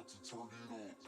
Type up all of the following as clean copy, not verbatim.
to turn it on.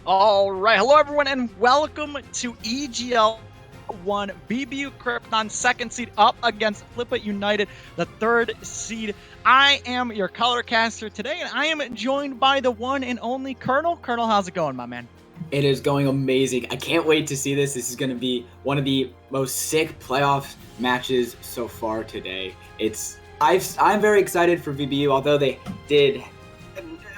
All right, hello everyone, and welcome to EGL 1 VBU Krypton second seed up against Flippa United, the third seed. I am your color caster today, and I am joined by the one and only Colonel. Colonel, how's it going, my man? It is going amazing. I can't wait to see this. This is going to be one of the most sick playoff matches so far today. I'm very excited for VBU, although they did,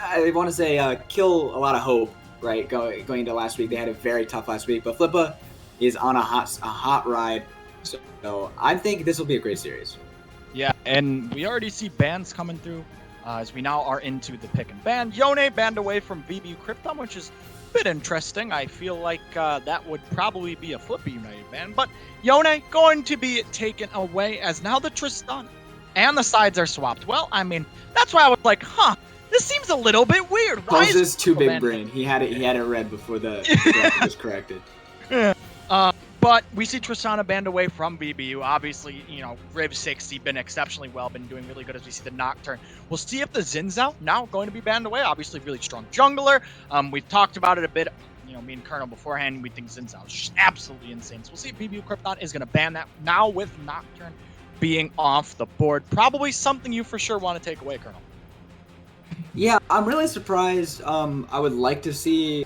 I want to say, kill a lot of hope. Right, going into last week, they had a very tough last week, but Flippa is on a hot ride. So I think this will be a great series. Yeah, and we already see bans coming through as we now are into the pick and ban. Yone banned away from VBU Krypton, which is a bit interesting. I feel like that would probably be a Flippa United ban, but Yone going to be taken away as now the Tristan and the sides are swapped. Well, I mean, that's why I was like, this seems a little bit weird. Why is too big brain? He had it read before the graphic was corrected. But we see Tristana banned away from VBU. Obviously, Riv 60 been exceptionally well, been doing really good as we see the Nocturne. We'll see if the Zinzao now going to be banned away. Obviously, really strong jungler. We've talked about it a bit. Me and Colonel beforehand, we think Zinzao is just absolutely insane. So we'll see if VBU Krypton is going to ban that now with Nocturne being off the board. Probably something you for sure want to take away, Colonel. Yeah, I'm really surprised. I would like to see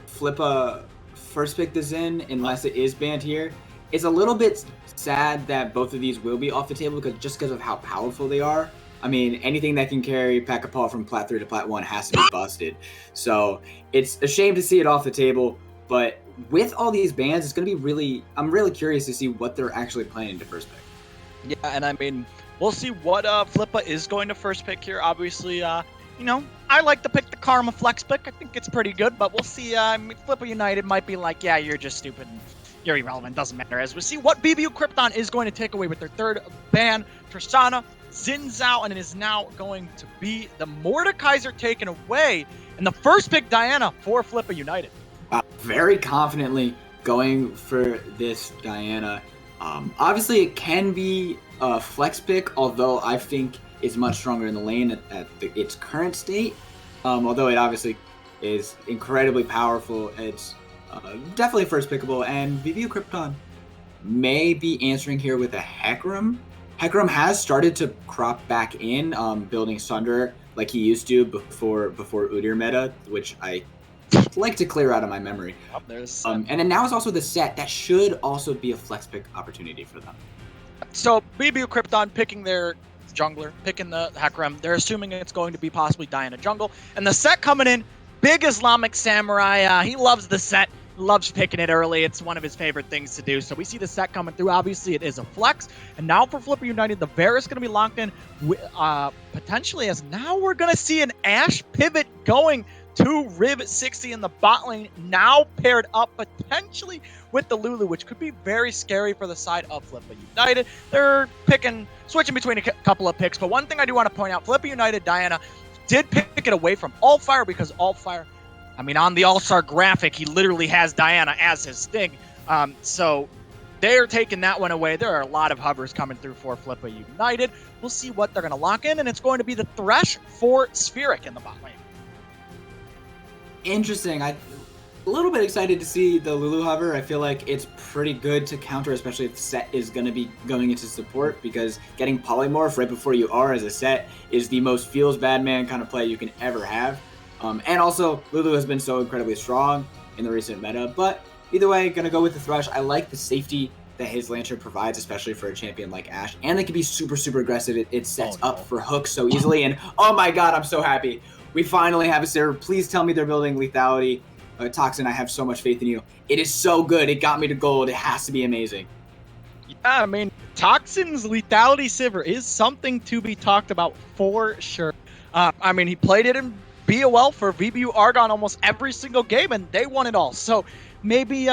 Flippa first pick the Zen unless it is banned here. It's a little bit sad that both of these will be off the table because of how powerful they are. I mean, anything that can carry Pack-a-Paw from Plat 3 to Plat 1 has to be busted. So it's a shame to see it off the table, but with all these bans, it's going to be I'm really curious to see what they're actually planning to first pick. Yeah, and I mean, we'll see what Flippa is going to first pick here. Obviously, I like to pick the Karma Flex pick. I think it's pretty good, but we'll see. Flippa United might be like, yeah, you're just stupid and you're irrelevant. Doesn't matter. As we see what VBU Krypton is going to take away with their third ban, Tristana, Zinzao, and it is now going to be the Mordekaiser taken away. And the first pick, Diana, for Flippa United. Very confidently going for this Diana. Obviously, it can be a flex pick, although I think is much stronger in the lane at its current state. Although it obviously is incredibly powerful, it's definitely first pickable. And VBU Krypton may be answering here with a Hecarim. Hecarim has started to crop back in, building Sunder like he used to before Udyr meta, which I like to clear out of my memory. And then now is also the set that should also be a flex pick opportunity for them. So VBU Krypton picking their jungler, picking the Hecarim. They're assuming it's going to be possibly Diana jungle. And the set coming in, big Islamic Samurai. He loves the set, loves picking it early. It's one of his favorite things to do. So we see the set coming through. Obviously, it is a flex. And now for Flippa United, the Varus is going to be locked in potentially, as now we're going to see an Ashe pivot going to Riv 60 in the bot lane, now paired up potentially with the Lulu, which could be very scary for the side of Flippa United. They're switching between a couple of picks, but one thing I do want to point out, Flippa United, Diana, did pick it away from Allfire because Allfire, on the All-Star graphic, he literally has Diana as his thing. So they're taking that one away. There are a lot of hovers coming through for Flippa United. We'll see what they're going to lock in, and it's going to be the Thresh for Spheric in the bot lane. Interesting. I'm a little bit excited to see the Lulu hover. I feel like it's pretty good to counter, especially if the set is going to be going into support, because getting Polymorph right before you are as a set is the most feels bad man kind of play you can ever have. And also, Lulu has been so incredibly strong in the recent meta. But either way, going to go with the Thresh. I like the safety that his Lantern provides, especially for a champion like Ashe. And they can be super, super aggressive. It sets up for hooks so easily. And oh my god, I'm so happy. We finally have a server. Please tell me they're building lethality. Toxin, I have so much faith in you. It is so good. It got me to gold. It has to be amazing. Yeah, Toxin's lethality Sivir is something to be talked about for sure. He played it in BOL for VBU Argon almost every single game, and they won it all. So maybe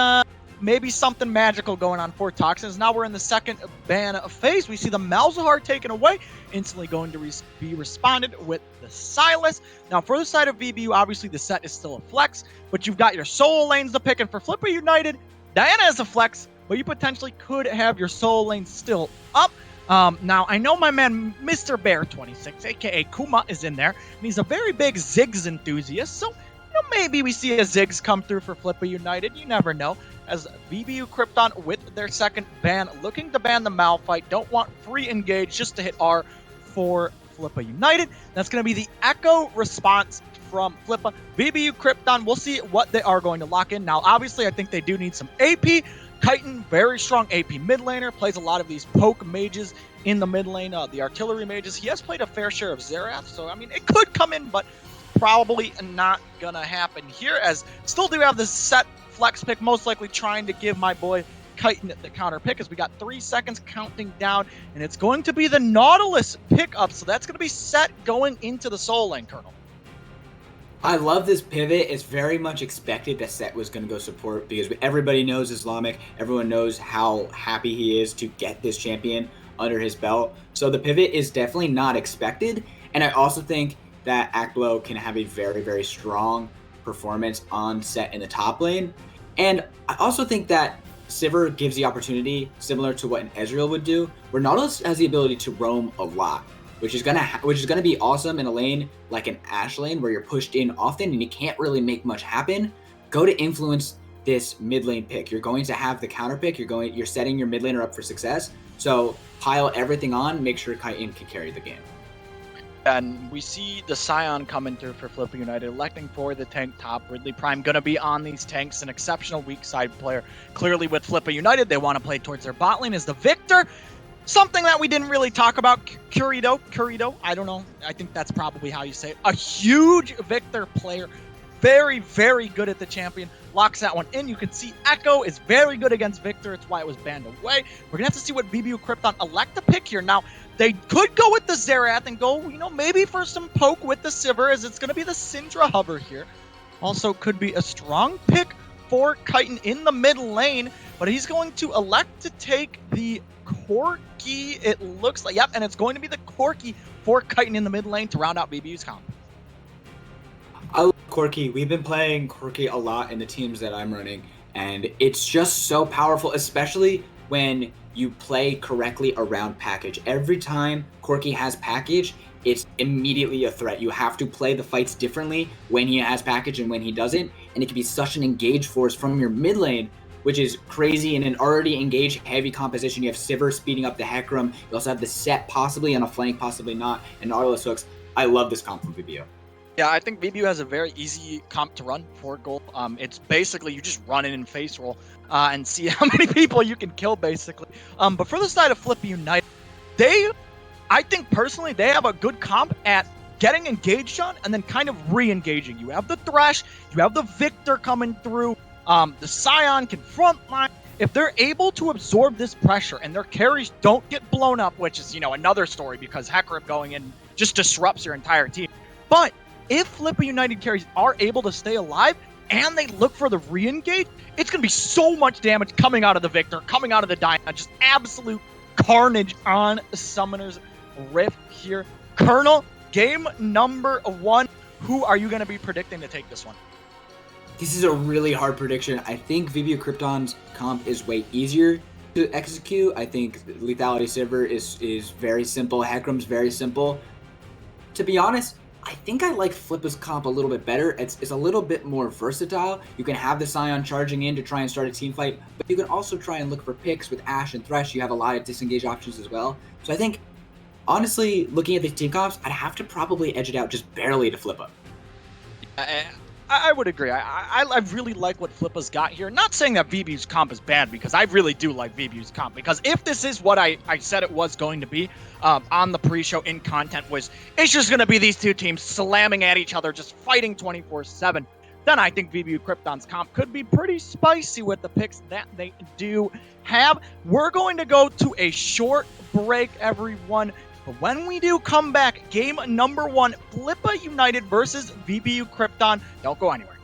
something magical going on for Toxins. Now we're in the second ban phase. We see the Malzahar taken away, instantly going to be responded with the Silas. Now for the side of VBU, obviously the set is still a flex, but you've got your solo lanes to pick, and for Flippa United, Diana is a flex, but you potentially could have your solo lane still up. Now, I know my man, Mr. Bear 26, aka Kuma, is in there, and he's a very big Ziggs enthusiast, so maybe we see a Ziggs come through for Flippa United. You never know. As VBU Krypton with their second ban, looking to ban the Malphite. Don't want free engage, just to hit R for Flippa United. That's going to be the Echo response from Flippa. VBU Krypton, we'll see what they are going to lock in. Now, obviously, I think they do need some AP. Kyton, very strong AP mid laner, plays a lot of these poke mages in the mid lane, the artillery mages. He has played a fair share of Xerath, so I mean, it could come in, but probably not gonna happen here, as still do have this set flex pick, most likely trying to give my boy Kyton the counter pick, as we got 3 seconds counting down, and it's going to be the Nautilus pickup, so that's going to be set going into the soul lane, Colonel. I love this pivot. It's very much expected that Set was going to go support, because everybody knows Islamic. Everyone knows how happy he is to get this champion under his belt. So the pivot is definitely not expected. And I also think that Akblo can have a very, very strong performance on Set in the top lane. And I also think that Sivir gives the opportunity, similar to what an Ezreal would do, where Nautilus has the ability to roam a lot, which is gonna be awesome in a lane like an Ashe lane where you're pushed in often and you can't really make much happen. Go to influence this mid lane pick. You're going to have the counter pick. You're setting your mid laner up for success. So pile everything on. Make sure Kyton can carry the game. And we see the Scion coming through for Flippa United, electing for the tank top. Ridley Prime going to be on these tanks, an exceptional weak side player. Clearly with Flippa United, they want to play towards their bot lane as the Victor. Something that we didn't really talk about, Curito, I don't know. I think that's probably how you say it. A huge Victor player. Very, very good at the champion. Locks that one in. You can see Echo is very good against Victor. It's why it was banned away. We're going to have to see what VBU Krypton elect to pick here. Now, they could go with the Xerath and go, maybe for some poke with the Sivir, as it's going to be the Syndra hover here. Also could be a strong pick for Kyton in the mid lane, but he's going to elect to take the Corki, it looks like. Yep, and it's going to be the Corki for Kyton in the mid lane to round out VBU's comp. I love Corki. We've been playing Corki a lot in the teams that I'm running, and it's just so powerful, especially when you play correctly around package. Every time Corki has package, it's immediately a threat. You have to play the fights differently when he has package and when he doesn't, and it can be such an engaged force from your mid lane, which is crazy in an already engaged heavy composition. You have Sivir speeding up the Hecarim. You also have the Set possibly on a flank, possibly not, and Nautilus hooks. I love this comp from VBU. Yeah, I think VBU has a very easy comp to run for gold. It's basically you just run in and face roll and see how many people you can kill, basically. But for the side of Flippa United, I think personally, they have a good comp at getting engaged on and then kind of re-engaging. You have the Thresh, you have the Victor coming through, the Scion can frontline. If they're able to absorb this pressure and their carries don't get blown up, which is, another story because Hecarim going in just disrupts your entire team. But if Flippa United carries are able to stay alive and they look for the re-engage, it's going to be so much damage coming out of the Victor, coming out of the Diana, just absolute carnage on Summoner's Rift here. Colonel, game number 1, who are you going to be predicting to take this one? This is a really hard prediction. I think VBU Krypton's comp is way easier to execute. I think Lethality Sivir is very simple. Hecarim's very simple. To be honest, I think I like Flippa's comp a little bit better. It's a little bit more versatile. You can have the Scion charging in to try and start a team fight, but you can also try and look for picks with Ashe and Thresh. You have a lot of disengage options as well. So I think, honestly, looking at the team comps, I'd have to probably edge it out just barely to Flippa. I would agree. I really like what Flippa's got here. Not saying that VBU's comp is bad, because I really do like VBU's comp. Because if this is what I said it was going to be on the pre-show in content, it's just going to be these two teams slamming at each other, just fighting 24/7, then I think VBU Krypton's comp could be pretty spicy with the picks that they do have. We're going to go to a short break, everyone. But when we do come back, game number 1, Flippa United versus VBU Krypton. Don't go anywhere.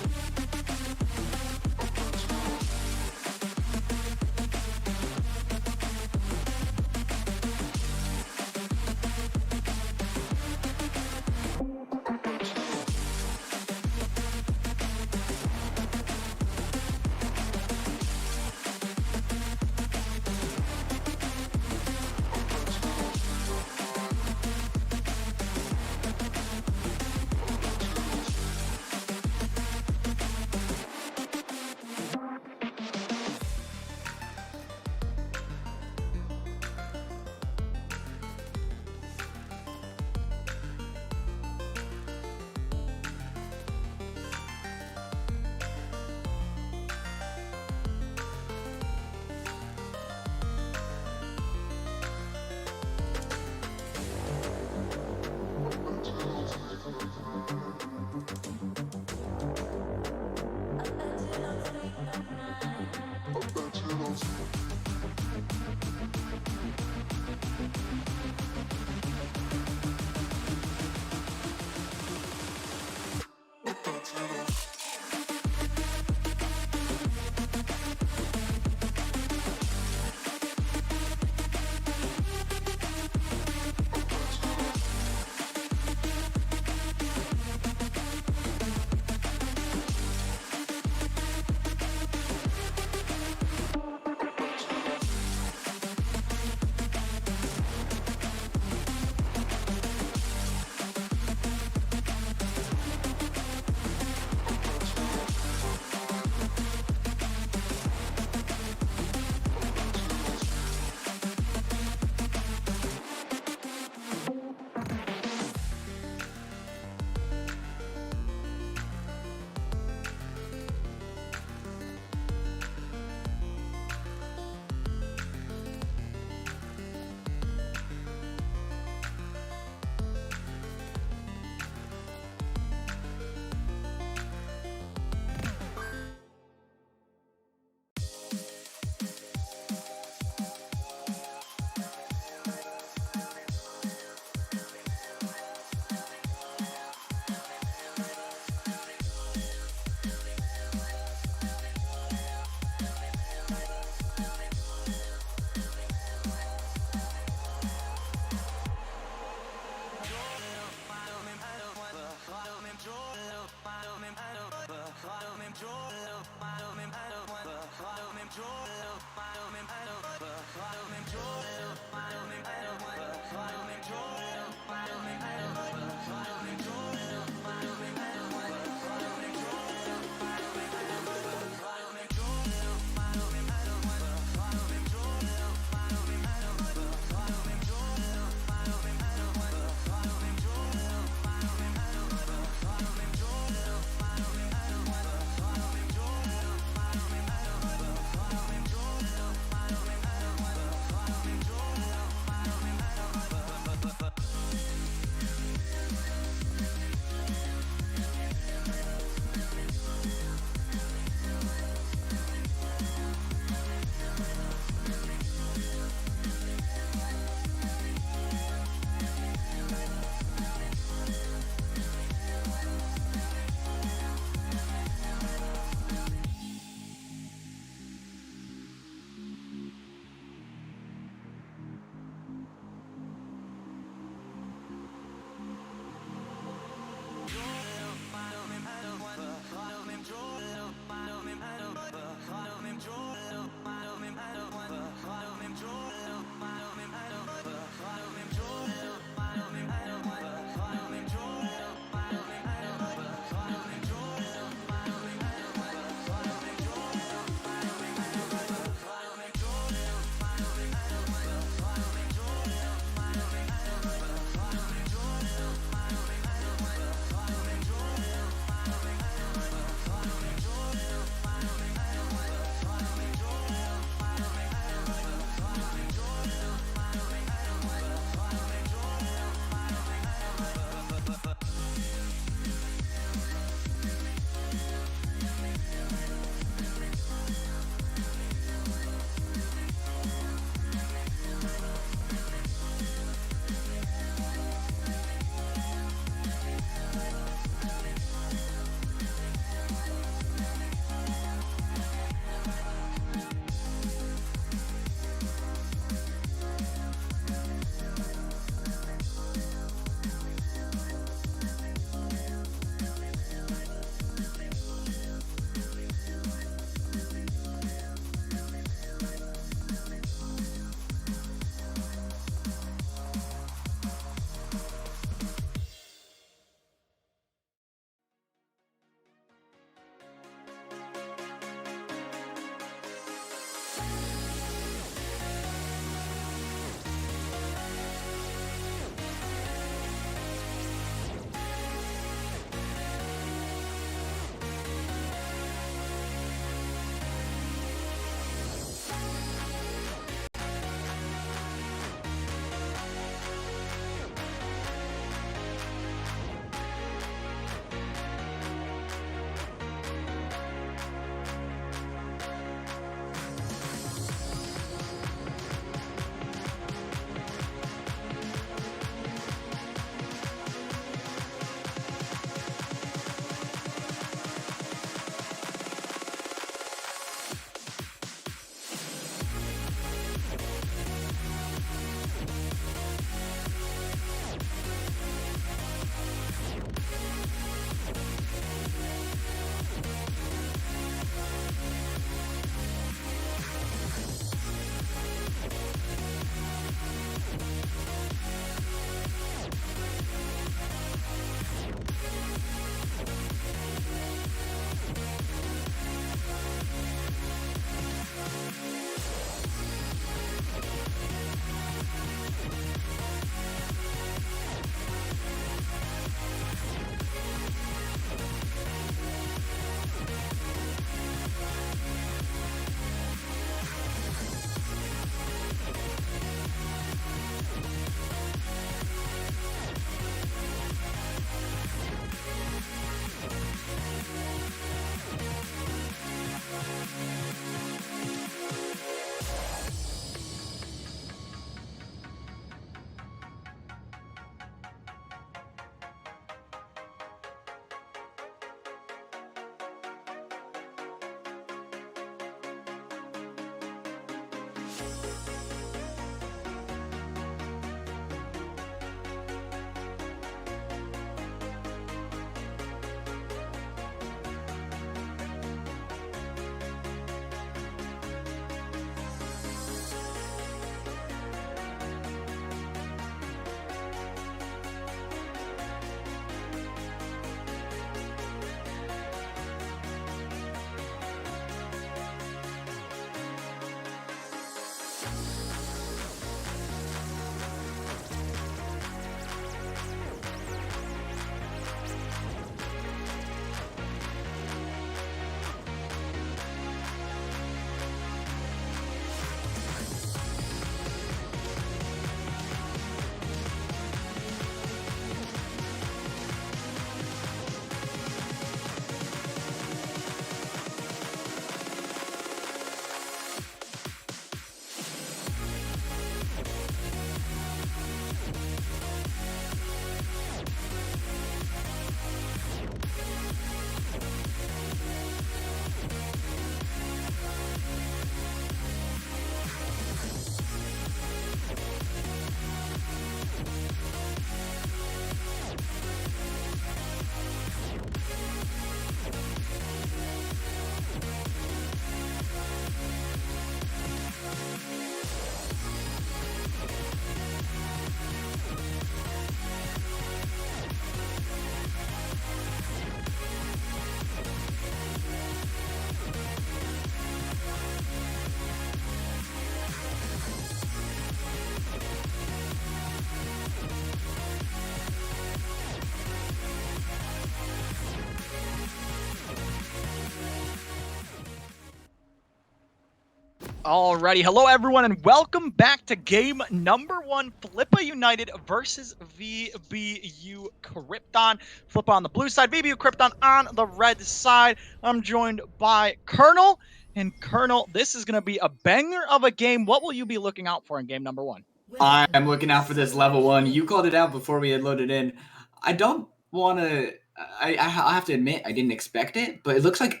Alrighty, hello everyone, and welcome back to game number 1, Flippa United versus VBU Krypton. Flippa on the blue side, VBU Krypton on the red side. I'm joined by Colonel, and Colonel, this is going to be a banger of a game. What will you be looking out for in game number 1? I'm looking out for this level 1. You called it out before we had loaded in. I don't want to... I have to admit, I didn't expect it, but it looks like,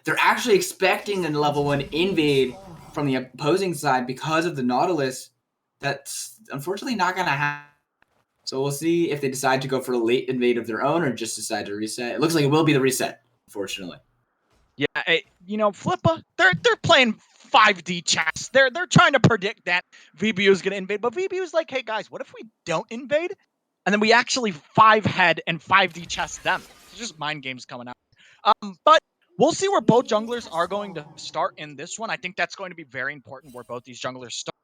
they're actually expecting a level 1 invade from the opposing side because of the Nautilus. That's unfortunately not going to happen. So we'll see if they decide to go for a late invade of their own or just decide to reset. It looks like it will be the reset, unfortunately. Yeah, Flippa, they're playing 5D chess. They're trying to predict that VBU is going to invade, but VBU is like, hey guys, what if we don't invade? And then we actually 5-head and 5D chess them. It's just mind games coming out. But we'll see where both junglers are going to start in this one. I think that's going to be very important where both these junglers start.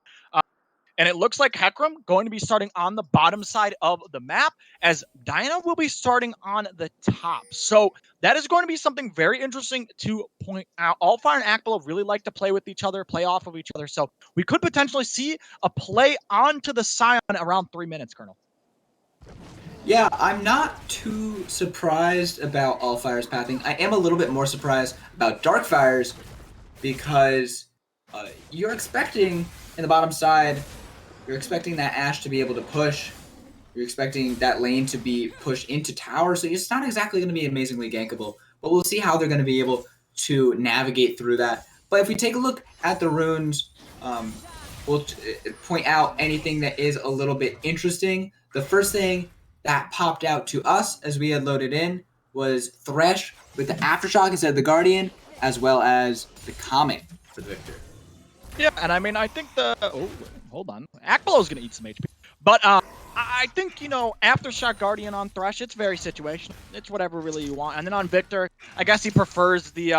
And it looks like Hecarim going to be starting on the bottom side of the map, as Diana will be starting on the top. So that is going to be something very interesting to point out. Allfire and Akbalo really like to play with each other, play off of each other. So we could potentially see a play onto the Scion around 3 minutes, Colonel. Yeah, I'm not too surprised about Allfire's pathing. I am a little bit more surprised about Darkfire's because you're expecting in the bottom side, you're expecting that Ashe to be able to push. You're expecting that lane to be pushed into tower, so it's not exactly going to be amazingly gankable. But we'll see how they're going to be able to navigate through that. But if we take a look at the runes, we'll point out anything that is a little bit interesting. The first thing that popped out to us as we had loaded in was Thresh with the Aftershock instead of the Guardian, as well as the Comet for the victor. Yeah, and I mean, I think hold on. Akbalo's going to eat some HP. But I think, Aftershock Guardian on Thresh, it's very situational. It's whatever really you want. And then on Victor, I guess he prefers the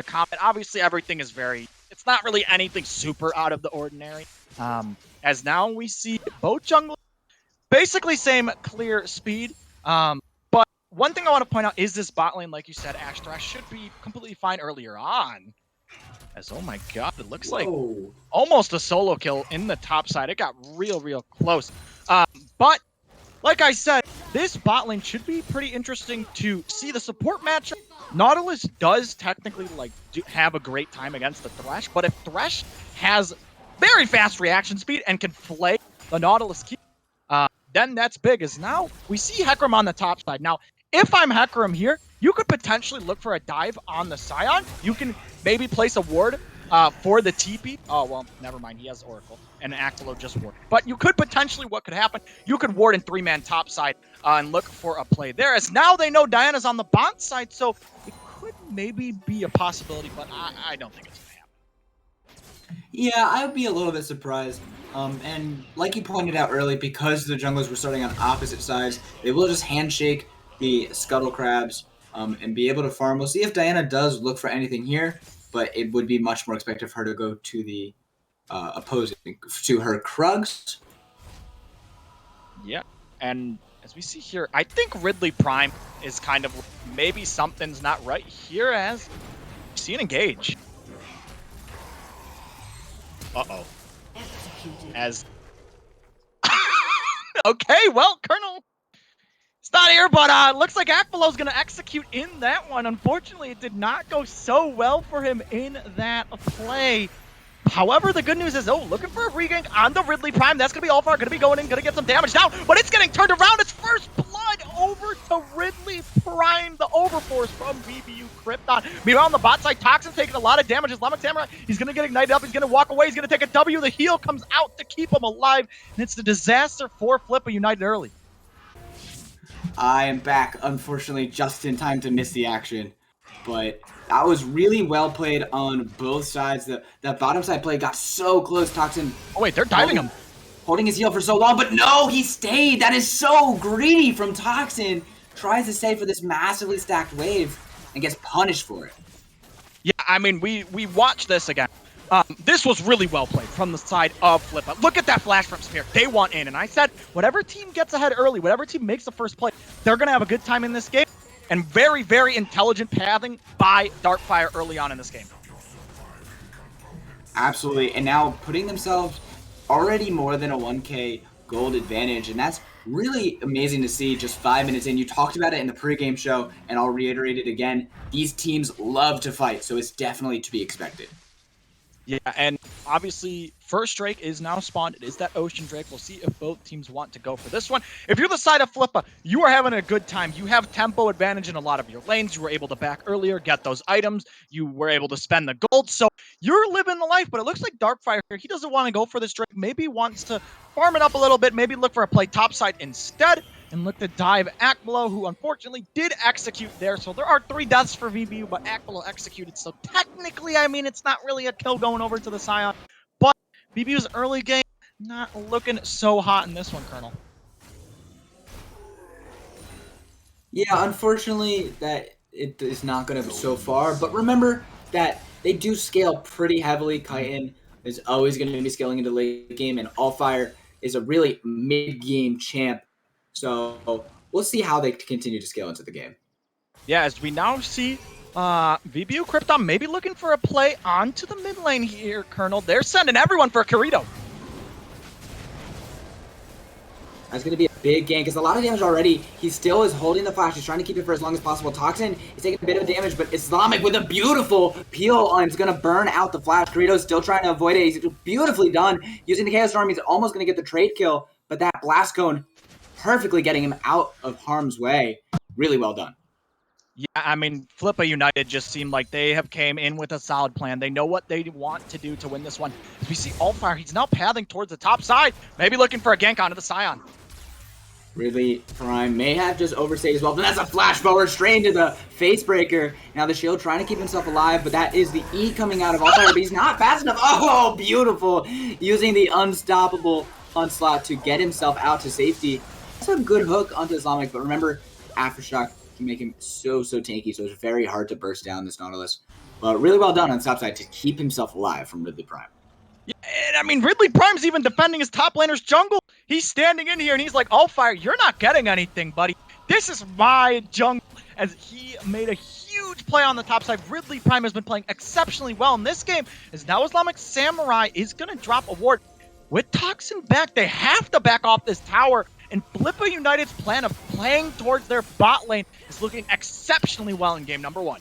Comet. Obviously, everything is it's not really anything super out of the ordinary. As now we see both junglers basically same clear speed. But one thing I want to point out is this bot lane, like you said, Ashe Thresh should be completely fine earlier on. As, oh my god, it looks like almost a solo kill in the top side. It got real close. But, like I said, this bot lane should be pretty interesting to see. The support matchup. Nautilus does technically have a great time against the Thresh, but if Thresh has very fast reaction speed and can flay the Nautilus key, then that's big, as now we see Hecarim on the top side. Now, if I'm Hecarim here, you could potentially look for a dive on the Scion. You can maybe place a ward for the TP. Oh, well, never mind. He has Oracle, and Akbalo just ward. But you could potentially, what could happen, you could ward in 3-man top side and look for a play there. As now they know Diana's on the bot side, so it could maybe be a possibility, but I don't think it's going to happen. Yeah, I would be a little bit surprised. And like you pointed out early, because the junglers were starting on opposite sides, they will just handshake the Scuttle Crabs and be able to farm. We'll see if Diana does look for anything here, but it would be much more expected for her to go to the opposing, to her Krugs. Yeah, and as we see here, I think Ridley Prime is kind of maybe something's not right here, as we see an engage. Uh-oh. As okay, well, Colonel, it's not here, but looks like Akbalo's going to execute in that one. Unfortunately, it did not go so well for him in that play. However, the good news is, looking for a regank on the Ridley Prime. That's going to be Allfire, going to be going in, going to get some damage down, but it's getting turned around. It's first blood over to Ridley Prime, the overforce from VBU Krypton. Meanwhile, on the bot side, Toxin's taking a lot of damage. Islamic Samurai, he's going to get ignited up. He's going to walk away. He's going to take a W. The heal comes out to keep him alive, and it's the disaster for Flippa United early. I am back, unfortunately, just in time to miss the action. But that was really well played on both sides. That bottom side play got so close. Toxin. Oh, wait, they're diving him. Holding his heal for so long, but no, he stayed. That is so greedy from Toxin. Tries to save for this massively stacked wave and gets punished for it. Yeah, I mean, we watched this again. This was really well played from the side of Flippa. Look at that flash from Spear. They want in, and I said, whatever team gets ahead early, whatever team makes the first play, they're going to have a good time in this game. And very, very intelligent pathing by Darkfire early on in this game. Absolutely. And now putting themselves already more than a 1K gold advantage. And that's really amazing to see just 5 minutes in. You talked about it in the pregame show, and I'll reiterate it again. These teams love to fight, so it's definitely to be expected. Yeah, and obviously, first Drake is now spawned. It is that Ocean Drake. We'll see if both teams want to go for this one. If you're the side of Flippa, you are having a good time. You have tempo advantage in a lot of your lanes. You were able to back earlier, get those items. You were able to spend the gold. So you're living the life, but it looks like Darkfire here, he doesn't want to go for this Drake. Maybe wants to farm it up a little bit. Maybe look for a play topside instead and look to dive Akbalo, who unfortunately did execute there. So there are 3 deaths for VBU, but Akbalo executed. So technically, I mean, it's not really a kill going over to the Scion. But VBU's early game, not looking so hot in this one, Colonel. Yeah, unfortunately, that it is not going to go so far. But remember that they do scale pretty heavily. Chitin is always going to be scaling into late game, and Allfire is a really mid-game champ. So we'll see how they continue to scale into the game. Yeah, as we now see VBU Krypton maybe looking for a play onto the mid lane here, Colonel. They're sending everyone for Kirito. That's going to be a big gank because a lot of damage already. He still is holding the flash. He's trying to keep it for as long as possible. Toxin is taking a bit of damage, but Islamic with a beautiful peel on is going to burn out the flash. Kirito's still trying to avoid it. He's beautifully done. Using the Chaos Storm, he's almost going to get the trade kill, but that Blast Cone perfectly getting him out of harm's way. Really well done. Yeah, I mean, Flippa United just seemed like they have came in with a solid plan. They know what they want to do to win this one. As we see Allfire, he's now pathing towards the top side, maybe looking for a gank onto the Scion. Really, Prime may have just overstayed as well, but that's a flash forward straight into the face breaker. Now the shield trying to keep himself alive, but that is the E coming out of Allfire, but he's not fast enough. Oh, beautiful. Using the unstoppable onslaught to get himself out to safety. That's a good hook onto Islamic, but remember, Aftershock can make him so tanky, so it's very hard to burst down this Nautilus. But really well done on the top side to keep himself alive from Ridley Prime. Yeah, and I mean, Ridley Prime's even defending his top laner's jungle. He's standing in here and he's like, Allfire, you're not getting anything, buddy. This is my jungle. As he made a huge play on the top side. Ridley Prime has been playing exceptionally well in this game. As now Islamic Samurai is going to drop a ward. With Toxin back, they have to back off this tower. And Flippa United's plan of playing towards their bot lane is looking exceptionally well in game number 1.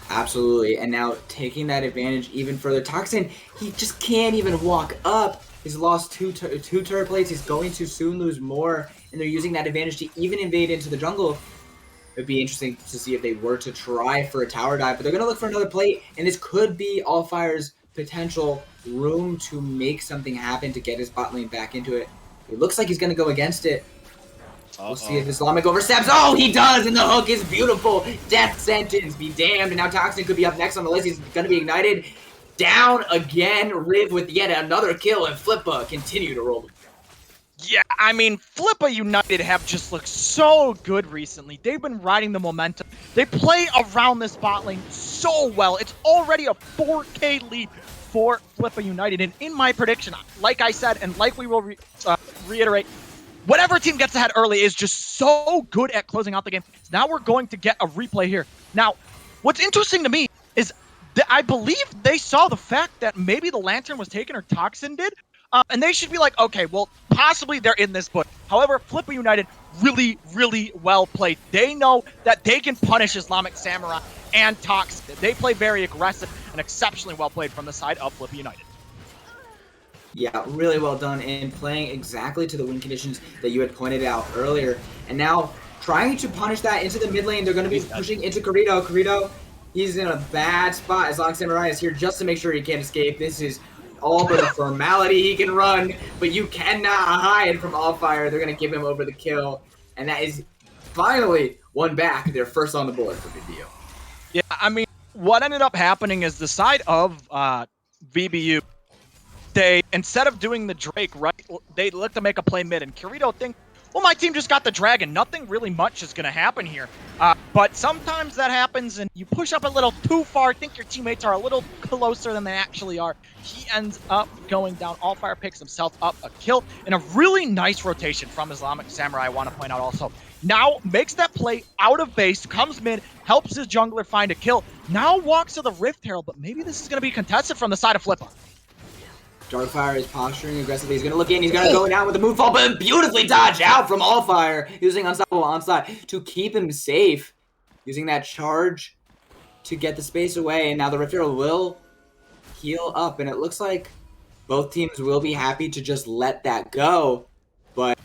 Absolutely, and now taking that advantage even further. Toxin, he just can't even walk up. He's lost two turret plates. He's going to soon lose more, and they're using that advantage to even invade into the jungle. It'd be interesting to see if they were to try for a tower dive, but they're going to look for another plate, and this could be Allfire's potential room to make something happen to get his bot lane back into it. It looks like he's going to go against it. We'll see if Islamic oversteps. Oh, he does, and the hook is beautiful. Death sentence, be damned. And now Toxin could be up next on the list. He's going to be ignited. Down again. Riv with yet another kill, and Flippa continue to roll. Yeah, I mean, Flippa United have just looked so good recently. They've been riding the momentum. They play around this bot lane so well. It's already a 4K lead for Flippa United. And in my prediction, like I said, and like we will reiterate, whatever team gets ahead early is just so good at closing out the game. Now we're going to get a replay here. Now, what's interesting to me is that I believe they saw the fact that maybe the Lantern was taken or Toxin did. And they should be like, okay, well, possibly they're in this book. However, Flippa United, really, really well played. They know that they can punish Islamic Samurai and Toxin. They play very aggressive and exceptionally well played from the side of Flippa United. Yeah, really well done in playing exactly to the win conditions that you had pointed out earlier. And now trying to punish that into the mid lane, they're going to be pushing into Kirito. Kirito, he's in a bad spot. Islamic Samurai is here just to make sure he can't escape. This is all but a formality. He can run, but you cannot hide from Allfire. They're going to give him over the kill. And that is finally one back. They're first on the board for VBU. Yeah, I mean, what ended up happening is the side of VBU, they, instead of doing the Drake, right, they look to make a play mid, and Kirito think, well, my team just got the dragon. Nothing really much is going to happen here. But sometimes that happens and you push up a little too far, think your teammates are a little closer than they actually are. He ends up going down. Allfire picks himself up a kill and a really nice rotation from Islamic Samurai, I want to point out also. Now makes that play out of base, comes mid, helps his jungler find a kill. Now walks to the Rift Herald, but maybe this is going to be contested from the side of Flippa. Darkfire is posturing aggressively. He's going to look in. He's going to go down with the moonfall, but beautifully dodged out from Allfire, using Unstoppable Onslaught to keep him safe. Using that charge to get the space away, and now the Rift Herald will heal up, and it looks like both teams will be happy to just let that go, but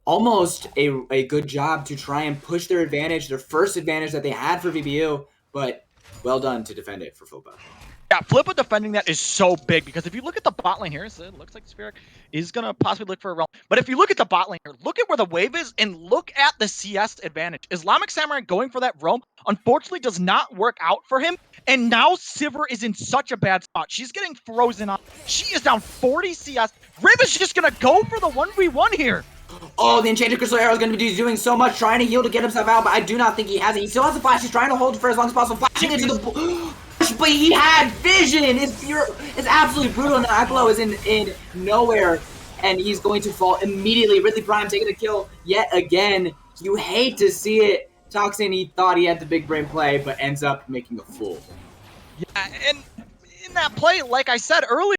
almost a good job to try and push their advantage, their first advantage that they had for VBU, but well done to defend it for Flippa. Yeah, Flippa defending that is so big because if you look at the bot lane here, so it looks like Spheric is going to possibly look for a realm. But if you look at the bot lane here, look at where the wave is and look at the CS advantage. Islamic Samurai going for that realm, unfortunately, does not work out for him. And now Sivir is in such a bad spot. She's getting frozen up. She is down 40 CS. Riv is just going to go for the 1v1 here. Oh, the Enchanted Crystal Arrow is going to be doing so much, trying to heal to get himself out, but I do not think he has it. He still has the flash. He's trying to hold for as long as possible. Flashing into the... But he had vision. It's absolutely brutal. And the Aklo is in nowhere, and he's going to fall immediately. Ridley Prime taking a kill yet again. You hate to see it. Toxin, he thought he had the big brain play, but ends up making a fool. Yeah, and in that play, like I said earlier,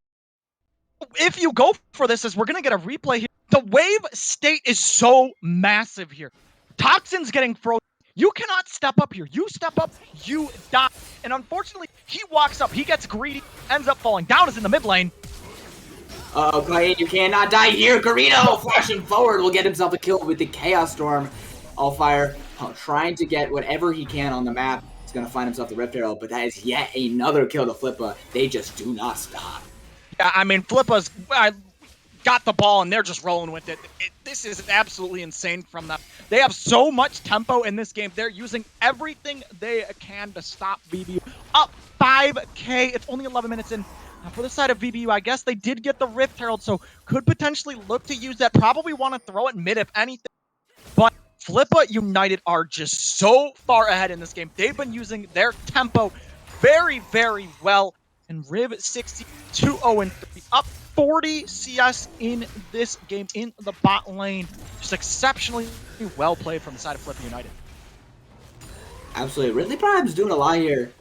if you go for this, as we're going to get a replay here, the wave state is so massive here. Toxin's getting frozen. You cannot step up here. You step up, you die. And unfortunately, he walks up, he gets greedy, ends up falling down, is in the mid lane. Oh, Kain, you cannot die here. Garrido flashing forward will get himself a kill with the Chaos Storm. Allfire trying to get whatever he can on the map. He's going to find himself the Rift Arrow, but that is yet another kill to Flippa. They just do not stop. Yeah, I mean, Flippa's got the ball and they're just rolling with it. This is absolutely insane from them. They have so much tempo in this game. They're using everything they can to stop VBU. Up 5K. It's only 11 minutes in. Now for the side of VBU, I guess they did get the Rift Herald, so could potentially look to use that. Probably want to throw it mid if anything. But Flippa United are just so far ahead in this game. They've been using their tempo very, very well. And Riv 60, 2-0-3, up 40 CS in this game in the bot lane. Just exceptionally well played from the side of Flippa United. Absolutely. Ridley Prime's doing a lot here.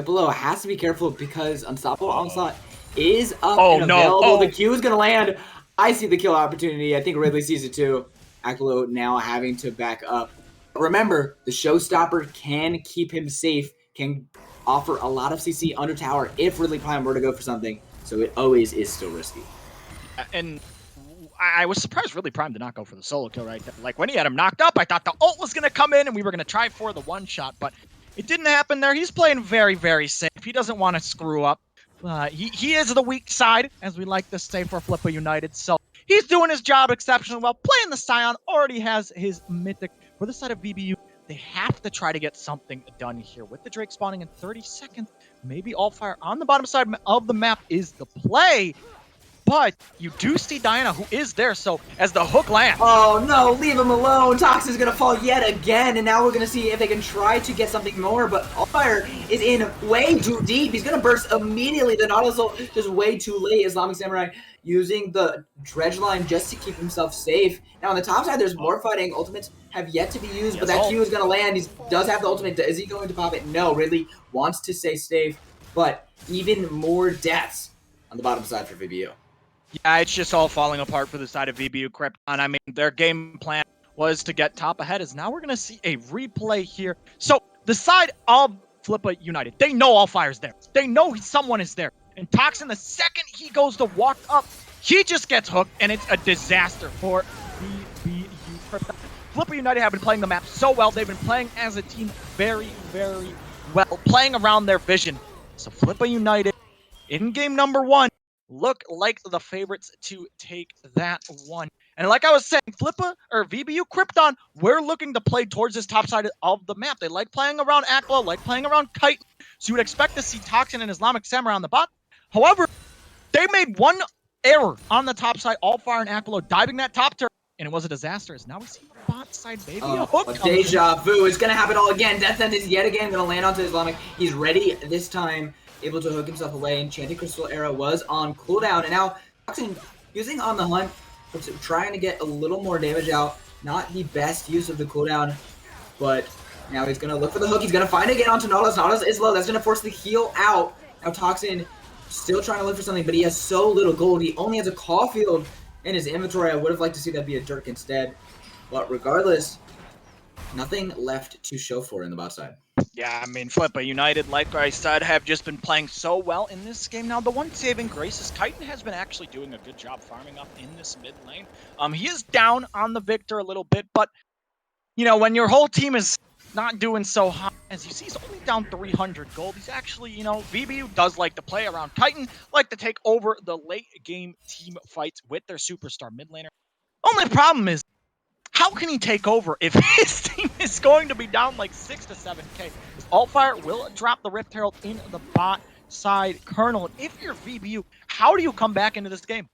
Below has to be careful because Unstoppable Onslaught is up and available. No. The Q is going to land. I see the kill opportunity. I think Ridley sees it too. Aklo now having to back up. Remember, the Showstopper can keep him safe, can offer a lot of CC under tower if Ridley Prime were to go for something. So it always is still risky. And I was surprised Ridley Prime did not go for the solo kill right there. Like when he had him knocked up, I thought the ult was going to come in and we were going to try for the one shot, but it didn't happen there. He's playing very, very safe. He doesn't want to screw up. He is the weak side, as we like to say for Flippa United. So he's doing his job exceptionally well. Playing the Scion, already has his mythic. For the side of VBU, they have to try to get something done here. With the Drake spawning in 30 seconds, maybe Allfire on the bottom side of the map is the play. But you do see Diana, who is there, so as the hook lands. Oh no, leave him alone. Toxin's gonna fall yet again, and now we're gonna see if they can try to get something more, but Allfire is in way too deep. He's gonna burst immediately. The Nautilus ult just way too late. Islamic Samurai using the dredge line just to keep himself safe. Now on the top side, there's more fighting. Ultimates have yet to be used, but that Q is gonna land. He does have the ultimate. Is he going to pop it? No, Ridley wants to stay safe, but even more deaths on the bottom side for VBU. Yeah, it's just all falling apart for the side of VBU Krypton. I mean, their game plan was to get top ahead, as now we're going to see a replay here. So, the side of Flippa United, they know Allfire's there. They know someone is there. And Toxin, the second he goes to walk up, he just gets hooked, and it's a disaster for VBU Krypton. Flippa United have been playing the map so well. They've been playing as a team very, very well, playing around their vision. So, Flippa United, in game number 1, look like the favorites to take that one. And like I was saying, Flippa or VBU Krypton, we're looking to play towards this top side of the map. They like playing around Aklo, like playing around Kite. So you would expect to see Toxin and Islamic Samurai on the bot. However, they made one error on the top side. Allfire and Aklo diving that top turret. and it was a disaster. Now we see the bot side, baby. A deja vu. It's going to happen all again. Death End is yet again going to land onto Islamic. He's ready this time, able to hook himself away. Enchanted Crystal Era was on cooldown, and now Toxin using On the Hunt, trying to get a little more damage out. Not the best use of the cooldown, but now he's going to look for the hook. He's going to find it again onto Nautilus. Nautilus is low. That's going to force the heal out. Now Toxin still trying to look for something, but he has so little gold. He only has a Caulfield in his inventory. I would have liked to see that be a Dirk instead. But regardless, nothing left to show for in the bot side. Yeah, I mean, Flippa United, like I said, have just been playing so well in this game. Now, the one saving grace is Kyton has been actually doing a good job farming up in this mid lane. He is down on the Victor a little bit, but, you know, when your whole team is not doing so hot, as you see, he's only down 300 gold. He's actually, you know, VBU does like to play around Kyton, like to take over the late game team fights with their superstar mid laner. Only problem is, how can he take over if his team is going to be down like 6 to 7k? Altfire will drop the Rift Herald in the bot side Colonel. If you're VBU, how do you come back into this game?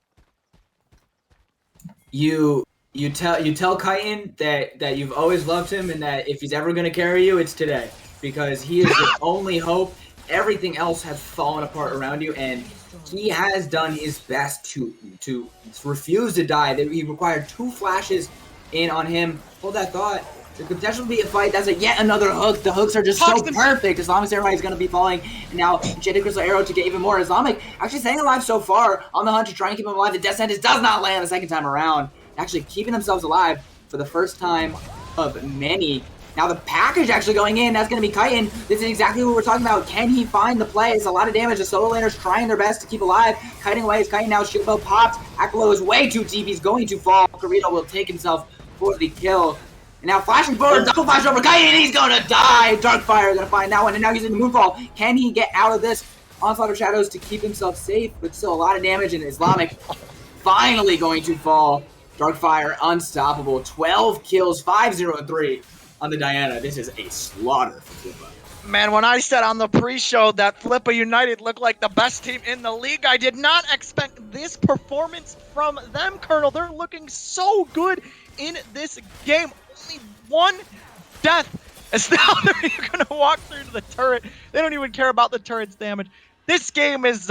You tell Kyton that you've always loved him, and that if he's ever going to carry you, it's today, because he is the only hope. Everything else has fallen apart around you, and he has done his best to refuse to die. He required 2 flashes in on him. Hold that thought. There could potentially be a fight. That's yet another hook. The hooks are just so perfect. Islamic Samurai is going to be falling. And now Enchanted Crystal Arrow to get even more. Islamic actually staying alive so far on the hunt to try and keep him alive. The Death Sentence does not land the second time around. Actually keeping themselves alive for the first time of many. Now the package actually going in. That's going to be Kyton. This is exactly what we're talking about. Can he find the play? It's a lot of damage. The solo laners trying their best to keep alive. Kiting away is Kyton now. Shield Bell pops. Akalo is way too deep. He's going to fall. Karito will take himself for the kill. And now flashing forward, double flash over Kyton, and he's gonna die! Darkfire gonna find that one, and now he's in the Moonfall. Can he get out of this Onslaught of Shadows to keep himself safe? But still a lot of damage, and Islamic finally going to fall. Darkfire unstoppable. 12 kills, 503 on the Diana. This is a slaughter for Flippa. Man, when I said on the pre-show that Flippa United looked like the best team in the league, I did not expect this performance from them, Colonel. They're looking so good in this game. Only 1 death, as now they're going to walk through to the turret. They don't even care about the turret's damage. This game is,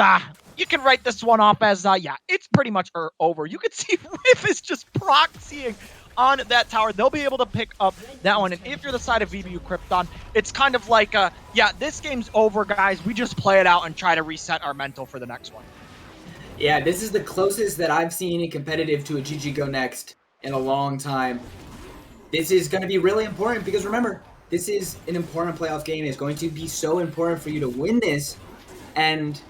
you can write this one off as, yeah, it's pretty much over. You can see Riff is just proxying on that tower. They'll be able to pick up that one. And if you're the side of VBU Krypton, it's kind of like, yeah, this game's over, guys. We just play it out and try to reset our mental for the next one. Yeah, this is the closest that I've seen in competitive to a GG Go Next in a long time. This is going to be really important because remember, this is an important playoff game. It's going to be so important for you to win this, and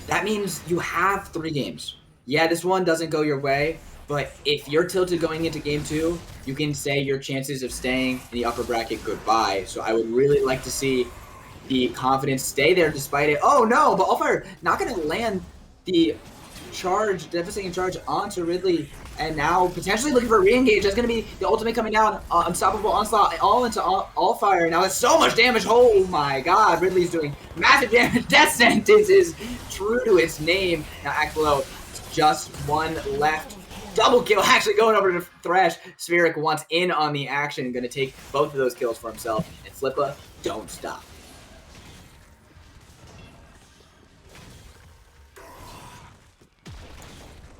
that means you have 3 games. Yeah, this one doesn't go your way, but if you're tilted going into game 2, you can say your chances of staying in the upper bracket goodbye. So I would really like to see the confidence stay there despite it. Oh no, but Allfire not going to land the charge, devastating charge onto Ridley, and now potentially looking for a re-engage. That's going to be the ultimate coming down. Unstoppable onslaught all into Allfire. Now that's so much damage. Oh my god, Ridley's doing massive damage. Death Sentence is true to its name. Now Akalo, just 1 left. Double kill, actually going over to Thresh. Spheric once in on the action, going to take both of those kills for himself. And Flippa, don't stop.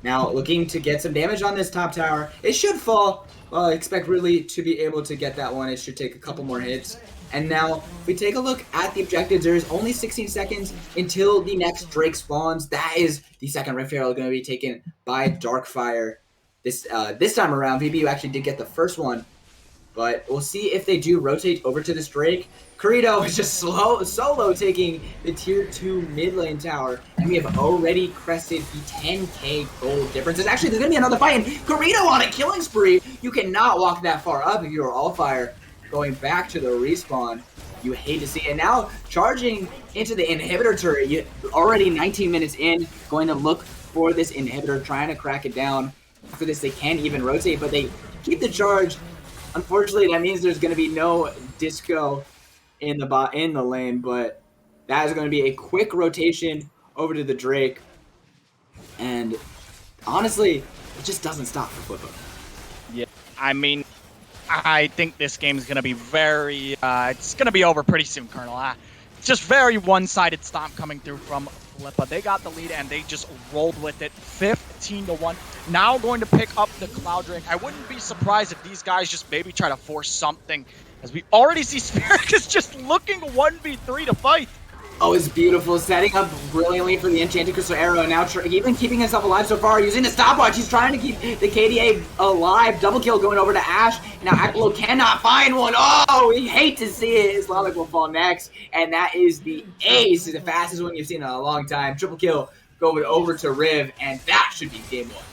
Now, looking to get some damage on this top tower. It should fall. Well, I expect Ridley to be able to get that one. It should take a couple more hits. And now, if we take a look at the objectives, there is only 16 seconds until the next Drake spawns. That is the second Rift Herald going to be taken by Darkfire. This time around, VBU actually did get the first one. But we'll see if they do rotate over to this Drake. Karito is just solo taking the tier 2 mid lane tower. And we have already crested the 10k gold difference. And actually, there's going to be another fight. And Karito on a killing spree. You cannot walk that far up if you are Allfire. Going back to the respawn. You hate to see it. Now, charging into the inhibitor turret. Already 19 minutes in. Going to look for this inhibitor. Trying to crack it down. After this, they can't even rotate. But they keep the charge. Unfortunately, that means there's going to be no disco in the lane, but that is going to be a quick rotation over to the Drake. And honestly, it just doesn't stop for Flippa. Yeah, I mean, I think this game is going to be very, it's going to be over pretty soon, Colonel. Just very one-sided stomp coming through from Flippa. They got the lead and they just rolled with it, 15-1. Now going to pick up the Cloud Drake. I wouldn't be surprised if these guys just maybe try to force something, as we already see Spiricus just looking 1v3 to fight. Oh, it's beautiful. Setting up brilliantly for the Enchanted Crystal Arrow. And now even keeping himself alive so far. Using the stopwatch. He's trying to keep the KDA alive. Double kill going over to Ash. Now Akalo cannot find one. Oh, we hate to see it. Islamic will fall next. And that is the ace. The fastest one you've seen in a long time. Triple kill going over to Riv. And that should be game one.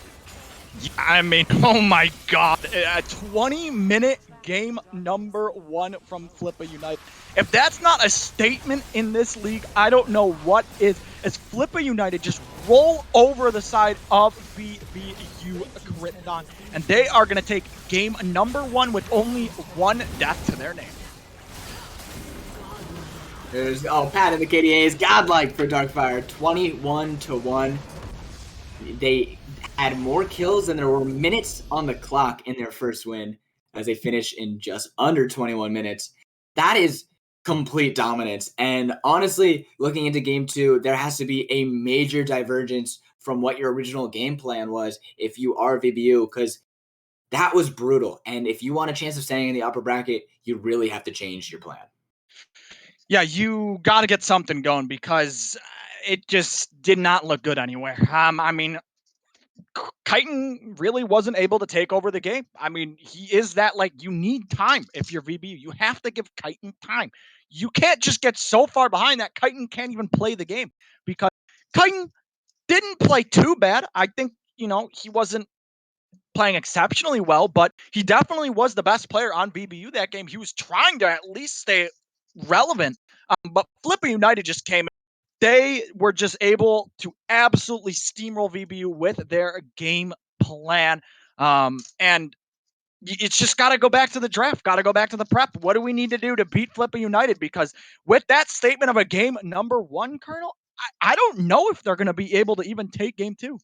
Yeah, I mean, oh my god. A 20-minute game number 1 from Flippa United. If that's not a statement in this league, I don't know what is. As Flippa United just roll over the side of VBU Krypton, and they are going to take game number 1 with only 1 death to their name. There's Pat and the KDA is godlike for Darkfire, 21-1. They had more kills than there were minutes on the clock in their first win, as they finished in just under 21 minutes. That is complete dominance. And honestly, looking into game 2, there has to be a major divergence from what your original game plan was if you are VBU, because that was brutal. And if you want a chance of staying in the upper bracket, you really have to change your plan. Yeah, you got to get something going, because it just did not look good anywhere. I mean, Kyton really wasn't able to take over the game. I mean, he is that, like, you need time if you're VBU. You have to give Kyton time. You can't just get so far behind that Kyton can't even play the game, because Kyton didn't play too bad. I think, he wasn't playing exceptionally well, but he definitely was the best player on VBU that game. He was trying to at least stay relevant. But Flippa United just came. They were just able to absolutely steamroll VBU with their game plan. And it's just got to go back to the draft, got to go back to the prep. What do we need to do to beat Flippa United? Because with that statement of a game number 1, Colonel, I don't know if they're going to be able to even take game 2.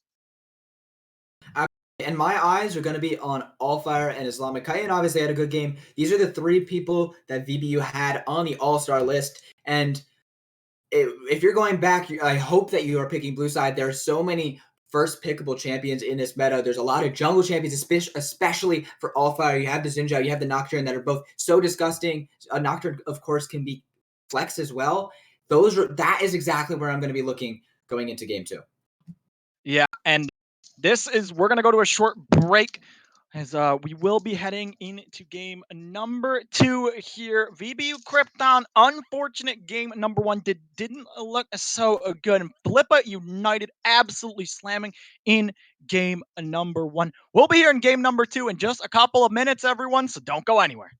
And my eyes are going to be on Allfire and Islamic. Kyton obviously had a good game. These are the 3 people that VBU had on the all-star list. And if you're going back, I hope that you are picking blue side. There are so many first pickable champions in this meta. There's a lot of jungle champions, especially for Allfire. You have the Zinja, you have the Nocturne, that are both so disgusting. A Nocturne, of course, can be flex as well. That is exactly where I'm going to be looking going into game 2. Yeah, and we're going to go to a short break, as we will be heading into game number 2 here. VBU Krypton, unfortunate game number 1 didn't look so good. And Flippa United absolutely slamming in game number 1. We'll be here in game number 2 in just a couple of minutes, everyone, so don't go anywhere.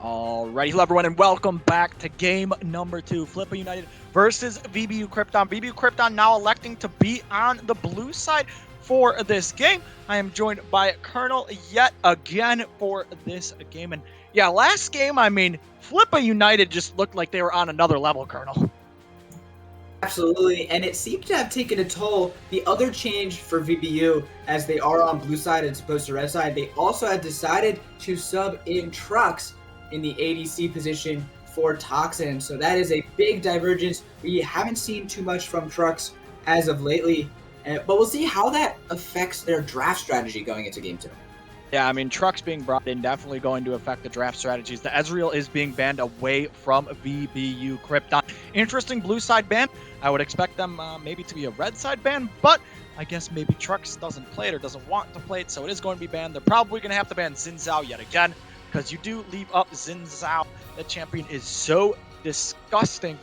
Alrighty, hello everyone, and welcome back to game number 2, Flippa United versus VBU Krypton. VBU Krypton now electing to be on the blue side for this game. I am joined by Colonel yet again for this game. And yeah, last game, I mean, Flippa United just looked like they were on another level, Colonel. Absolutely, and it seemed to have taken a toll. The other change for VBU, as they are on blue side as opposed to red side, they also had decided to sub in Trucks in the ADC position for Toxin. So that is a big divergence. We haven't seen too much from Trucks as of lately, but we'll see how that affects their draft strategy going into game 2. Yeah, I mean, Trucks being brought in definitely going to affect the draft strategies. The Ezreal is being banned away from VBU Krypton. Interesting blue side ban. I would expect them maybe to be a red side ban, but I guess maybe Trucks doesn't play it or doesn't want to play it, so it is going to be banned. They're probably going to have to ban Xin Zhao yet again, because you do leave up Xin Zhao. That champion is so disgusting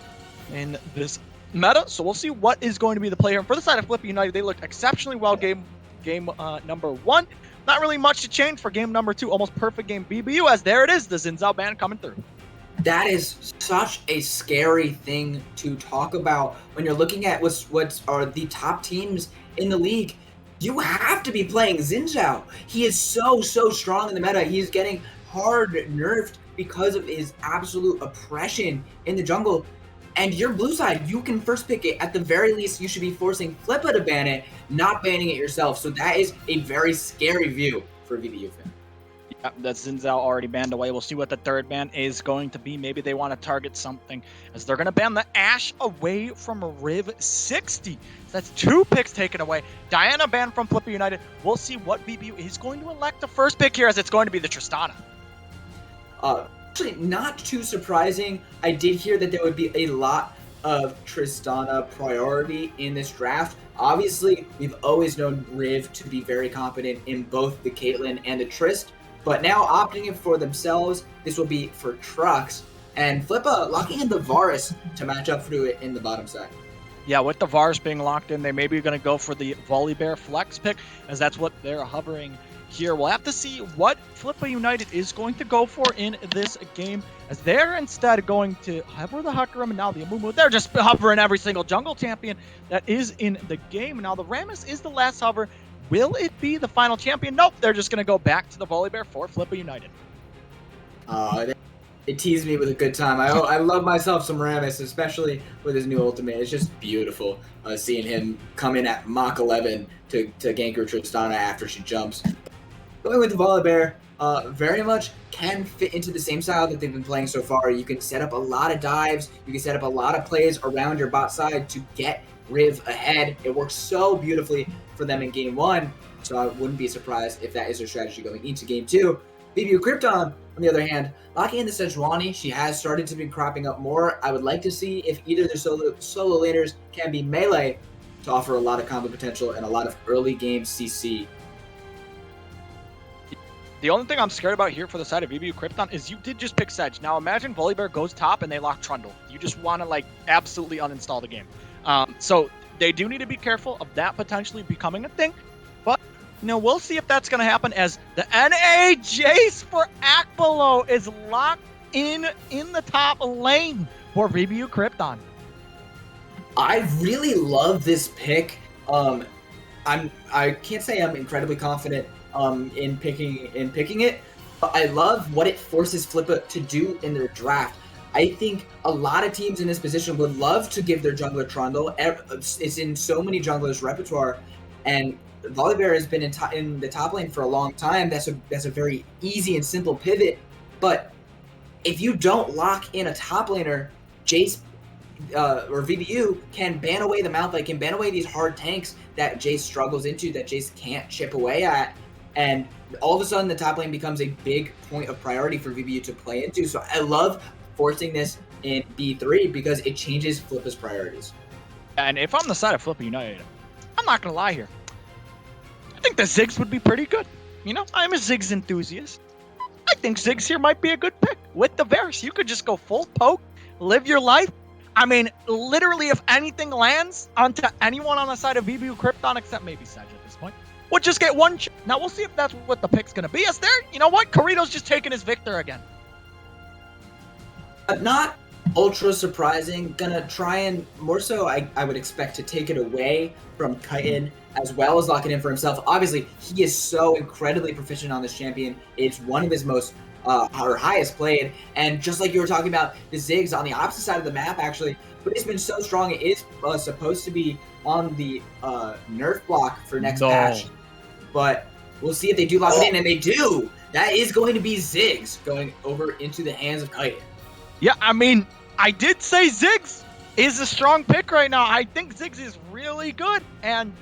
in this meta. So we'll see what is going to be the play here. And for the side of Flippa United, they looked exceptionally well game number 1. Not really much to change for game number 2. Almost perfect game VBU, as there it is, the Xin Zhao ban coming through. That is such a scary thing to talk about when you're looking at what are the top teams in the league. You have to be playing Xin Zhao. He is so strong in the meta. He is getting hard nerfed because of his absolute oppression in the jungle. And your blue side, you can first pick it. At the very least, you should be forcing Flippa to ban it, not banning it yourself. So that is a very scary view for VBU fan. Yeah, that's Xin Zhao already banned away. We'll see what the third ban is going to be. Maybe they want to target something, as they're going to ban the Ashe away from Riv 60. That's 2 picks taken away. Diana banned from Flippa United. We'll see what VBU is going to elect the first pick here, as it's going to be the Tristana. Actually, not too surprising. I did hear that there would be a lot of Tristana priority in this draft. Obviously, we've always known Riv to be very competent in both the Caitlyn and the Trist, but now opting it for themselves, this will be for Trux, and Flippa locking in the Varus to match up through it in the bottom side. Yeah, with the Varus being locked in, they may be going to go for the Volibear flex pick, as that's what they're hovering here. We'll have to see what Flippa United is going to go for in this game, as they're instead going to hover the Huckram and now the Amumu. They're just hovering every single jungle champion that is in the game. Now the Rammus is the last hover. Will it be the final champion? Nope, they're just going to go back to the Volibear for Flippa United. It teased me with a good time. I love myself some Rammus, especially with his new ultimate. It's just beautiful seeing him come in at Mach 11 to gank her Tristana after she jumps. Going with the Volibear, very much can fit into the same style that they've been playing so far. You can set up a lot of dives. You can set up a lot of plays around your bot side to get Riv ahead. It works so beautifully for them in game 1, so I wouldn't be surprised if that is their strategy going into game 2. VBU Krypton, on the other hand, locking in the Sejuani. She has started to be cropping up more. I would like to see if either the solo laners can be melee to offer a lot of combo potential and a lot of early game CC. The only thing I'm scared about here for the side of VBU Krypton is you did just pick Sedge. Now imagine Volibear goes top and they lock Trundle. You just want to absolutely uninstall the game. So they do need to be careful of that potentially becoming a thing. But we'll see if that's going to happen, as the NA Jace for Akbalo is locked in the top lane for VBU Krypton. I really love this pick. I can't say I'm incredibly confident in picking it, but I love what it forces Flippa to do in their draft. I think a lot of teams in this position would love to give their jungler Trundle. It's in so many junglers' repertoire, and Volibear has been in the top lane for a long time. That's a very easy and simple pivot. But if you don't lock in a top laner, Jace or VBU can ban away the Malphite, can ban away these hard tanks that Jace struggles into, that Jace can't chip away at. And all of a sudden, the top lane becomes a big point of priority for VBU to play into. So I love forcing this in B3 because it changes Flippa's priorities. And if I'm the side of Flippa United, I'm not going to lie here. I think the Ziggs would be pretty good. I'm a Ziggs enthusiast. I think Ziggs here might be a good pick. With the Varus, you could just go full poke, live your life. I mean, literally, if anything lands onto anyone on the side of VBU Krypton, except maybe Sedge at this point, would just get one. Now, we'll see if that's what the pick's going to be. Is there? You know what? Corito's just taking his Victor again. Not ultra surprising. Gonna try and more so, I would expect to take it away from Kyton as well as lock it in for himself. Obviously, he is so incredibly proficient on this champion. It's one of his most or highest played, and just like you were talking about the Ziggs on the opposite side of the map, actually, but it's been so strong. It is supposed to be on the nerf block for next patch, but we'll see if they do lock it in, and they do. That is going to be Ziggs going over into the hands of Kyton. Yeah, I mean, I did say Ziggs is a strong pick right now. I think Ziggs is really good, and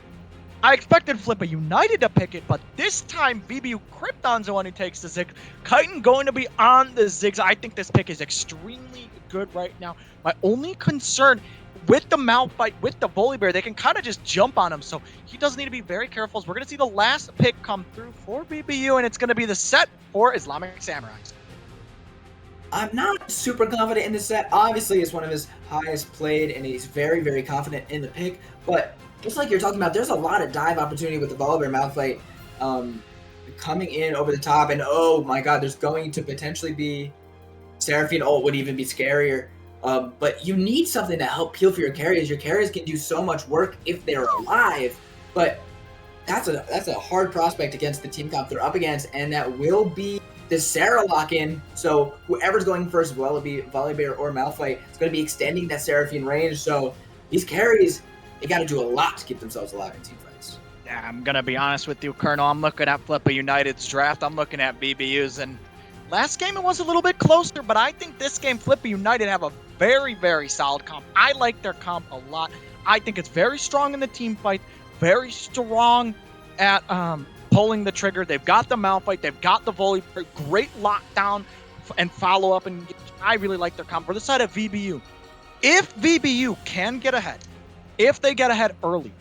I expected Flippa United to pick it, but this time VBU Krypton's the one who takes the Ziggs. Kyton going to be on the Ziggs. I think this pick is extremely good right now. My only concern with the Malphite, with the Volibear, they can kind of just jump on him, so he does need to be very careful. As we're going to see the last pick come through for VBU, and it's going to be the set for Islamic Samurais. I'm not super confident in this set. Obviously, it's one of his highest played, and he's very, very confident in the pick. But just like you're talking about, there's a lot of dive opportunity with the Volibear Malphite coming in over the top. And oh my god, there's going to potentially be Seraphine ult would even be scarier. But you need something to help peel for your carries. Your carries can do so much work if they're alive. But that's a hard prospect against the team comp they're up against, and that will be the Sarah lock-in. So whoever's going first, whether it be Volibear or Malphite, it's going to be extending that Seraphine range. So these carries, they got to do a lot to keep themselves alive in team fights. Yeah, I'm going to be honest with you, Colonel. I'm looking at Flippa United's draft. I'm looking at VBU's, and last game it was a little bit closer, but I think this game Flippa United have a very, very solid comp. I like their comp a lot. I think it's very strong in the team fight, very strong at pulling the trigger. They've got the Malphite, they've got the volley, great lockdown and follow up, and I really like their comp. For the side of VBU, if VBU can get ahead, if they get ahead early,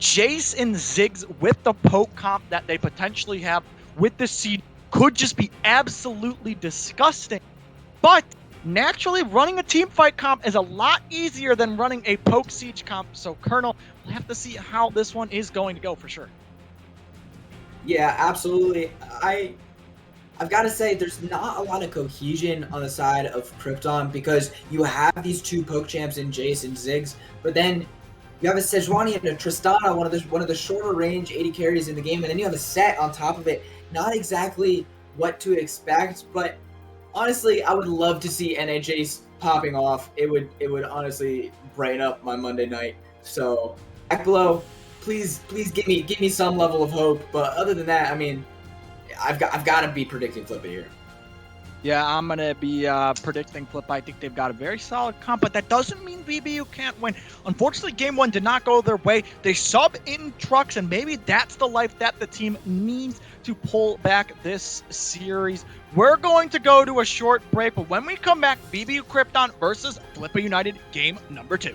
Jace and Ziggs with the poke comp that they potentially have with the seed could just be absolutely disgusting. But naturally, running a team fight comp is a lot easier than running a poke siege comp. So Colonel, we'll have to see how this one is going to go for sure. Yeah, absolutely. I've got to say, there's not a lot of cohesion on the side of Krypton because you have these two poke champs in Jace and Ziggs, but then you have a Sejuani and a Tristana, one of the shorter range 80 carries in the game, and then you have a set on top of it. Not exactly what to expect, but honestly, I would love to see NA Jace popping off. It would honestly brighten up my Monday night. So, back below, please give me some level of hope. But other than that, I mean, I've got to be predicting Flippa here. Yeah, I'm going to be predicting Flippa. I think they've got a very solid comp, but that doesn't mean VBU can't win. Unfortunately, game one did not go their way. They sub in trucks, and maybe that's the life that the team needs to pull back this series. We're going to go to a short break, but when we come back, VBU Krypton versus Flippa United, game number 2.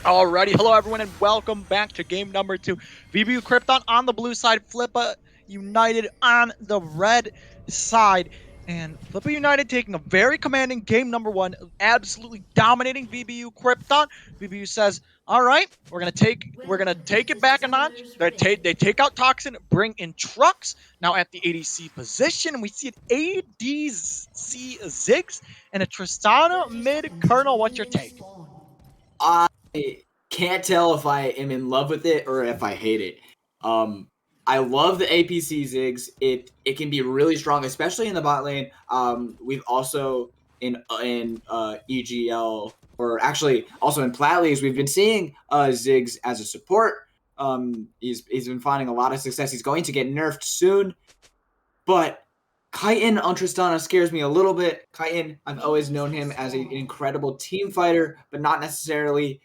Alrighty, hello everyone, and welcome back to game number 2. VBU Krypton on the blue side, Flippa United on the red side. And Flippa United taking a very commanding game number 1, absolutely dominating VBU Krypton. VBU says, "All right, we're gonna take it back a notch." They take out Toxin, bring in Trucks. Now at the ADC position, we see an ADC Ziggs and a Tristana mid. Colonel, what's your take? I can't tell if I am in love with it or if I hate it. I love the APC Ziggs. It can be really strong, especially in the bot lane. We've also in EGL, or actually also in Plat Leagues, we've been seeing Ziggs as a support. He's been finding a lot of success. He's going to get nerfed soon, but Kyton on Tristana scares me a little bit. Kyton, I've always known him as an incredible team fighter, but not necessarily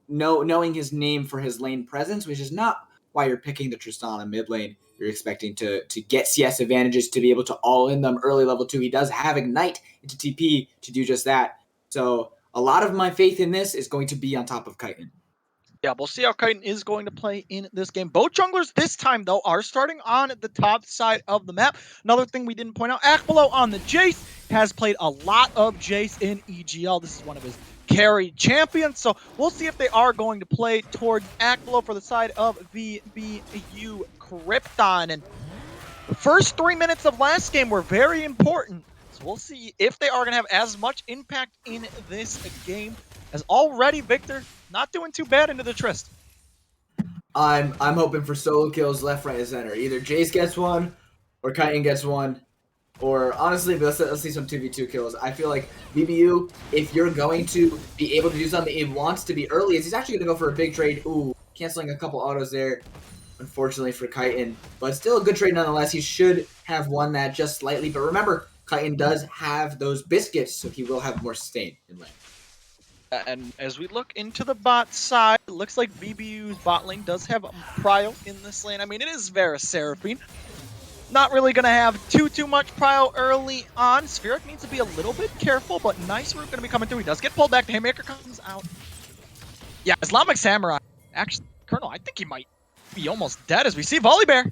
knowing his name for his lane presence, which is not why you're picking the Tristana mid lane. You're expecting to get CS advantages, to be able to all in them early level 2. He does have Ignite into TP to do just that. So a lot of my faith in this is going to be on top of Kyton. Yeah, we'll see how Krypton is going to play in this game. Both junglers this time, though, are starting on the top side of the map. Another thing we didn't point out, Akbalo on the Jace has played a lot of Jace in EGL. This is one of his carry champions, so we'll see if they are going to play towards Akbalo for the side of VBU Krypton. And the first 3 minutes of last game were very important, so we'll see if they are going to have as much impact in this game, as already Victor not doing too bad into the Trist. I'm hoping for solo kills left, right, and center. Either Jace gets one, or Kyton gets one, or honestly, let's see some 2v2 kills. I feel like VBU, if you're going to be able to do something, it wants to be early. He's actually going to go for a big trade. Ooh, canceling a couple autos there, unfortunately for Kyton. But still a good trade nonetheless. He should have won that just slightly. But remember, Kyton does have those biscuits, so he will have more sustain in lane. And as we look into the bot side, it looks like VBU's bot lane does have prio in this lane. I mean, it is Vera Seraphine. Not really going to have too much prio early on. Spheric needs to be a little bit careful, but nice root going to be coming through. He does get pulled back. The Haymaker comes out. Yeah, Islamic Samurai. Actually, Colonel, I think he might be almost dead as we see Volley Bear.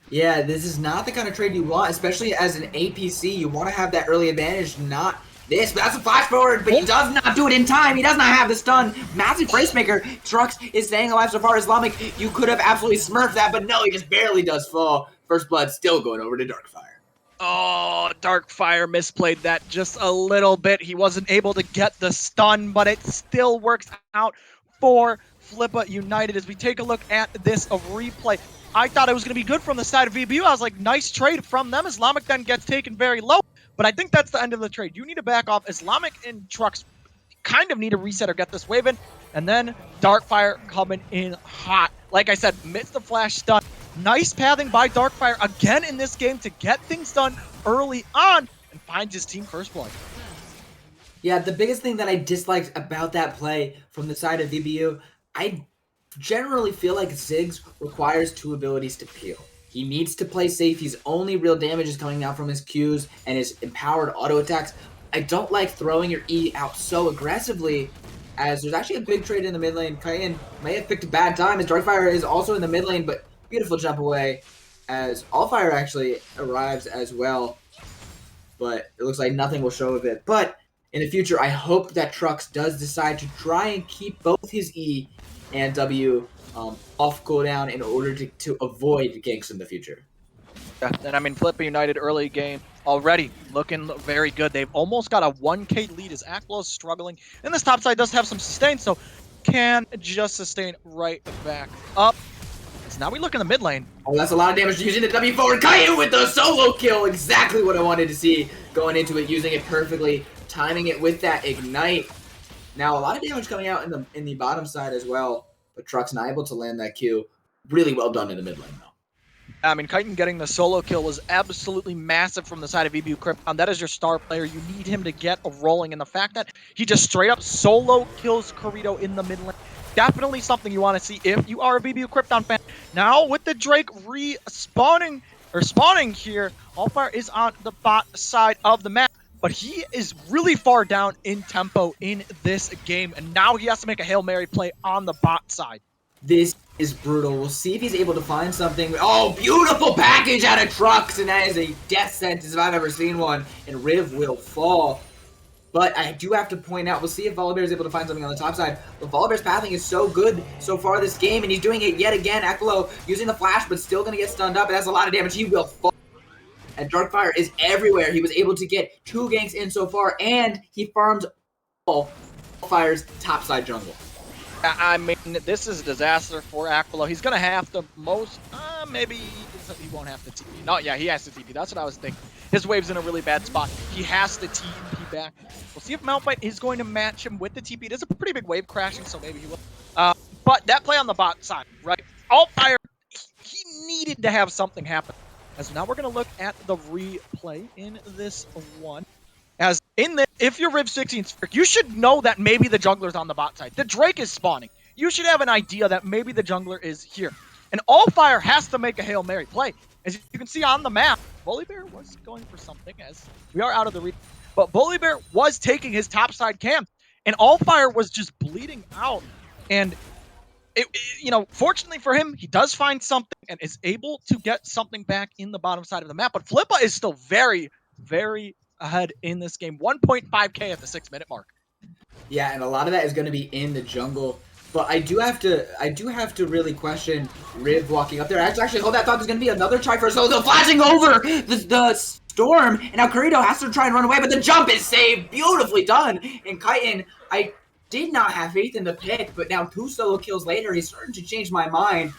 Yeah, this is not the kind of trade you want, especially as an APC. You want to have that early advantage, not this. But that's a flash forward, but he does not do it in time. He does not have the stun. Massive race maker. Trucks is staying alive so far. Islamic, you could have absolutely smurfed that, but no, he just barely does fall. First blood still going over to Darkfire. Oh, Darkfire misplayed that just a little bit. He wasn't able to get the stun, but it still works out for Flippa United. As we take a look at this replay, I thought it was going to be good from the side of VBU. I was like, nice trade from them. Islamic then gets taken very low, but I think that's the end of the trade. You need to back off. Islamic and Trucks kind of need to reset or get this wave in, and then Darkfire coming in hot. Like I said, missed the flash stun. Nice pathing by Darkfire again in this game to get things done early on and finds his team first blood. Yeah, the biggest thing that I disliked about that play from the side of VBU, I generally feel like Ziggs requires 2 abilities to peel. He needs to play safe. His only real damage is coming out from his Qs and his empowered auto attacks. I don't like throwing your E out so aggressively, as there's actually a big trade in the mid lane. Kyton may have picked a bad time, as Darkfire is also in the mid lane, but beautiful jump away as Allfire actually arrives as well. But it looks like nothing will show of it. But in the future, I hope that Trucks does decide to try and keep both his E and W off cooldown in order to avoid ganks in the future. Yeah, and I mean, Flippa United early game already looking very good. They've almost got a 1k lead as Akbalo's struggling. And this top side does have some sustain, so can just sustain right back up. So now we look in the mid lane. Oh, that's a lot of damage using the W forward. Kyton with the solo kill. Exactly what I wanted to see going into it, using it perfectly, timing it with that Ignite. Now, a lot of damage coming out in the bottom side as well, but Truck's not able to land that Q. Really well done in the mid lane, though. I mean, Kyton getting the solo kill was absolutely massive from the side of VBU Krypton. That is your star player. You need him to get rolling. And the fact that he just straight up solo kills Corrito in the mid lane, definitely something you want to see if you are a VBU Krypton fan. Now, with the Drake spawning here, Allfire is on the bot side of the map. but he is really far down in tempo in this game, and now he has to make a Hail Mary play on the bot side. This is brutal. We'll see if he's able to find something. Oh, beautiful package out of trucks, and that is a death sentence if I've ever seen one. And Riv will fall. But I do have to point out, we'll see if Volibear is able to find something on the top side. But Volibear's pathing is so good so far this game, and he's doing it yet again. Aquilo using the flash, but still going to get stunned up. It has a lot of damage. He will fall. And Darkfire is everywhere. He was able to get 2 ganks in so far, and he farmed all Fire's topside jungle. I mean, this is a disaster for Aquilo. He's going to have to maybe he won't have to TP. No, yeah, he has to TP. That's what I was thinking. His wave's in a really bad spot. He has to TP back. We'll see if Malphite is going to match him with the TP. It is a pretty big wave crashing, so maybe he will. But that play on the bot side, right? Altfire, he needed to have something happen. As now we're going to look at the replay in this one. As in the, if you're Riv 16 Sphere, you should know that maybe the jungler's on the bot side. The Drake is spawning. You should have an idea that maybe the jungler is here. And Allfire has to make a Hail Mary play. As you can see on the map, Volibear was going for something as we are out of the replay. But Volibear was taking his topside camp, and Allfire was just bleeding out. And fortunately for him, he does find something and is able to get something back in the bottom side of the map. But Flippa is still very, very ahead in this game. 1.5k at the 6-minute mark. Yeah, and a lot of that is going to be in the jungle. But I do have to really question Riv walking up there. Actually, hold that thought. There's going to be another try for Solo flashing over the storm, and now Kurito has to try and run away, but the jump is saved. Beautifully done. And Kyton, I did not have faith in the pick, but now 2 solo kills later, he's starting to change my mind,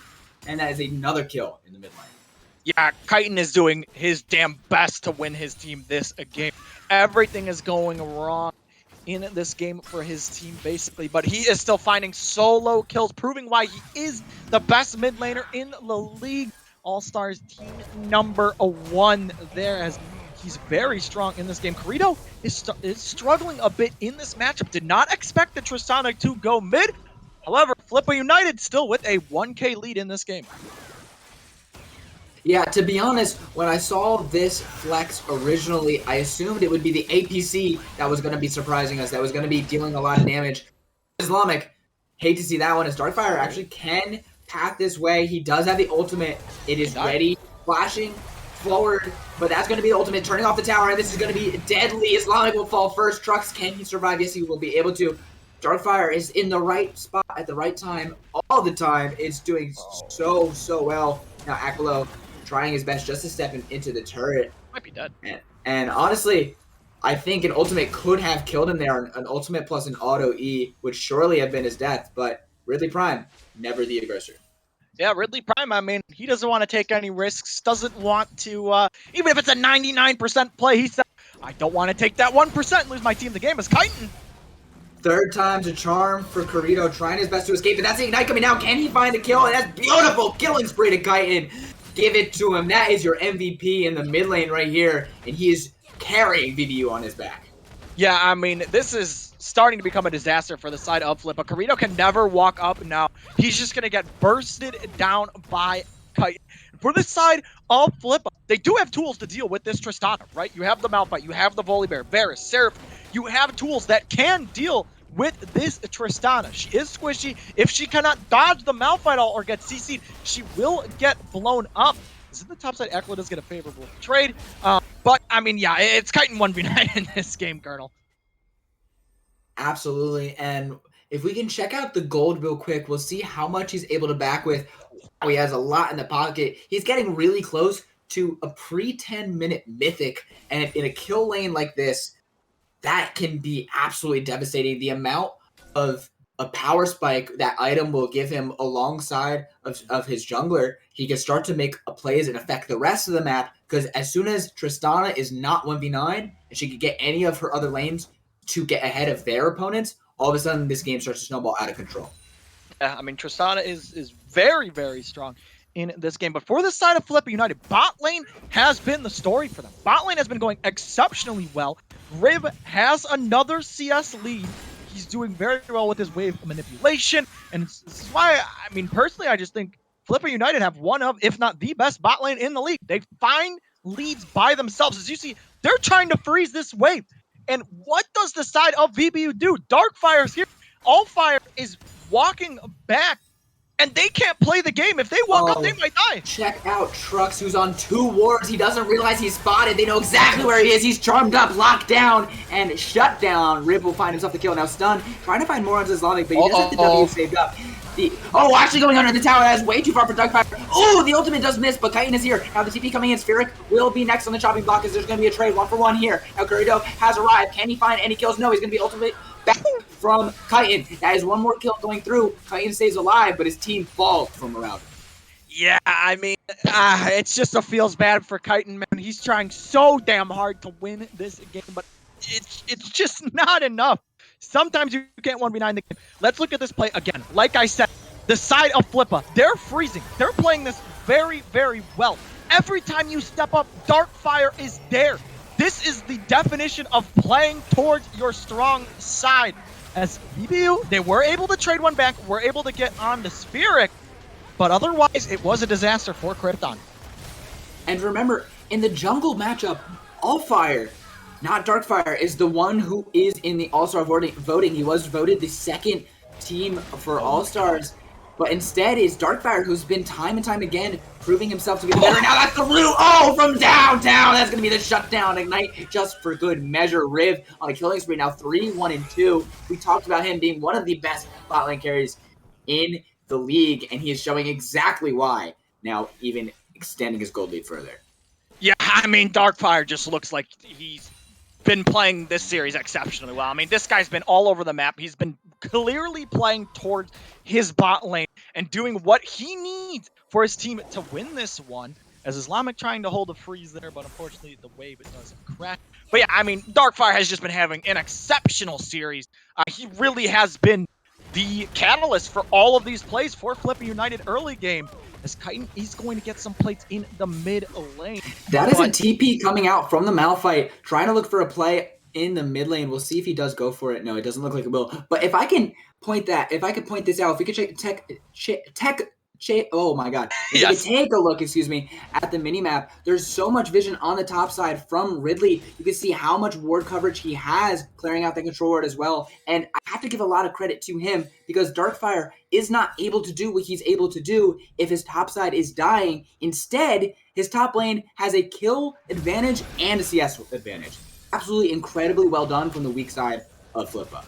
and that is another kill in the mid lane. Yeah, Kyton is doing his damn best to win his team this game. Everything is going wrong in this game for his team, basically, but he is still finding solo kills, proving why he is the best mid laner in the league. All-Stars team number 1 there, as he's very strong in this game. Kurito is struggling a bit in this matchup. Did not expect the Tristana to go mid. However, Flippa United still with a 1k lead in this game. Yeah, to be honest, when I saw this flex originally, I assumed it would be the APC that was going to be surprising us, that was going to be dealing a lot of damage. Islamic, hate to see that one, as Darkfire actually can path this way. He does have the ultimate. It is ready, flashing forward, but that's going to be the ultimate, turning off the tower, and this is going to be deadly. Islamic will fall first. Trucks, can he survive? Yes, he will be able to. Darkfire is in the right spot at the right time all the time. It's doing so well. Now Aquilo trying his best just to step into the turret. Might be dead. And honestly, I think an ultimate could have killed him there. An ultimate plus an auto E would surely have been his death, but Ridley Prime, never the aggressor. Yeah, Ridley Prime, I mean, he doesn't want to take any risks, doesn't want to, even if it's a 99% play, he said, I don't want to take that 1% and lose my team. The game is Kyton. Third time's a charm for Kurito, trying his best to escape, and that's the Ignite coming out. Can he find the kill? And that's beautiful killing spree to Kyton. Give it to him. That is your MVP in the mid lane right here, and he is carrying VBU on his back. Yeah, I mean, this is starting to become a disaster for the side of Flippa. Kurito can never walk up now. He's just going to get bursted down by Kyton. For the side of Flippa, they do have tools to deal with this Tristana, right? You have the Malphite, you have the Volibear, Varus, Seraph. You have tools that can deal with this Tristana. She is squishy. If she cannot dodge the Malphite ult or get CC'd, she will get blown up. Is it the top side? Aquilo does get a favorable trade. But, I mean, yeah, it's Kyton 1v9 in this game, Colonel. Absolutely. And if we can check out the gold real quick, we'll see how much he's able to back with. Oh, he has a lot in the pocket. He's getting really close to a pre-10-minute mythic. And in a kill lane like this, that can be absolutely devastating. The amount of a power spike that item will give him alongside of his jungler, he can start to make plays and affect the rest of the map, because as soon as Tristana is not 1v9 and she can get any of her other lanes to get ahead of their opponents, all of a sudden this game starts to snowball out of control. Yeah, I mean, Tristana is very, very strong in this game. But for the side of Flippa United, bot lane has been the story for them. Bot lane has been going exceptionally well. Riv has another CS lead. He's doing very well with his wave manipulation. And this is why, I mean, personally, I just think Flippa United have one of, if not the best bot lane in the league. They find leads by themselves. As you see, they're trying to freeze this wave. And what does the side of VBU do? Darkfire's here. Allfire is walking back, and they can't play the game. If they walk out, they might die. Check out Trucks, who's on 2 wards. He doesn't realize he's spotted. They know exactly where he is. He's charmed up, locked down, and shut down. Rib will find himself the kill. Now stunned, trying to find more on Islamic, but he does have the W saved up. Actually going under the tower. That is way too far for Darkfire. Oh, the ultimate does miss, but Kyton is here. Now the TP coming in. Spheric will be next on the chopping block as there's going to be a trade 1-for-1 here. Now Currydo has arrived. Can he find any kills? No, he's going to be ultimate back from Kyton. That is one more kill going through. Kyton stays alive, but his team falls from around him. Yeah, I mean, it's just a feels bad for Kyton, man. He's trying so damn hard to win this game, but it's just not enough. Sometimes you can't 1v9 the game. Let's look at this play again. Like I said, the side of Flippa, they're freezing. They're playing this very, very well. Every time you step up, Darkfire is there. This is the definition of playing towards your strong side. As VBU, they were able to trade one back, were able to get on the Spheric, but otherwise, it was a disaster for Krypton. And remember, in the jungle matchup, Allfire, not Darkfire, is the one who is in the All-Star voting. He was voted the second team for All-Stars, but instead is Darkfire, who's been time and time again proving himself to be the better. Now that's the root. Oh, from downtown. That's going to be the shutdown. Ignite just for good measure. Riv on a killing spree. Now 3-1-2. We talked about him being one of the best bot lane carries in the league, and he is showing exactly why. Now even extending his gold lead further. Yeah, I mean, Darkfire just looks like he's been playing this series exceptionally well. I mean, this guy's been all over the map. He's been clearly playing towards his bot lane and doing what he needs for his team to win this one. As Islamic trying to hold a freeze there, but unfortunately the wave it doesn't crack. But yeah, I mean, Darkfire has just been having an exceptional series. He really has been the catalyst for all of these plays for Flippa United early game. As Kyton, he's going to get some plates in the mid lane. That is a TP coming out from the Malphite, trying to look for a play in the mid lane. We'll see if he does go for it. No, it doesn't look like it will. But if I can point this out, if we could check oh my god. If Yes. you take a look, at the minimap, there's so much vision on the top side from Ridley. You can see how much ward coverage he has, clearing out the control ward as well. And I have to give a lot of credit to him because Darkfire is not able to do what he's able to do if his top side is dying. Instead, his top lane has a kill advantage and a CS advantage. Absolutely incredibly well done from the weak side of Flippa.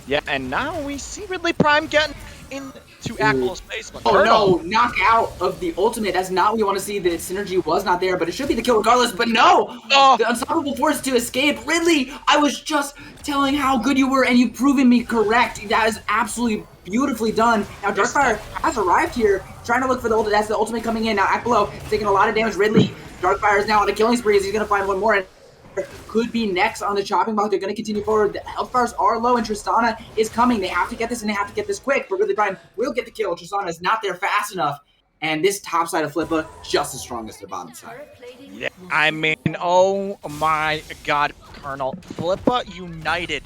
Yeah, and now we see Ridley Prime getting into actual space. But Oh no, knockout of the ultimate. That's not what we want to see. The synergy was not there, but it should be the kill regardless. But no! Oh. The unstoppable force to escape. Ridley, I was just telling how good you were, and you've proven me correct. That is absolutely beautifully done. Now Darkfire has arrived here, trying to look for the ultimate. That's the ultimate coming in. Now Act Below, taking a lot of damage. Ridley, Darkfire is now on a killing spree as he's going to find one more. And could be next on the chopping block. They're going to continue forward. The health bars are low, and Tristana is coming. They have to get this, and they have to get this quick. But Ridley Prime will get the kill. Tristana is not there fast enough. And this top side of Flippa, just as strong as their bottom side. Yeah, I mean, oh my god, Colonel. Flippa United.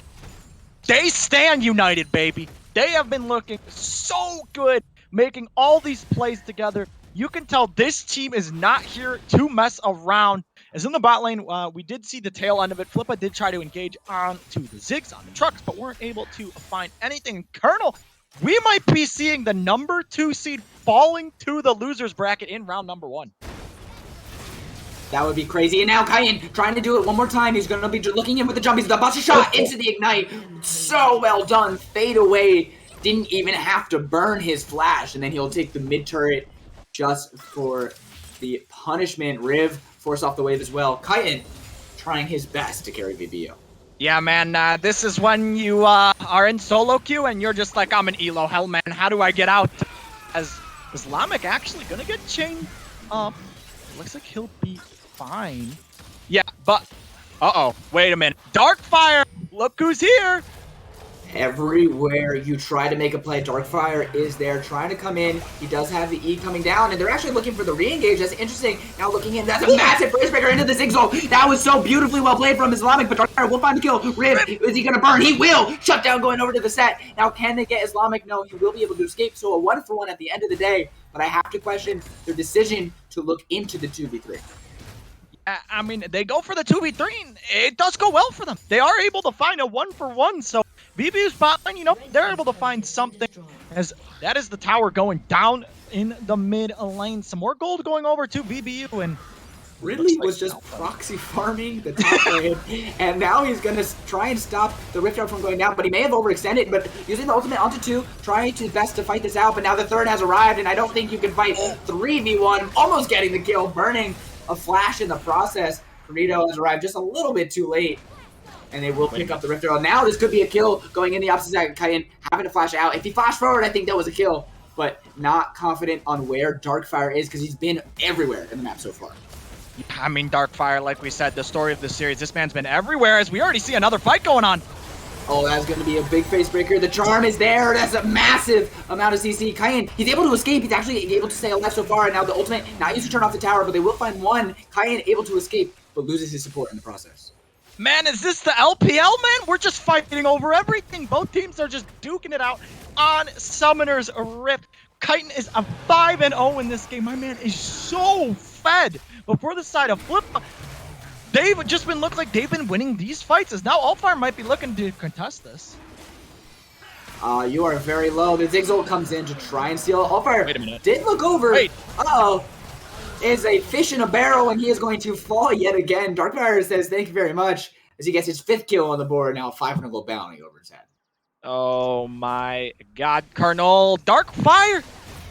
They stand united, baby. They have been looking so good, making all these plays together. You can tell this team is not here to mess around. As in the bot lane, we did see the tail end of it. Flippa did try to engage on to the Ziggs on the trucks, but weren't able to find anything. Colonel, we might be seeing the number 2 seed falling to the losers bracket in round number 1. That would be crazy. And now Kyton trying to do it one more time. He's going to be looking in with the jump. He's the buster shot into the ignite. So well done. Fade away. Didn't even have to burn his flash. And then he'll take the mid turret just for the punishment. Riv force off the wave as well. Kyton trying his best to carry VBU. Yeah, man, this is when you are in solo queue and you're just like, I'm an elo hell, man. How do I get out? As Islamic actually gonna get chained up. Looks like he'll be fine. Yeah, but uh-oh, wait a minute. Darkfire, look who's here. Everywhere you try to make a play, Darkfire is there trying to come in. He does have the E coming down, and they're actually looking for the re-engage. That's interesting. Now looking in, that's a massive first breaker into the Zigzag. That was so beautifully well played from Islamic, but Darkfire will find the kill. Riv, is he going to burn? He will! Shut down going over to the set. Now can they get Islamic? No, he will be able to escape. So a 1-for-1 at the end of the day, but I have to question their decision to look into the 2v3. I mean, they go for the 2v3, and it does go well for them. They are able to find a 1-for-1, so VBU's bot lane, they're able to find something, as that is the tower going down in the mid lane. Some more gold going over to VBU, and Ridley was just proxy farming the top lane, and now he's going to try and stop the Rift Herald from going down, but he may have overextended, but using the ultimate onto 2, trying to best to fight this out, but now the third has arrived, and I don't think you can fight 3v1, almost getting the kill, burning a flash in the process. Corito has arrived just a little bit too late, and they will pick up the Rift Herald. Now this could be a kill going in the opposite side. Kyan having to flash out. If he flashed forward, I think that was a kill, but not confident on where Darkfire is because he's been everywhere in the map so far. I mean, Darkfire, like we said, the story of the series, this man's been everywhere, as we already see another fight going on. Oh, that's going to be a big face breaker. The charm is there. That's a massive amount of CC. Kyan, he's able to escape. He's actually able to stay alive so far. And now the ultimate, not used to turn off the tower, but they will find one. Kyan able to escape, but loses his support in the process. Man, is this the LPL, man? We're just fighting over everything. Both teams are just duking it out on Summoner's Rift. Kyton is a 5-0 in this game. My man is so fed. But for the side of Flippa, they've just been looking like they've been winning these fights, as now Allfire might be looking to contest this. You are very low. The Zigzol comes in to try and steal. Allfire Wait a minute. did look over. Wait. Uh-oh. Is a fish in a barrel, and he is going to fall yet again. Darkfire says thank you very much as he gets his 5th kill on the board. Now 500 gold bounty over his head. Oh my god, Colonel. Darkfire!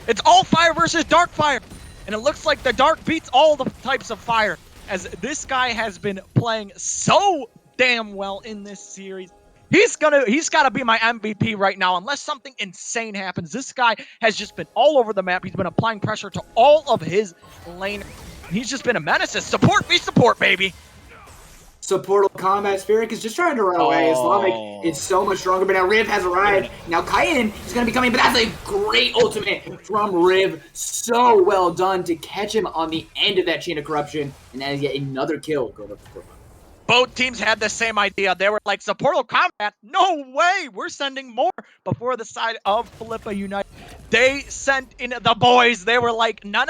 It's Allfire versus Darkfire! And it looks like the Dark beats all the types of fire, as this guy has been playing so damn well in this series. He's gotta be my MVP right now, unless something insane happens. This guy has just been all over the map. He's been applying pressure to all of his lane. He's just been a menace. Support me, support, baby. Supportal combat. Spheric is just trying to run away. Islamic is so much stronger, but now Riv has arrived. Now Kyan is going to be coming, but that's a great ultimate from Riv. So well done to catch him on the end of that chain of corruption, and that is yet another kill. Go up to Both teams had the same idea. They were like, supportal combat? No way! We're sending more. Before the side of Flippa United, they sent in the boys. They were like, no.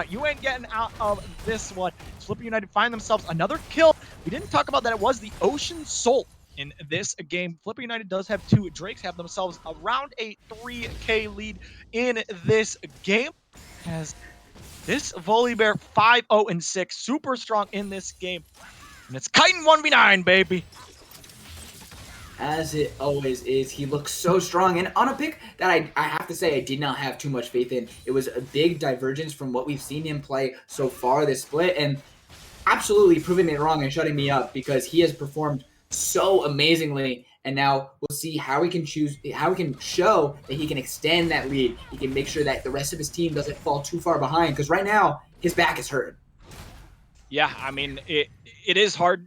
You ain't getting out of this one. Flippa United find themselves another kill. We didn't talk about that. It was the Ocean Soul in this game. Flippa United does have 2. Drakes have themselves around a 3K lead in this game. As this Volibear 5-0-6, super strong in this game. And it's Kyton 1v9, baby. As it always is, he looks so strong. And on a pick that I have to say I did not have too much faith in. It was a big divergence from what we've seen him play so far this split. And absolutely proving me wrong and shutting me up because he has performed so amazingly. And now we'll see how he can show that he can extend that lead. He can make sure that the rest of his team doesn't fall too far behind. Because right now, his back is hurt. Yeah, I mean, it is hard,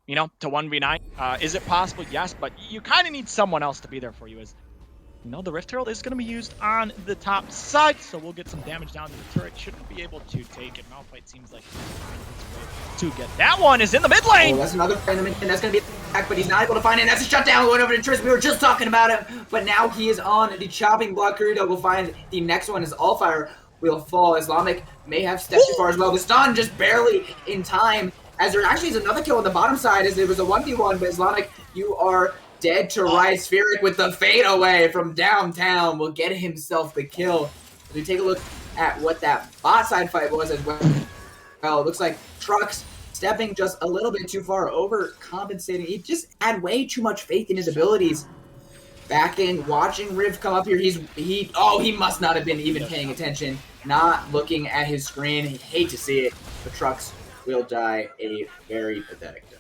to 1v9. Is it possible? Yes, but you kind of need someone else to be there for you. As the Rift Herald is going to be used on the top side, so we'll get some damage down to the turret. Shouldn't be able to take it. Malphite seems like to get that one is in the mid lane. Oh, that's another enemy, and that's going to be attack, but he's not able to find it. That's a shutdown going over to Tris. We were just talking about him, but now he is on the chopping block. Kurito will find the next one is Allfire will fall. Islamic may have stepped too far as well. The stun just barely in time, as there actually is another kill on the bottom side, as there was a 1v1, but Islamic, you are dead to rights. Spheric with the fade away from downtown will get himself the kill. As we take a look at what that bot side fight was as well. Well, it looks like Trucks stepping just a little bit too far, overcompensating. He just had way too much faith in his abilities. Backing, watching Riv come up here. He must not have been even paying attention, not looking at his screen. I hate to see it, but Trucks will die a very pathetic death.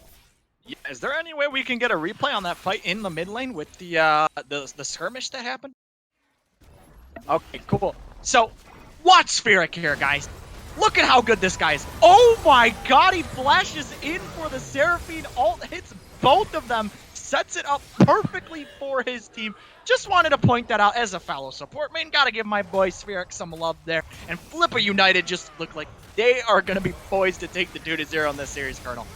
Yeah, is there any way we can get a replay on that fight in the mid lane with the skirmish that happened? Okay, cool. So, watch Spheric here, guys. Look at how good this guy is. Oh my god, he flashes in for the Seraphine ult, hits both of them, sets it up perfectly for his team. Just wanted to point that out as a fellow support man. Gotta give my boy Spheric some love there. And Flippa United just look like they are going to be poised to take the 2-0 in this series, Colonel.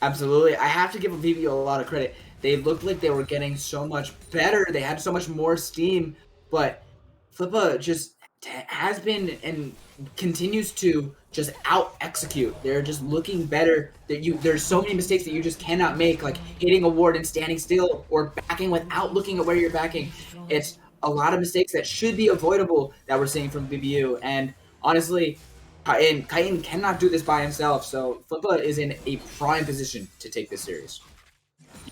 Absolutely. I have to give VBU a lot of credit. They looked like they were getting so much better. They had so much more steam, but Flippa just has been and continues to just out execute. They're just looking better. There's so many mistakes that you just cannot make, like hitting a ward and standing still, or backing without looking at where you're backing. It's a lot of mistakes that should be avoidable that we're seeing from VBU. And honestly, Kyton cannot do this by himself. So Flippa is in a prime position to take this series.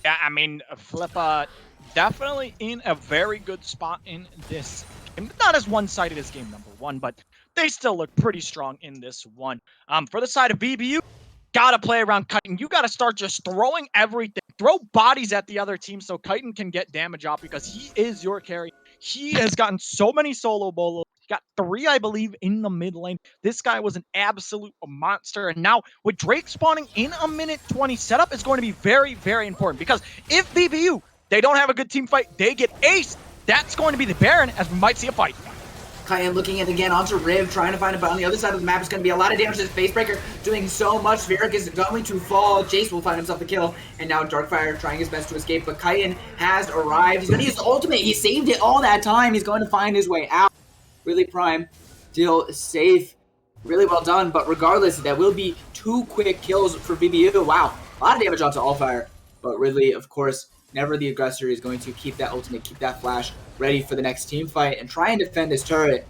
Yeah, I mean, Flippa definitely in a very good spot in this game. Not as one-sided as game number 1, but they still look pretty strong in this one. For the side of VBU, gotta play around Kyton. You gotta start just throwing everything. Throw bodies at the other team so Kyton can get damage off because he is your carry. He has gotten so many solo bolos. He got 3, I believe, in the mid lane. This guy was an absolute monster. And now with Drake spawning in a minute 20, setup is going to be very, very important because if VBU, they don't have a good team fight, they get aced, that's going to be the Baron as we might see a fight. Kyton looking in again onto Riv, trying to find it, but on the other side of the map, it's going to be a lot of damage to this Facebreaker, doing so much. Spheric is going to fall. Jace will find himself the kill, and now Darkfire trying his best to escape, but Kyton has arrived. He's going to use the ultimate. He saved it all that time. He's going to find his way out. Really prime, still safe, really well done, but regardless, that will be 2 quick kills for VBU. Wow, a lot of damage onto Allfire, but Ridley, of course, never the aggressor, is going to keep that ultimate, keep that flash ready for the next team fight and try and defend this turret.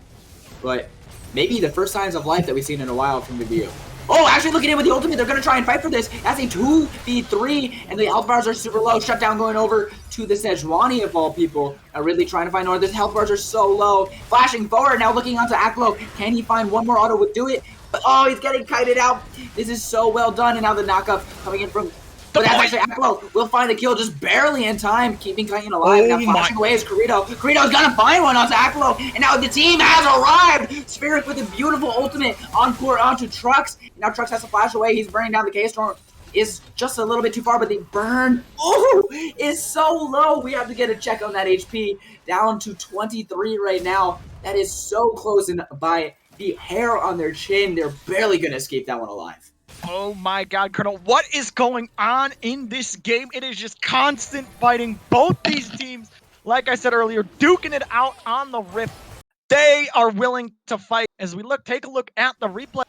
But maybe the first signs of life that we've seen in a while from VBU. Oh, actually looking in with the ultimate. They're going to try and fight for this. That's a 2v3, and the health bars are super low. Shutdown going over to the Sejuani of all people. Ridley trying to find North. His health bars are so low. Flashing forward, now looking onto Aklo. Can he find one more auto would do it? But, oh, he's getting kited out. This is so well done, and now the knockup coming in from... But that's actually Aklo will find the kill just barely in time, keeping Kyton alive. Now flashing away is Krypton. Krypton's gonna find one onto Aklo, and now the team has arrived. Spheric with a beautiful ultimate encore onto Trux. And now Trux has to flash away. He's burning down the K-Storm. Is just a little bit too far, but the burn is so low. We have to get a check on that HP. Down to 23 right now. That is so close, and by the hair on their chin, they're barely gonna escape that one alive. Oh my god, Colonel, what is going on in this game? It is just constant fighting. Both these teams, like I said earlier, duking it out on the Rift. They are willing to fight. As we take a look at the replay,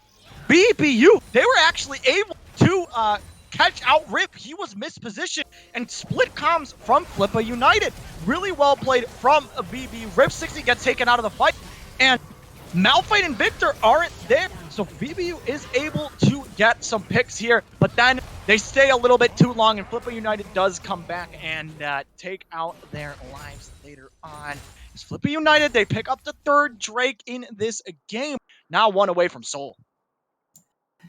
VBU, they were actually able to catch out Rip. He was mispositioned and split comms from Flippa United. Really well played from VBU. Rip 60 gets taken out of the fight, and Malphite and Victor aren't there. So VBU is able to get some picks here, but then they stay a little bit too long, and Flippa United does come back and take out their lives later on. It's Flippa United, they pick up the 3rd Drake in this game, now 1 away from Soul.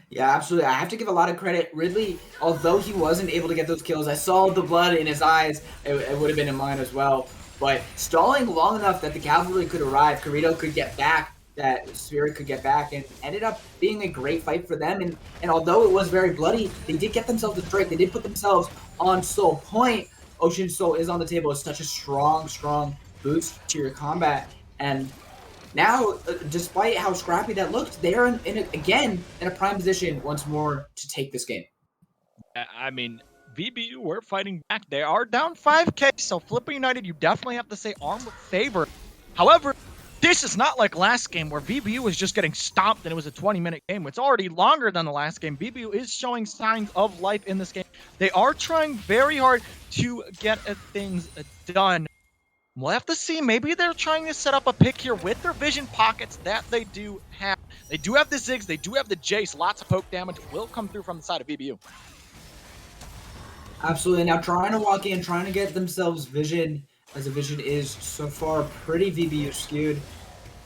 Yeah, absolutely. I have to give a lot of credit. Ridley, although he wasn't able to get those kills, I saw the blood in his eyes. It would have been in mine as well. But stalling long enough that the cavalry could arrive, Krypton could get back, that Spirit could get back, and ended up being a great fight for them. And although it was very bloody, they did get themselves a Drake. They did put themselves on Soul Point. Ocean Soul is on the table. It's such a strong boost to your combat. And now, despite how scrappy that looked, they are again in a prime position once more to take this game. I mean, VBU were fighting back. They are down 5k, so Flippa United, you definitely have to say arm with favor. However, this is not like last game where VBU was just getting stomped and it was a 20-minute game. It's already longer than the last game. VBU is showing signs of life in this game. They are trying very hard to get things done. We'll have to see. Maybe they're trying to set up a pick here with their vision pockets that they do have. They do have the Ziggs. They do have the Jace. Lots of poke damage will come through from the side of VBU. Absolutely. Now trying to walk in, trying to get themselves vision, as the vision is so far pretty VBU skewed.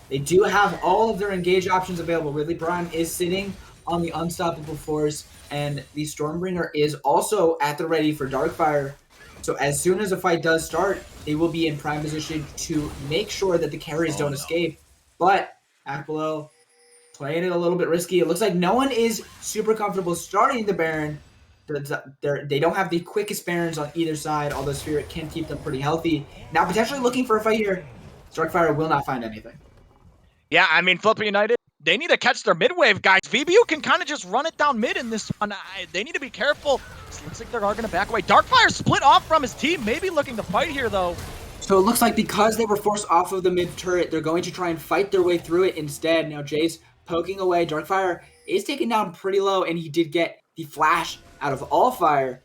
They do have all of their engage options available. Ridley Prime is sitting on the Unstoppable Force, and the Stormbringer is also at the ready for Darkfire. So as soon as the fight does start, they will be in prime position to make sure that the carries don't escape. But Aklo playing it a little bit risky. It looks like no one is super comfortable starting the Baron. They don't have the quickest Barons on either side, although Spirit can keep them pretty healthy. Now potentially looking for a fight here. Darkfire will not find anything. Yeah, I mean, Flippa United, they need to catch their mid-wave, guys. VBU can kind of just run it down mid in this one. They need to be careful. It looks like they are going to back away. Darkfire split off from his team, maybe looking to fight here, though. So it looks like because they were forced off of the mid turret, they're going to try and fight their way through it instead. Now Jace poking away. Darkfire is taken down pretty low, and he did get the flash out of Allfire,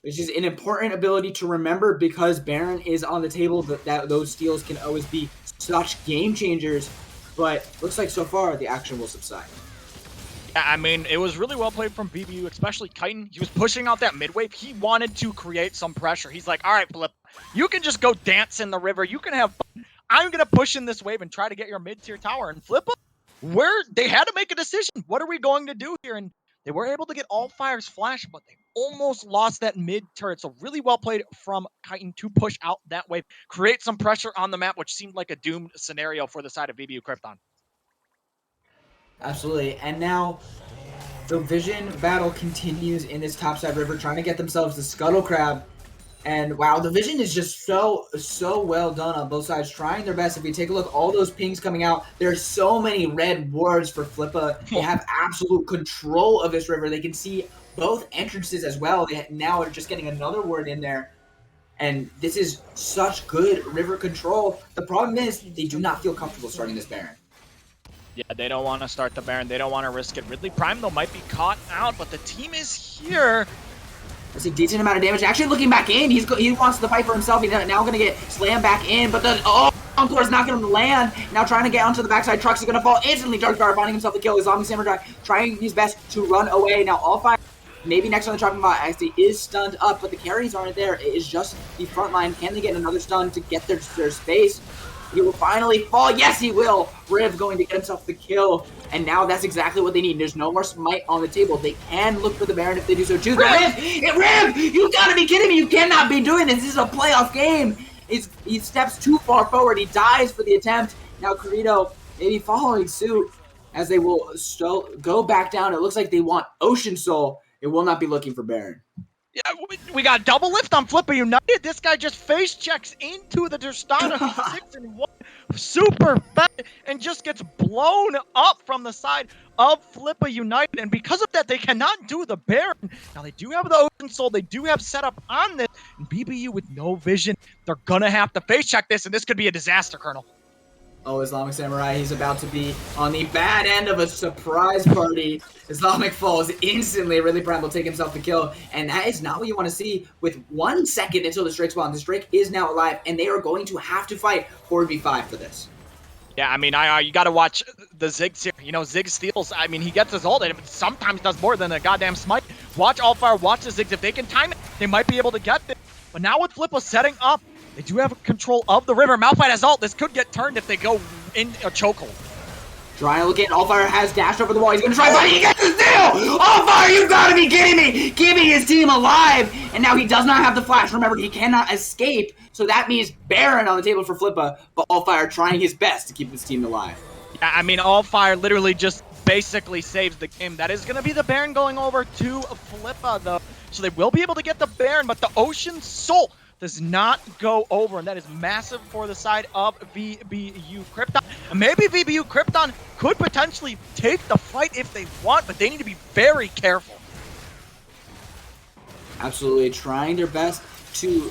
which is an important ability to remember because Baron is on the table. That those steals can always be such game changers, but looks like so far the action will subside. Yeah, I mean, it was really well played from VBU, especially Kyton. He was pushing out that mid wave. He wanted to create some pressure. He's like, all right, Flip, you can just go dance in the river. You can have fun. I'm going to push in this wave and try to get your mid-tier tower. And Flippa, they had to make a decision. What are we going to do here? And they were able to get Allfire's flash, but they almost lost that mid turret. So really well played from Kyton to push out that wave, create some pressure on the map, which seemed like a doomed scenario for the side of VBU Krypton. Absolutely. And now the Vision battle continues in this topside river, trying to get themselves the Scuttle Crab. And wow, the Vision is just so well done on both sides, trying their best. If you take a look, all those pings coming out, there's so many red wards for Flippa. They have absolute control of this river. They can see both entrances as well. They now are just getting another ward in there. And this is such good river control. The problem is they do not feel comfortable starting this Baron. Yeah, they don't want to start the Baron. They don't want to risk it. Ridley Prime, though, might be caught out, but the team is here. That's a decent amount of damage. Actually looking back in, he wants to fight for himself. He's now going to get slammed back in, but the Encore is not going to land. Now trying to get onto the backside. Trucks is going to fall instantly. Darkstar finding himself the kill. Islamic Samurai trying his best to run away. Now Allfire, maybe next on the chopping block, actually is stunned up, but the carries aren't there. It is just the front line. Can they get another stun to get their space? He will finally fall. Yes, he will. Riv going to get himself the kill. And now that's exactly what they need. There's no more smite on the table. They can look for the Baron if they do so choose. Riv! Riv! You gotta be kidding me. You cannot be doing this. This is a playoff game. He steps too far forward. He dies for the attempt. Now Corito maybe following suit as they will go back down. It looks like they want Ocean Soul. It will not be looking for Baron. Yeah, we got double lift on Flippa United. This guy just face checks into the Derstana 6-1. Super fat and just gets blown up from the side of Flippa United. And because of that, they cannot do the Baron. Now, they do have the Ocean Soul. They do have setup on this. And BBU with no vision, they're going to have to face check this. And this could be a disaster, Colonel. Oh, Islamic Samurai, he's about to be on the bad end of a surprise party. Islamic falls instantly. Ridley Prime will take himself the kill. And that is not what you want to see with 1 second until this Drake spawn. This Drake is now alive, and they are going to have to fight 4v5 for this. Yeah, I mean, you got to watch the Ziggs here. You know, Ziggs steals. I mean, he gets his ult, and sometimes does more than a goddamn smite. Watch Allfire, watch the Ziggs. If they can time it, they might be able to get this. But now with Flippa setting up, they do have control of the river. Malphite has ult. This could get turned if they go in a chokehold. Trying to look in. Allfire has dashed over the wall. He's going to try fighting. He gets the steal! Allfire, you gotta be kidding me! Keeping his team alive! And now he does not have the flash. Remember, he cannot escape. So that means Baron on the table for Flippa, but Allfire trying his best to keep his team alive. Yeah, I mean, Allfire literally just basically saves the game. That is going to be the Baron going over to Flippa, though. So they will be able to get the Baron, but the Ocean Soul does not go over, and that is massive for the side of VBU Krypton. And maybe VBU Krypton could potentially take the fight if they want, but they need to be very careful. Absolutely trying their best to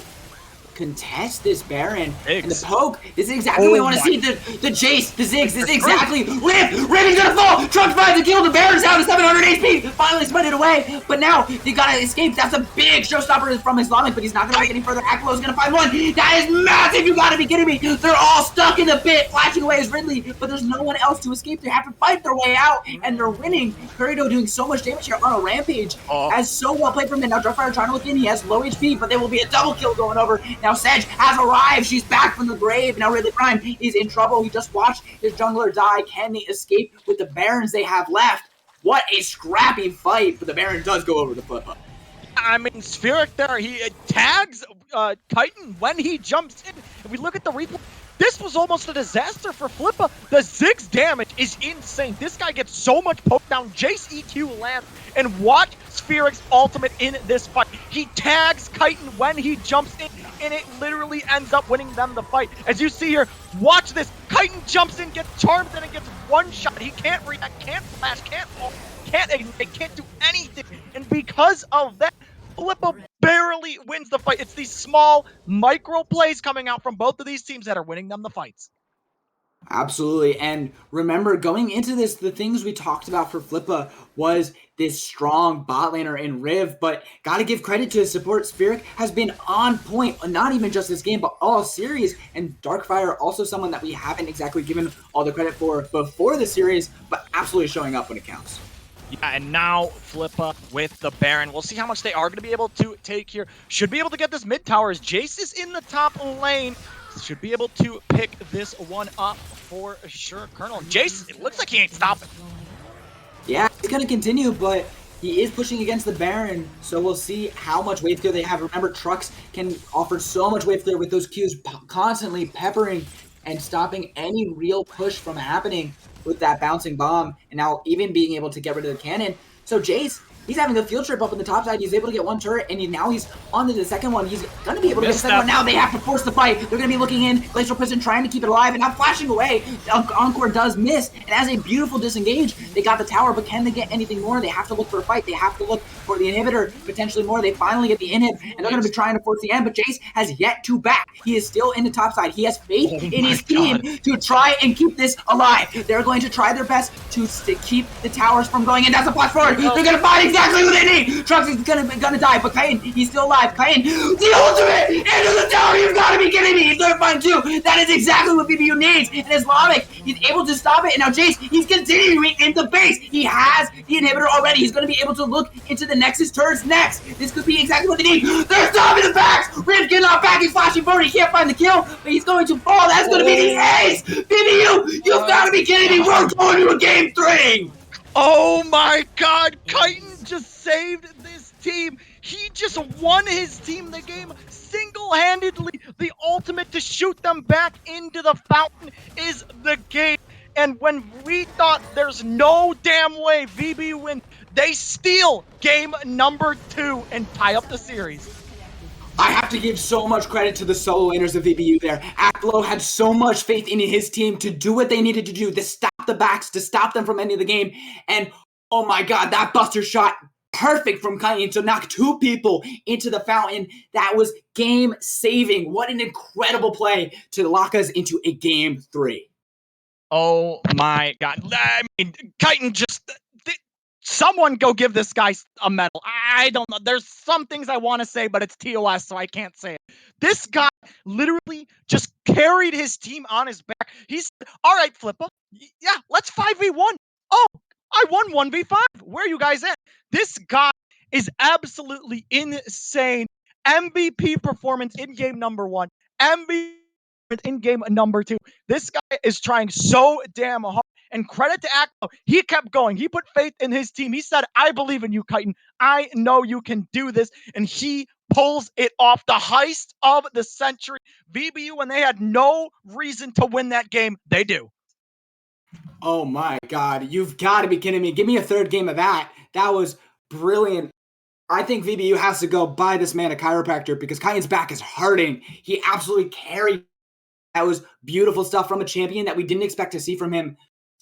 contest this Baron. And the poke, this is exactly what we want to see. The chase, the Ziggs, this is exactly. Riven's gonna fall! Trunks finds the kill, the Baron's down to 700 HP! Finally spun it away, but now they gotta escape. That's a big showstopper from Islamic, but he's not gonna make any further. Aklo's gonna find one. That is massive! You gotta be kidding me! They're all stuck in the pit, flashing away as Ridley, but there's no one else to escape. They have to fight their way out, and they're winning. Curito doing so much damage here on a rampage. As so well played from him. Now Darkfire trying to look in. He has low HP, but there will be a double kill going over. Now Sedge has arrived. She's back from the grave. Now Ridley Prime is in trouble. He just watched his jungler die. Can they escape with the Barons they have left? What a scrappy fight, but the Baron does go over the Flippa. I mean, Spheric there, he tags Kyton when he jumps in. If we look at the replay, this was almost a disaster for Flippa. The Ziggs damage is insane. This guy gets so much poke down. Jace EQ lands, and watch Spheric's ultimate in this fight. He tags Kyton when he jumps in, and it literally ends up winning them the fight. As you see here, watch this. Kyton jumps in, gets charmed, and it gets one shot. He can't react, can't flash, can't ult, can't ignite, can't do anything. And because of that, Flippa barely wins the fight. It's these small micro plays coming out from both of these teams that are winning them the fights. Absolutely. And remember, going into this, the things we talked about for Flippa was this strong bot laner in Riv, but got to give credit to his support. Spirit has been on point, not even just this game, but all series. And Darkfire, also someone that we haven't exactly given all the credit for before the series, but absolutely showing up when it counts. Yeah, and now Flippa with the Baron. We'll see how much they are going to be able to take here. Should be able to get this mid tower as Jace is in the top lane. Should be able to pick this one up for sure. Colonel Jace, it looks like he ain't stopping. Yeah, he's going to continue, but he is pushing against the Baron, so we'll see how much wave clear they have. Remember, trucks can offer so much wave clear with those Qs constantly peppering and stopping any real push from happening with that bouncing bomb, and now even being able to get rid of the cannon. So Jace, he's having a field trip up on the top side. He's able to get one turret, and now he's on to the second one. He's going to be able to get the second one. Now they have to force the fight. They're going to be looking in. Glacial Prison trying to keep it alive, and now flashing away. Encore does miss, and as a beautiful disengage, they got the tower, but can they get anything more? They have to look for a fight. They have to look for the inhibitor, potentially more. They finally get the inhib, and they're going to be trying to force the end, but Jace has yet to back. He is still in the top side. He has faith in his team to try and keep this alive. They're going to try their best to keep the towers from going in. That's a blast forward. They're going to find exactly what they need. Trunks is gonna die, but Kain, he's still alive. Kain, the ultimate into the tower. You've got to be kidding me. He's gonna find two. That is exactly what VBU needs. And Islamic, he's able to stop it. And now Jace, he's continuing in the base. He has the inhibitor already. He's gonna be able to look into the Nexus turrets next. This could be exactly what they need. They're stopping the backs. Riv cannot back. He's flashing forward. He can't find the kill, but he's going to fall. That's gonna be the ace. VBU, you've got to be kidding me. We're going to a game 3. Oh my god, Kyton just saved this team. He just won his team the game single-handedly. The ultimate to shoot them back into the fountain is the game. And when we thought there's no damn way VB win, they steal game number 2 and tie up the series. I have to give so much credit to the solo laners of VBU there. Aklo had so much faith in his team to do what they needed to do, to stop the backs, to stop them from ending the game. And oh my god, that buster shot, perfect from Kanye to knock 2 people into the fountain. That was game saving. What an incredible play to lock us into a game 3. Oh my god. I mean, Kyton just... Someone go give this guy a medal. I don't know. There's some things I want to say, but it's TOS, so I can't say it. This guy literally just carried his team on his back. He said, all right, Flippa, yeah, let's 5v1. Oh, I won 1v5. Where are you guys at? This guy is absolutely insane. MVP performance in game number 1. MVP in game number 2. This guy is trying so damn hard. And credit to Aklo, he kept going. He put faith in his team. He said, I believe in you, Kyton. I know you can do this. And he pulls it off. The heist of the century. VBU, when they had no reason to win that game, they do. Oh my god, you've got to be kidding me. Give me a third game of that. That was brilliant. I think VBU has to go buy this man a chiropractor because Kyton's back is hurting. He absolutely carried. That was beautiful stuff from a champion that we didn't expect to see from him.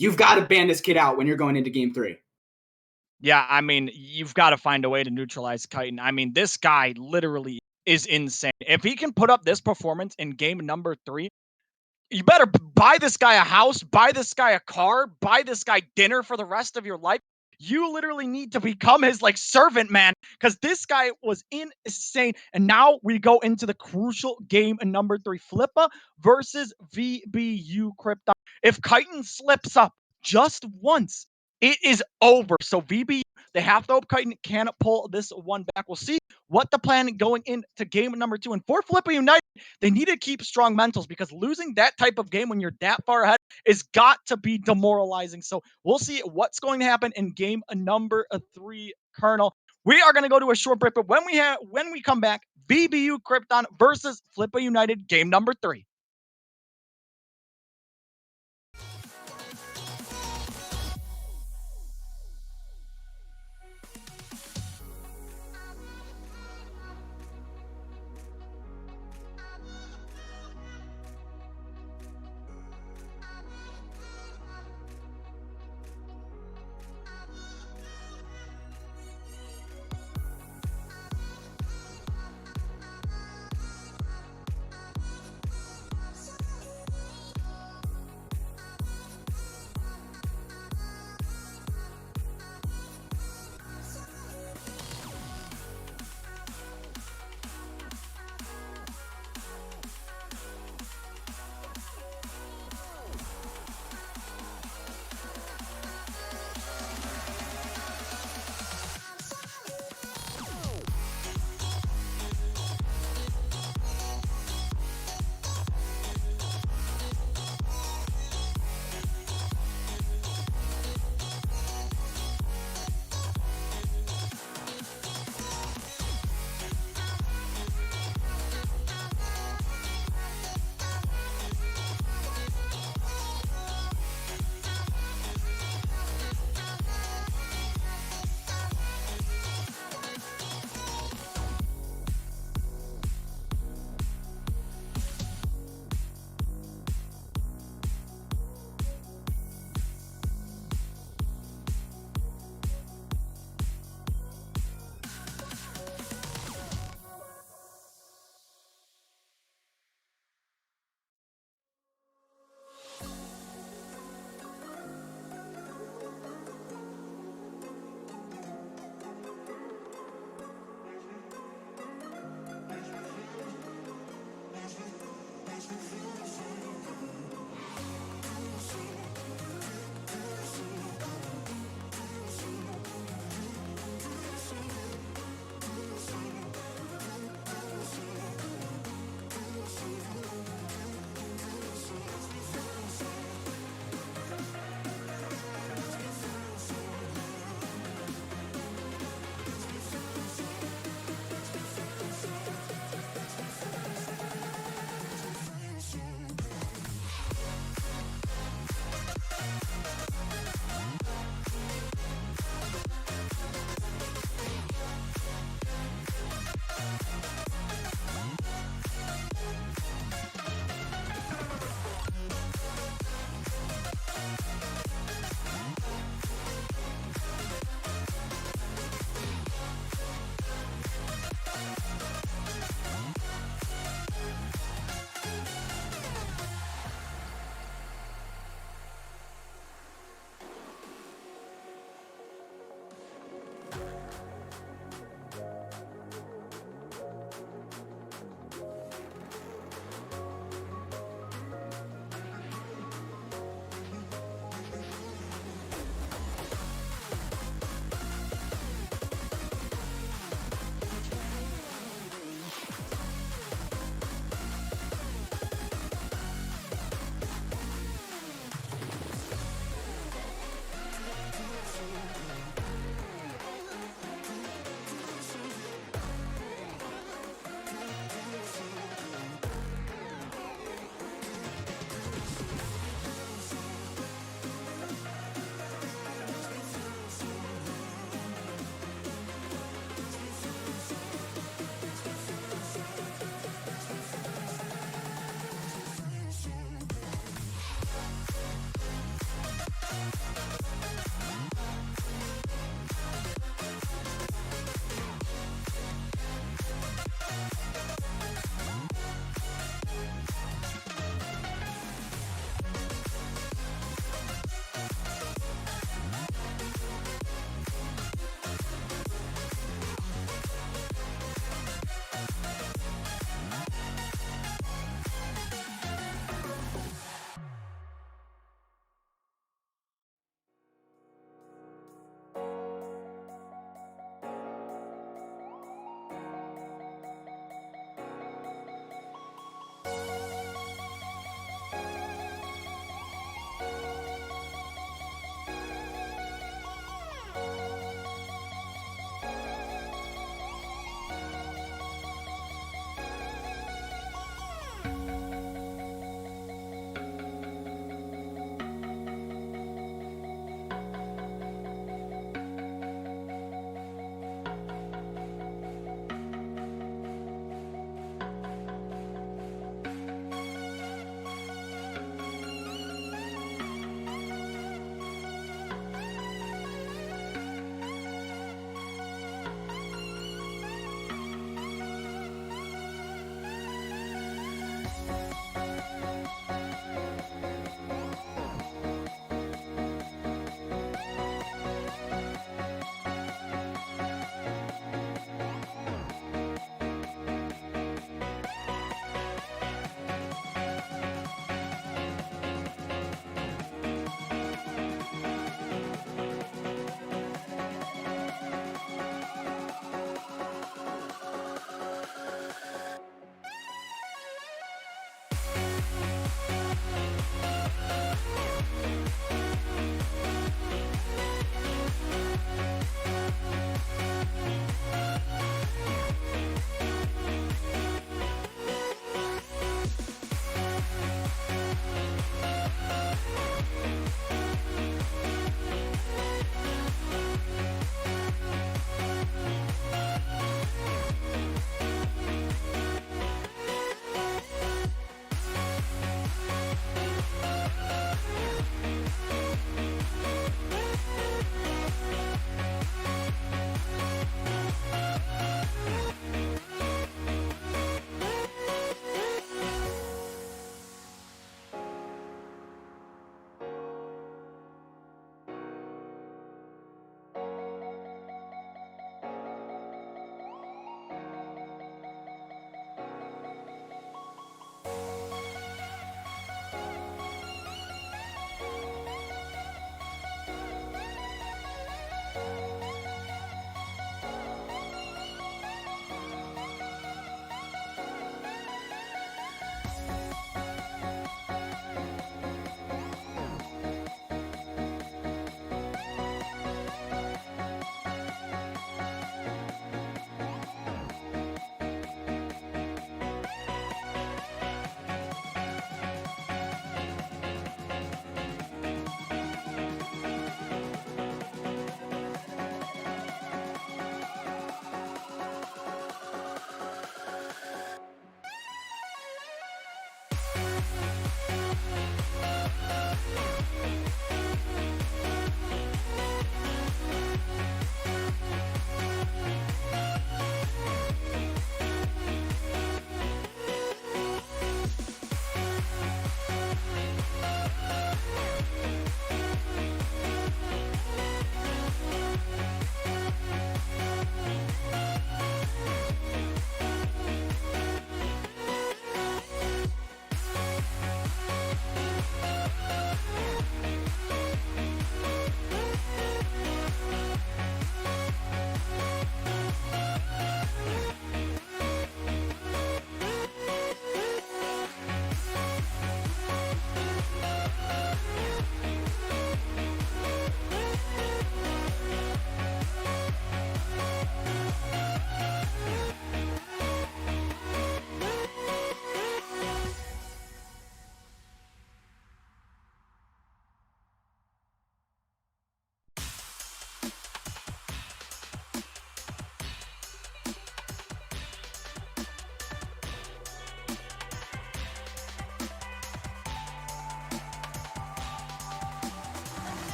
You've got to ban this kid out when you're going into game 3. Yeah, I mean, you've got to find a way to neutralize Kyton. I mean, this guy literally is insane. If he can put up this performance in game number 3, you better buy this guy a house, buy this guy a car, buy this guy dinner for the rest of your life. You literally need to become his servant, man, because this guy was insane. And now we go into the crucial game number 3, Flippa versus VBU Krypton. If Kyton slips up just once, it is over. So VBU, they have to hope Kyton can pull this one back. We'll see what the plan going into game number 2. And for Flippa United, they need to keep strong mentals because losing that type of game when you're that far ahead is got to be demoralizing. So we'll see what's going to happen in game number 3, Colonel. We are going to go to a short break, but when we come back, VBU Krypton versus Flippa United, game number 3.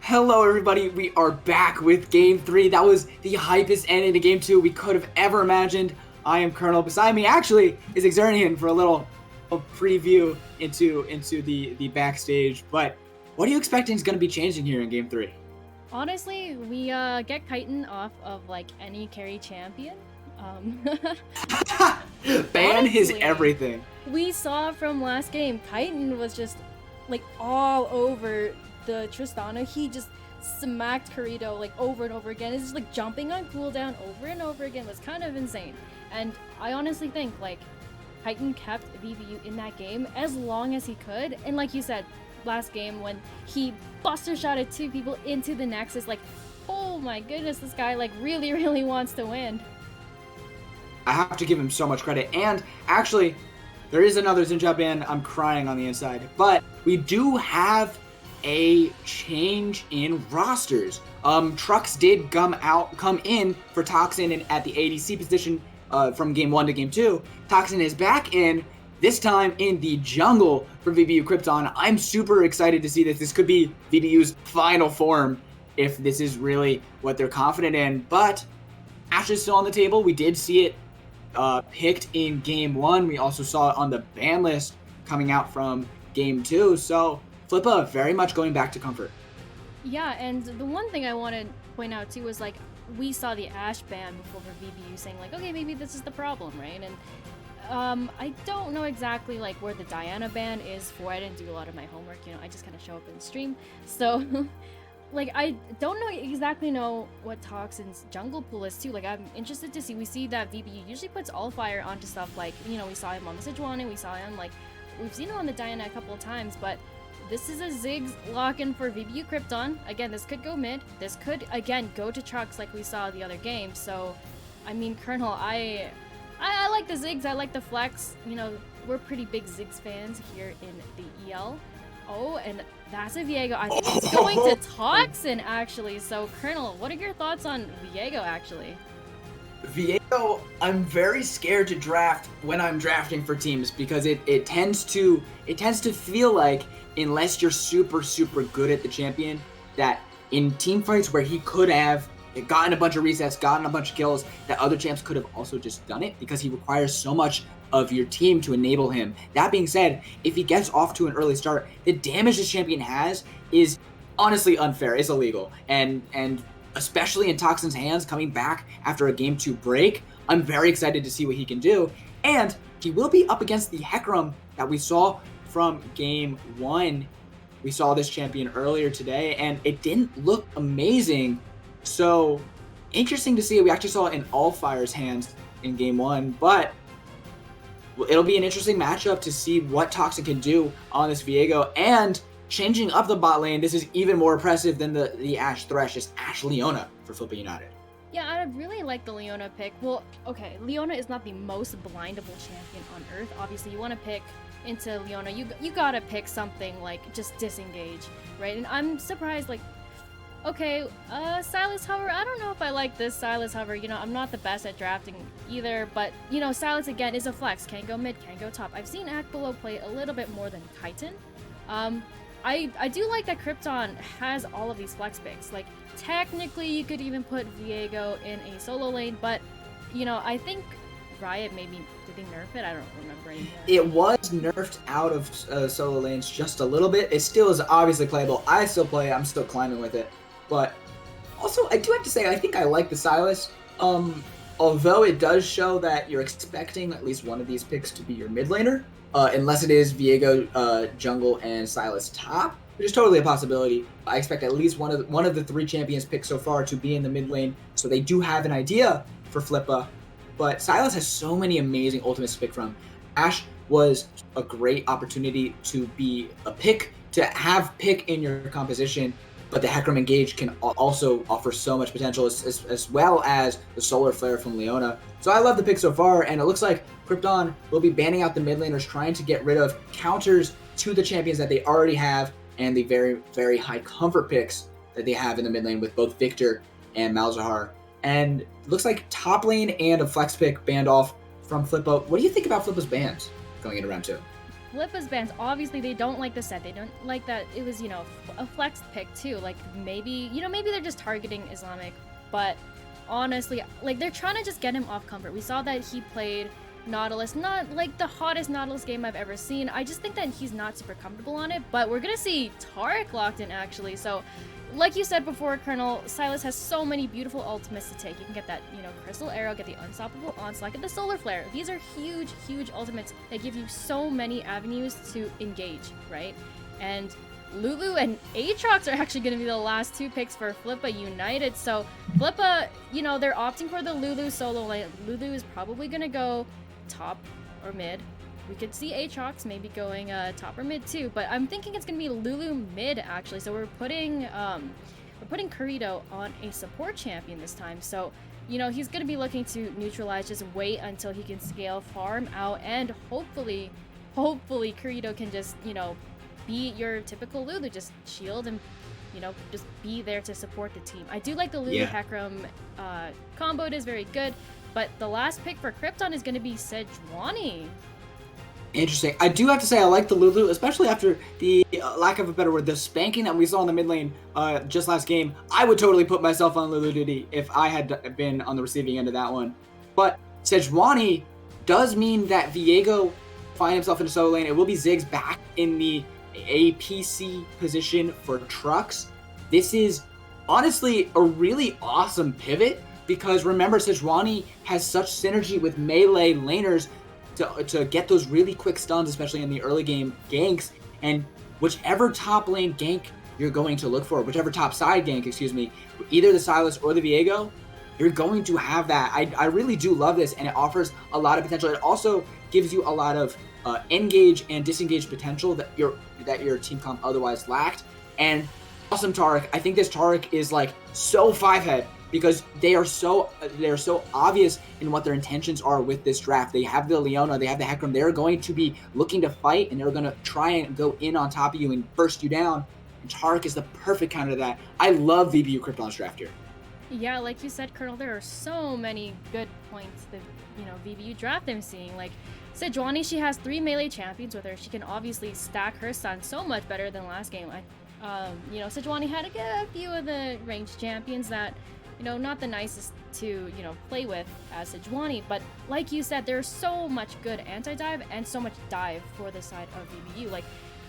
Hello everybody, we are back with Game 3. That was the hypest ending to Game 2 we could have ever imagined. I am Colonel. Beside me actually is Exernian for a little preview into the backstage. But what are you expecting is going to be changing here in Game 3? Honestly, we get Krypton off of like any carry champion. Ban his Honestly, everything. We saw from last game, Krypton was just like all over the Tristana. He just smacked Corrido like over and over again. It's just like jumping on cooldown over and over again. It was kind of insane. And I honestly think like Krypton kept VBU in that game as long as he could. And like you said, last game when he buster shotted 2 people into the Nexus, like, oh my goodness, this guy like really wants to win. I have to give him so much credit. And actually, There is another Zinja ban. I'm crying on the inside. But we do have a change in rosters. Trucks did come in for Toxin and at the ADC position from game 1 to game 2. Toxin is back in, this time in the jungle for VBU Krypton. I'm super excited to see this. This could be VBU's final form if this is really what they're confident in. But Ashe is still on the table. We did see it picked in game 1. We also saw it on the ban list coming out from game 2. So Flippa very much going back to comfort. Yeah, and the one thing I want to point out too was like we saw the Ashe ban before for VBU saying like, okay, maybe this is the problem, right? And I don't know exactly like where the Diana ban is for. I didn't do a lot of my homework, I just kind of show up in stream. So like I don't exactly know what Toxin's jungle pool is too. Like I'm interested to see. We see that VBU usually puts all fire onto stuff like, we saw him on the Sejuani, we saw him like, we've seen him on the Diana a couple of times, but this is a Ziggs lock-in for VBU Krypton. Again, this could go mid. This could, again, go to trucks like we saw the other game. So, I mean, Colonel, I like the Ziggs. I like the flex. We're pretty big Ziggs fans here in the EL. Oh, and that's a Viego. I think it's going to Toxin, actually. So, Colonel, what are your thoughts on Viego, actually? Viego, I'm very scared to draft when I'm drafting for teams because it tends to feel like unless you're super good at the champion, that in team fights where he could have gotten a bunch of resets, gotten a bunch of kills, that other champs could have also just done it because he requires so much of your team to enable him. That being said, if he gets off to an early start, the damage this champion has is honestly unfair. It's illegal. And especially in Toxin's hands coming back after a game 2 break, I'm very excited to see what he can do. And he will be up against the Hecarim that we saw from game 1. We saw this champion earlier today and it didn't look amazing. So interesting to see. We actually saw it in Allfire's hands in game 1, but it'll be an interesting matchup to see what Toxin can do on this Viego. And changing up the bot lane, this is even more impressive than the Ashe Thresh. It's Ashe Leona for Flippa United. Yeah, I really like the Leona pick. Well, okay, Leona is not the most blindable champion on Earth. Obviously, you want to pick into Leona. You gotta pick something like just disengage, right? And I'm surprised, like, okay, Silas Hover, I don't know if I like this Silas Hover. I'm not the best at drafting either, but, Silas, again, is a flex. Can go mid, can go top. I've seen Act Below play a little bit more than Titan. I do like that Krypton has all of these flex picks. Like, technically, you could even put Viego in a solo lane, but, I think Riot maybe, did they nerf it? I don't remember anymore. It was nerfed out of solo lanes just a little bit. It still is obviously playable. I still play it. I'm still climbing with it. But also, I do have to say, I think I like the Silas. Although it does show that you're expecting at least one of these picks to be your mid laner. Unless it is Viego, jungle, and Silas top, which is totally a possibility. I expect at least one of the 3 champions picked so far to be in the mid lane, so they do have an idea for Flippa. But Silas has so many amazing ultimates to pick from. Ashe was a great opportunity to be a pick, to have pick in your composition, but the Hecarim Engage can also offer so much potential, as well as the Solar Flare from Leona. So I love the pick so far, and it looks like Krypton will be banning out the mid laners, trying to get rid of counters to the champions that they already have, and the very, very high comfort picks that they have in the mid lane with both Victor and Malzahar. And it looks like top lane and a flex pick banned off from Flippa. What do you think about Flippa's bans going into round 2? Flippa's bans, obviously they don't like the set. They don't like that it was, a flex pick too. Like maybe they're just targeting Islamic, but honestly, like they're trying to just get him off comfort. We saw that he played Nautilus, not like the hottest Nautilus game I've ever seen. I just think that he's not super comfortable on it, but we're gonna see Taric locked in actually. So like you said before, Colonel, Silas has so many beautiful ultimates to take. You can get that, Crystal Arrow, get the Unstoppable Onslaught, get the Solar Flare. These are huge, huge ultimates that give you so many avenues to engage, right? And Lulu and Aatrox are actually going to be the last 2 picks for Flippa United. So Flippa, they're opting for the Lulu solo lane. Lulu is probably going to go top or mid. We could see Aatrox maybe going top or mid too, but I'm thinking it's gonna be Lulu mid actually. So we're putting Kurito on a support champion this time. So he's going to be looking to neutralize, just wait until he can scale, farm out, and hopefully Kirito can just, be your typical Lulu, just shield and, just be there to support the team. I do like the Lulu Hecarim combo. It is very good, but the last pick for Krypton is going to be Sejuani. Interesting. I do have to say I like the Lulu, especially after the lack of a better word, the spanking that we saw in the mid lane just last game. I would totally put myself on Lulu duty if I had been on the receiving end of that one. But Sejuani does mean that Viego find himself in a solo lane. It will be Ziggs back in the APC position for trucks. This is honestly a really awesome pivot because remember, Sejuani has such synergy with melee laners to get those really quick stuns, especially in the early game ganks, and whichever top lane gank you're going to look for, whichever top side gank, either the Sylas or the Viego, you're going to have that. I really do love this, and it offers a lot of potential. It also gives you a lot of engage and disengage potential that your team comp otherwise lacked. And awesome Taric. I think this Taric is like so 5-head because they are so obvious in what their intentions are with this draft. They have the Leona, they have the Hecarim. They're going to be looking to fight, and they're going to try and go in on top of you and burst you down. And Taric is the perfect counter to that. I love VBU Krypton's draft here. Yeah, like you said, Colonel, there are so many good points that, VBU draft I'm seeing. Like, Sejuani, she has 3 melee champions with her. She can obviously stack her stun so much better than last game. Sejuani had a few of the ranged champions that, not the nicest to, play with as Sejuani. But like you said, there's so much good anti-dive and so much dive for the side of VBU. Like,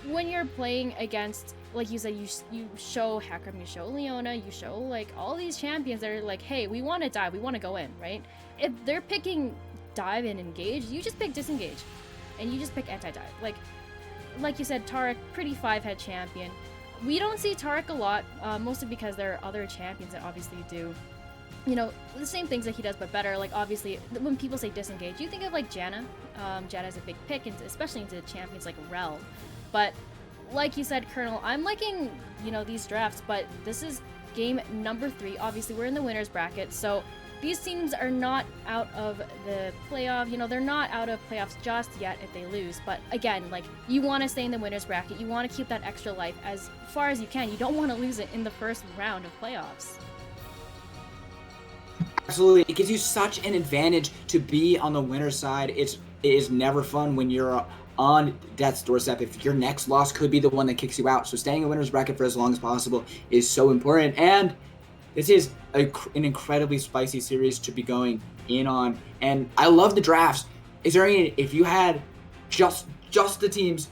when you're playing against, like you said, you show Hecarim, you show Leona, you show, like, all these champions that are like, hey, we want to dive, we want to go in, right? If they're picking dive and engage, you just pick disengage. And you just pick anti-dive. Like you said, Taric, pretty 5-head champion. We don't see Taric a lot, mostly because there are other champions that obviously do, the same things that he does, but better. Like, obviously, when people say disengage, you think of, like, Janna. Janna's a big pick, especially into champions like Rel. But like you said, Colonel, I'm liking, these drafts, but this is game number 3. Obviously, we're in the winner's bracket, so these teams are not out of the playoff. They're not out of playoffs just yet if they lose. But again, like, you want to stay in the winner's bracket. You want to keep that extra life as far as you can. You don't want to lose it in the first round of playoffs. Absolutely. It gives you such an advantage to be on the winner's side. It is never fun when you're on death's doorstep if your next loss could be the one that kicks you out. So staying in winner's bracket for as long as possible is so important. And this is an incredibly spicy series to be going in on. And I love the drafts. Is there any, if you had just the teams,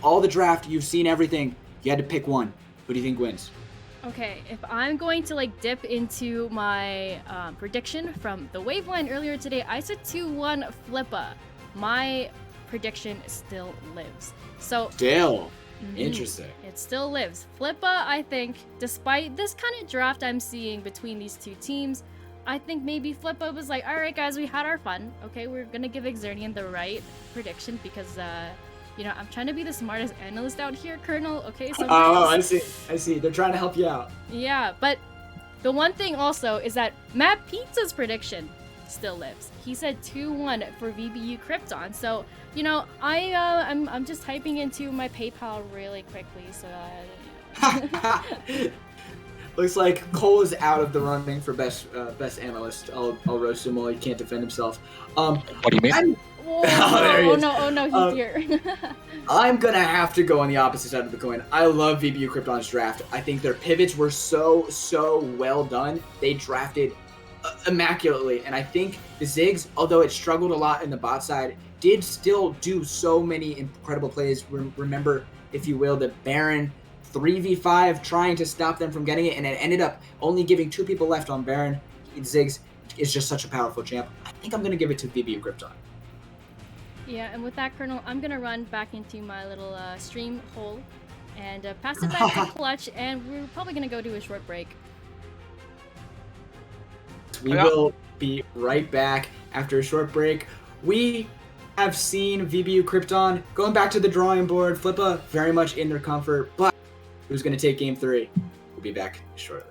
all the draft, you've seen everything, you had to pick one, who do you think wins? Okay, if I'm going to dip into my prediction from the Waveline earlier today, I said 2-1 Flippa. My prediction still lives. So still interesting. It still lives. Flippa, I think, despite this kind of draft I'm seeing between these two teams, I think maybe Flippa was like, all right, guys, we had our fun. Okay, we're gonna give Exernian the right prediction because I'm trying to be the smartest analyst out here, Colonel. Okay, so I see. They're trying to help you out. Yeah, but the one thing also is that Matt Pizza's prediction still lives. He said 2-1 for VBU Krypton. So, I'm just typing into my PayPal really quickly so Looks like Cole is out of the running for best analyst. I'll roast him while he can't defend himself. What do you mean? Oh no, he's here. I'm gonna have to go on the opposite side of the coin. I love VBU Krypton's draft. I think their pivots were so well done. They drafted immaculately, and I think the Ziggs, although it struggled a lot in the bot side, did still do so many incredible plays. Remember, if you will, the Baron 3v5 trying to stop them from getting it, and it ended up only giving 2 people left on Baron. Ziggs is just such a powerful champ. I think I'm going to give it to VBU Krypton. Yeah, and with that, Colonel, I'm going to run back into my little stream hole and pass it back to Clutch, and we're probably going to go do a short break. We will be right back after a short break. We have seen VBU Krypton going back to the drawing board. Flippa very much in their comfort, but who's going to take game 3? We'll be back shortly.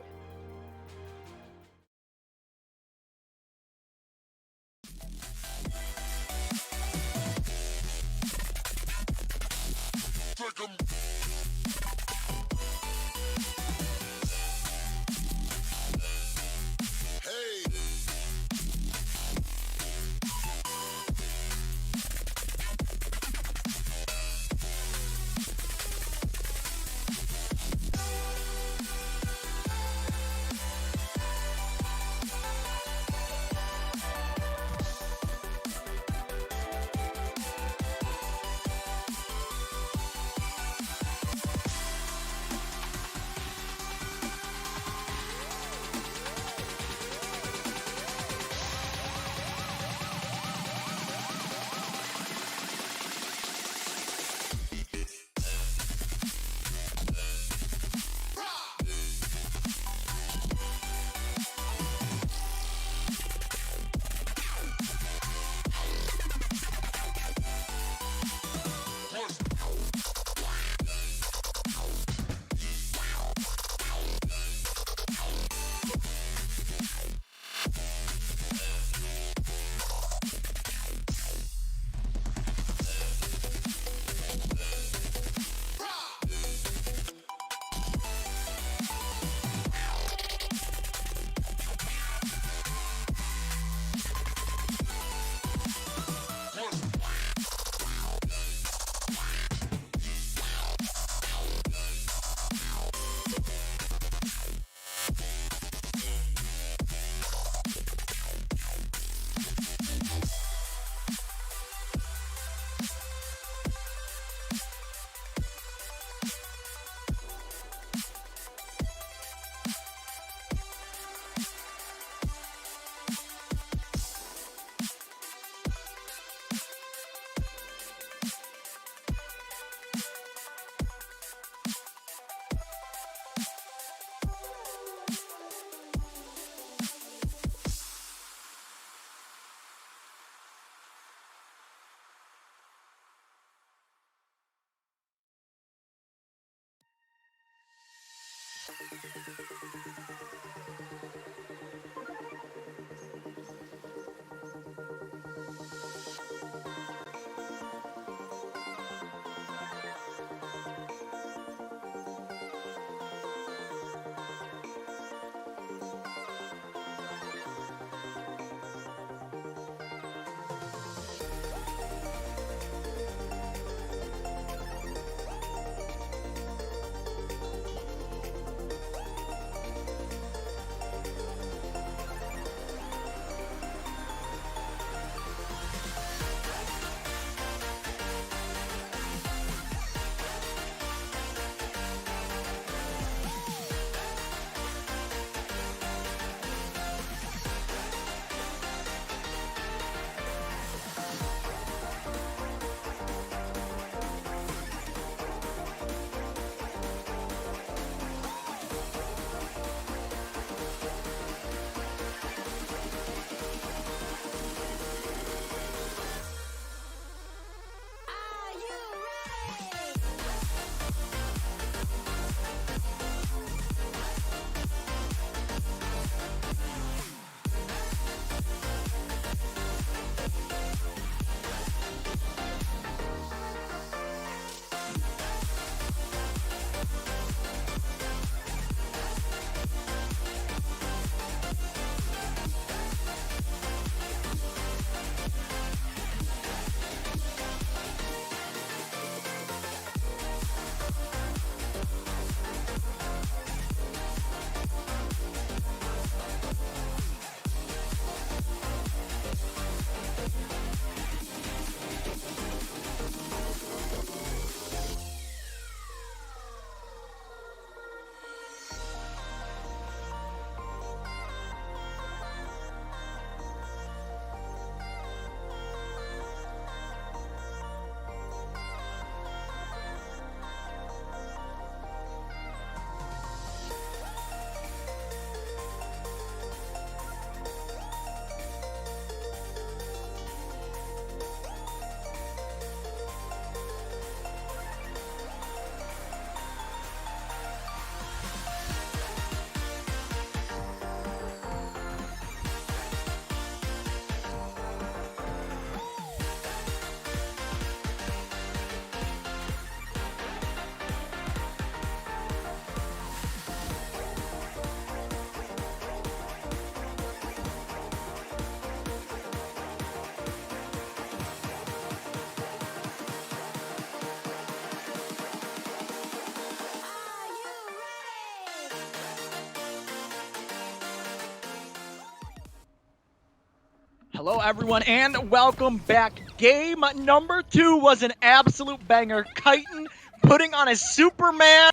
Hello, everyone, and welcome back. Game number 2 was an absolute banger. Kyton putting on a Superman,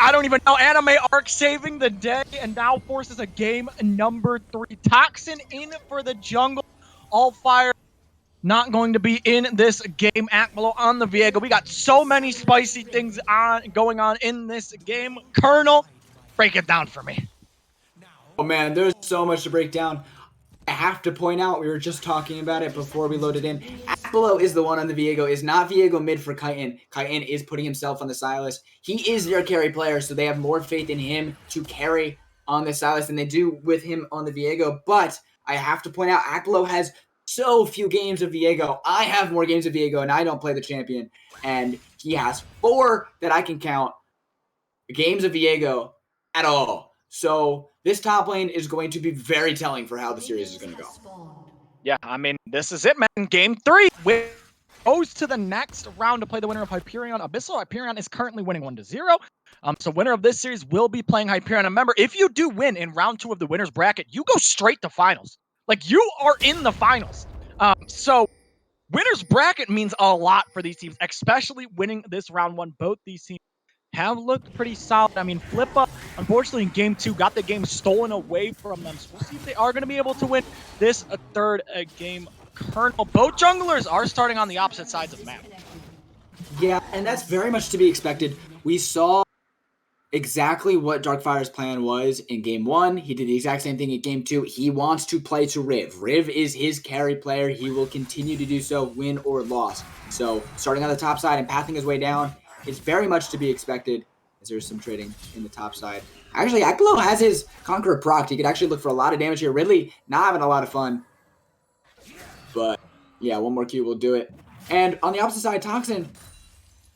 I don't even know, anime arc, saving the day, and now forces a game number 3. Toxin in for the jungle. All fire not going to be in this game. Akbalo on the Viego. We got so many spicy things going on in this game. Colonel, break it down for me. Oh man, there's so much to break down. I have to point out, we were just talking about it before we loaded in. Akbalo is the one on the Viego, is not Viego mid for Kyton. Kyton is putting himself on the Silas. He is their carry player, so they have more faith in him to carry on the Silas than they do with him on the Viego. But I have to point out, Akbalo has so few games of Viego. I have more games of Viego, and I don't play the champion. And he has 4 that I can count games of Viego at all. So this top lane is going to be very telling for how the series is going to go. Yeah, I mean, this is it, man. Game 3 goes to the next round to play the winner of Hyperion Abyssal. Hyperion is currently winning 1-0. So winner of this series will be playing Hyperion. And remember, if you do win in round 2 of the winner's bracket, you go straight to finals. Like, you are in the finals. So winner's bracket means a lot for these teams, especially winning this round 1. Both these teams have looked pretty solid. I mean, Flippa, unfortunately, in game 2, got the game stolen away from them. So we'll see if they are going to be able to win this third game. Colonel, both junglers are starting on the opposite sides of the map. Yeah, and that's very much to be expected. We saw exactly what Darkfire's plan was in game 1. He did the exact same thing in game 2. He wants to play to Riv. Riv is his carry player. He will continue to do so, win or loss. So starting on the top side and pathing his way down is very much to be expected, as there's some trading in the top side. Actually, Akbalo has his Conqueror proc. He could actually look for a lot of damage here. Ridley not having a lot of fun. But yeah, one more Q will do it. And on the opposite side, Toxin,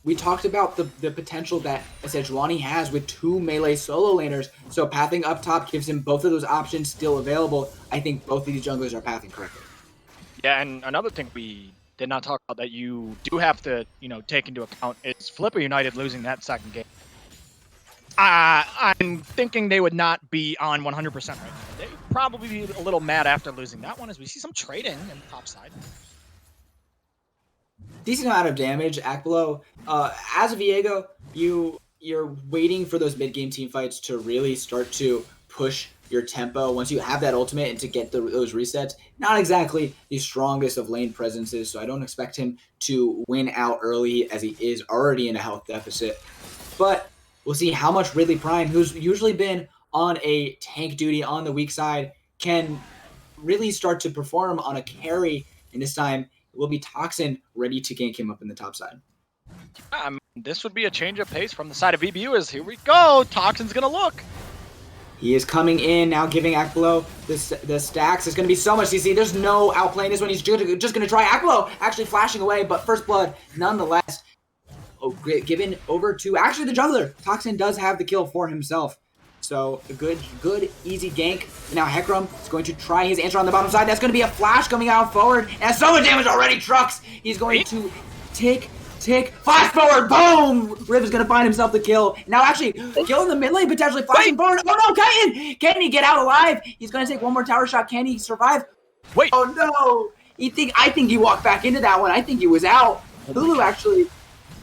we talked about the potential that Sejuani has with 2 melee solo laners. So pathing up top gives him both of those options still available. I think both of these junglers are pathing correctly. Yeah, and another thing we did not talk about that you do have to, take into account is Flippa United losing that second game. I'm thinking they would not be on 100% right now. They'd probably be a little mad after losing that one, as we see some trading in the top side. Decent amount of damage. Akbalo, as a Viego, you're waiting for those mid-game team fights to really start to push your tempo once you have that ultimate and to get those resets. Not exactly the strongest of lane presences, so I don't expect him to win out early as he is already in a health deficit. But we'll see how much Ridley Prime, who's usually been on a tank duty on the weak side, can really start to perform on a carry, and this time it will be Toxin ready to gank him up in the top side. This would be a change of pace from the side of VBU, as here we go. Toxin's going to look. He is coming in now, giving Akbalo the stacks. There's going to be so much CC. There's no outplaying this one. He's just going to try. Akbalo actually flashing away, but first blood nonetheless. Oh, given over to actually the jungler. Toxin does have the kill for himself. So a good, easy gank. Now Hecarim is going to try his answer on the bottom side. That's going to be a flash coming out forward. And so much damage already, Trucks. He's going to tick, flash forward, boom! Riv is going to find himself the kill. Now actually, killing the mid lane, potentially flashing forward. Oh no, Kyton! Can he get out alive? He's going to take one more tower shot. Can he survive? Wait. Oh no! I think he walked back into that one. I think he was out. Hulu actually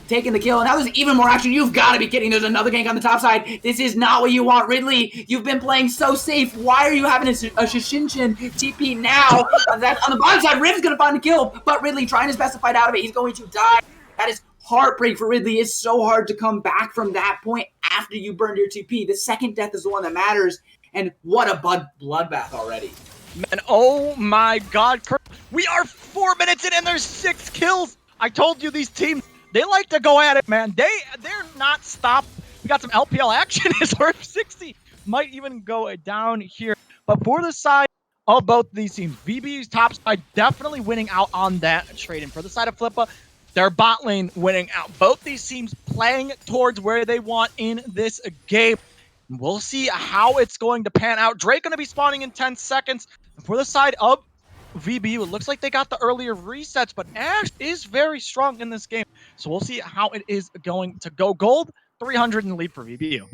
taking the kill, and now there's even more action. You've got to be kidding. There's another gank on the top side. This is not what you want, Ridley. You've been playing so safe. Why are you having a Shishinshin TP now? On the bottom side, Riv's going to find the kill, but Ridley trying his best to fight out of it. He's going to die. That is heartbreak for Ridley. It's so hard to come back from that point after you burned your TP. The second death is the one that matters, and what a bloodbath already. Man, oh my god. We are 4 minutes in, and there's 6 kills. I told you these teams, they like to go at it, man. They're not stopped. We got some LPL action. His Orb 60 might even go down here. But for the side of both of these teams, VBU's top side definitely winning out on that trade. And for the side of Flippa, their bot lane winning out. Both these teams playing towards where they want in this game. We'll see how it's going to pan out. Drake going to be spawning in 10 seconds. And for the side of VBU, it looks like they got the earlier resets, but Ash is very strong in this game. So we'll see how it is going to go. Gold, 300 in the lead for VBU.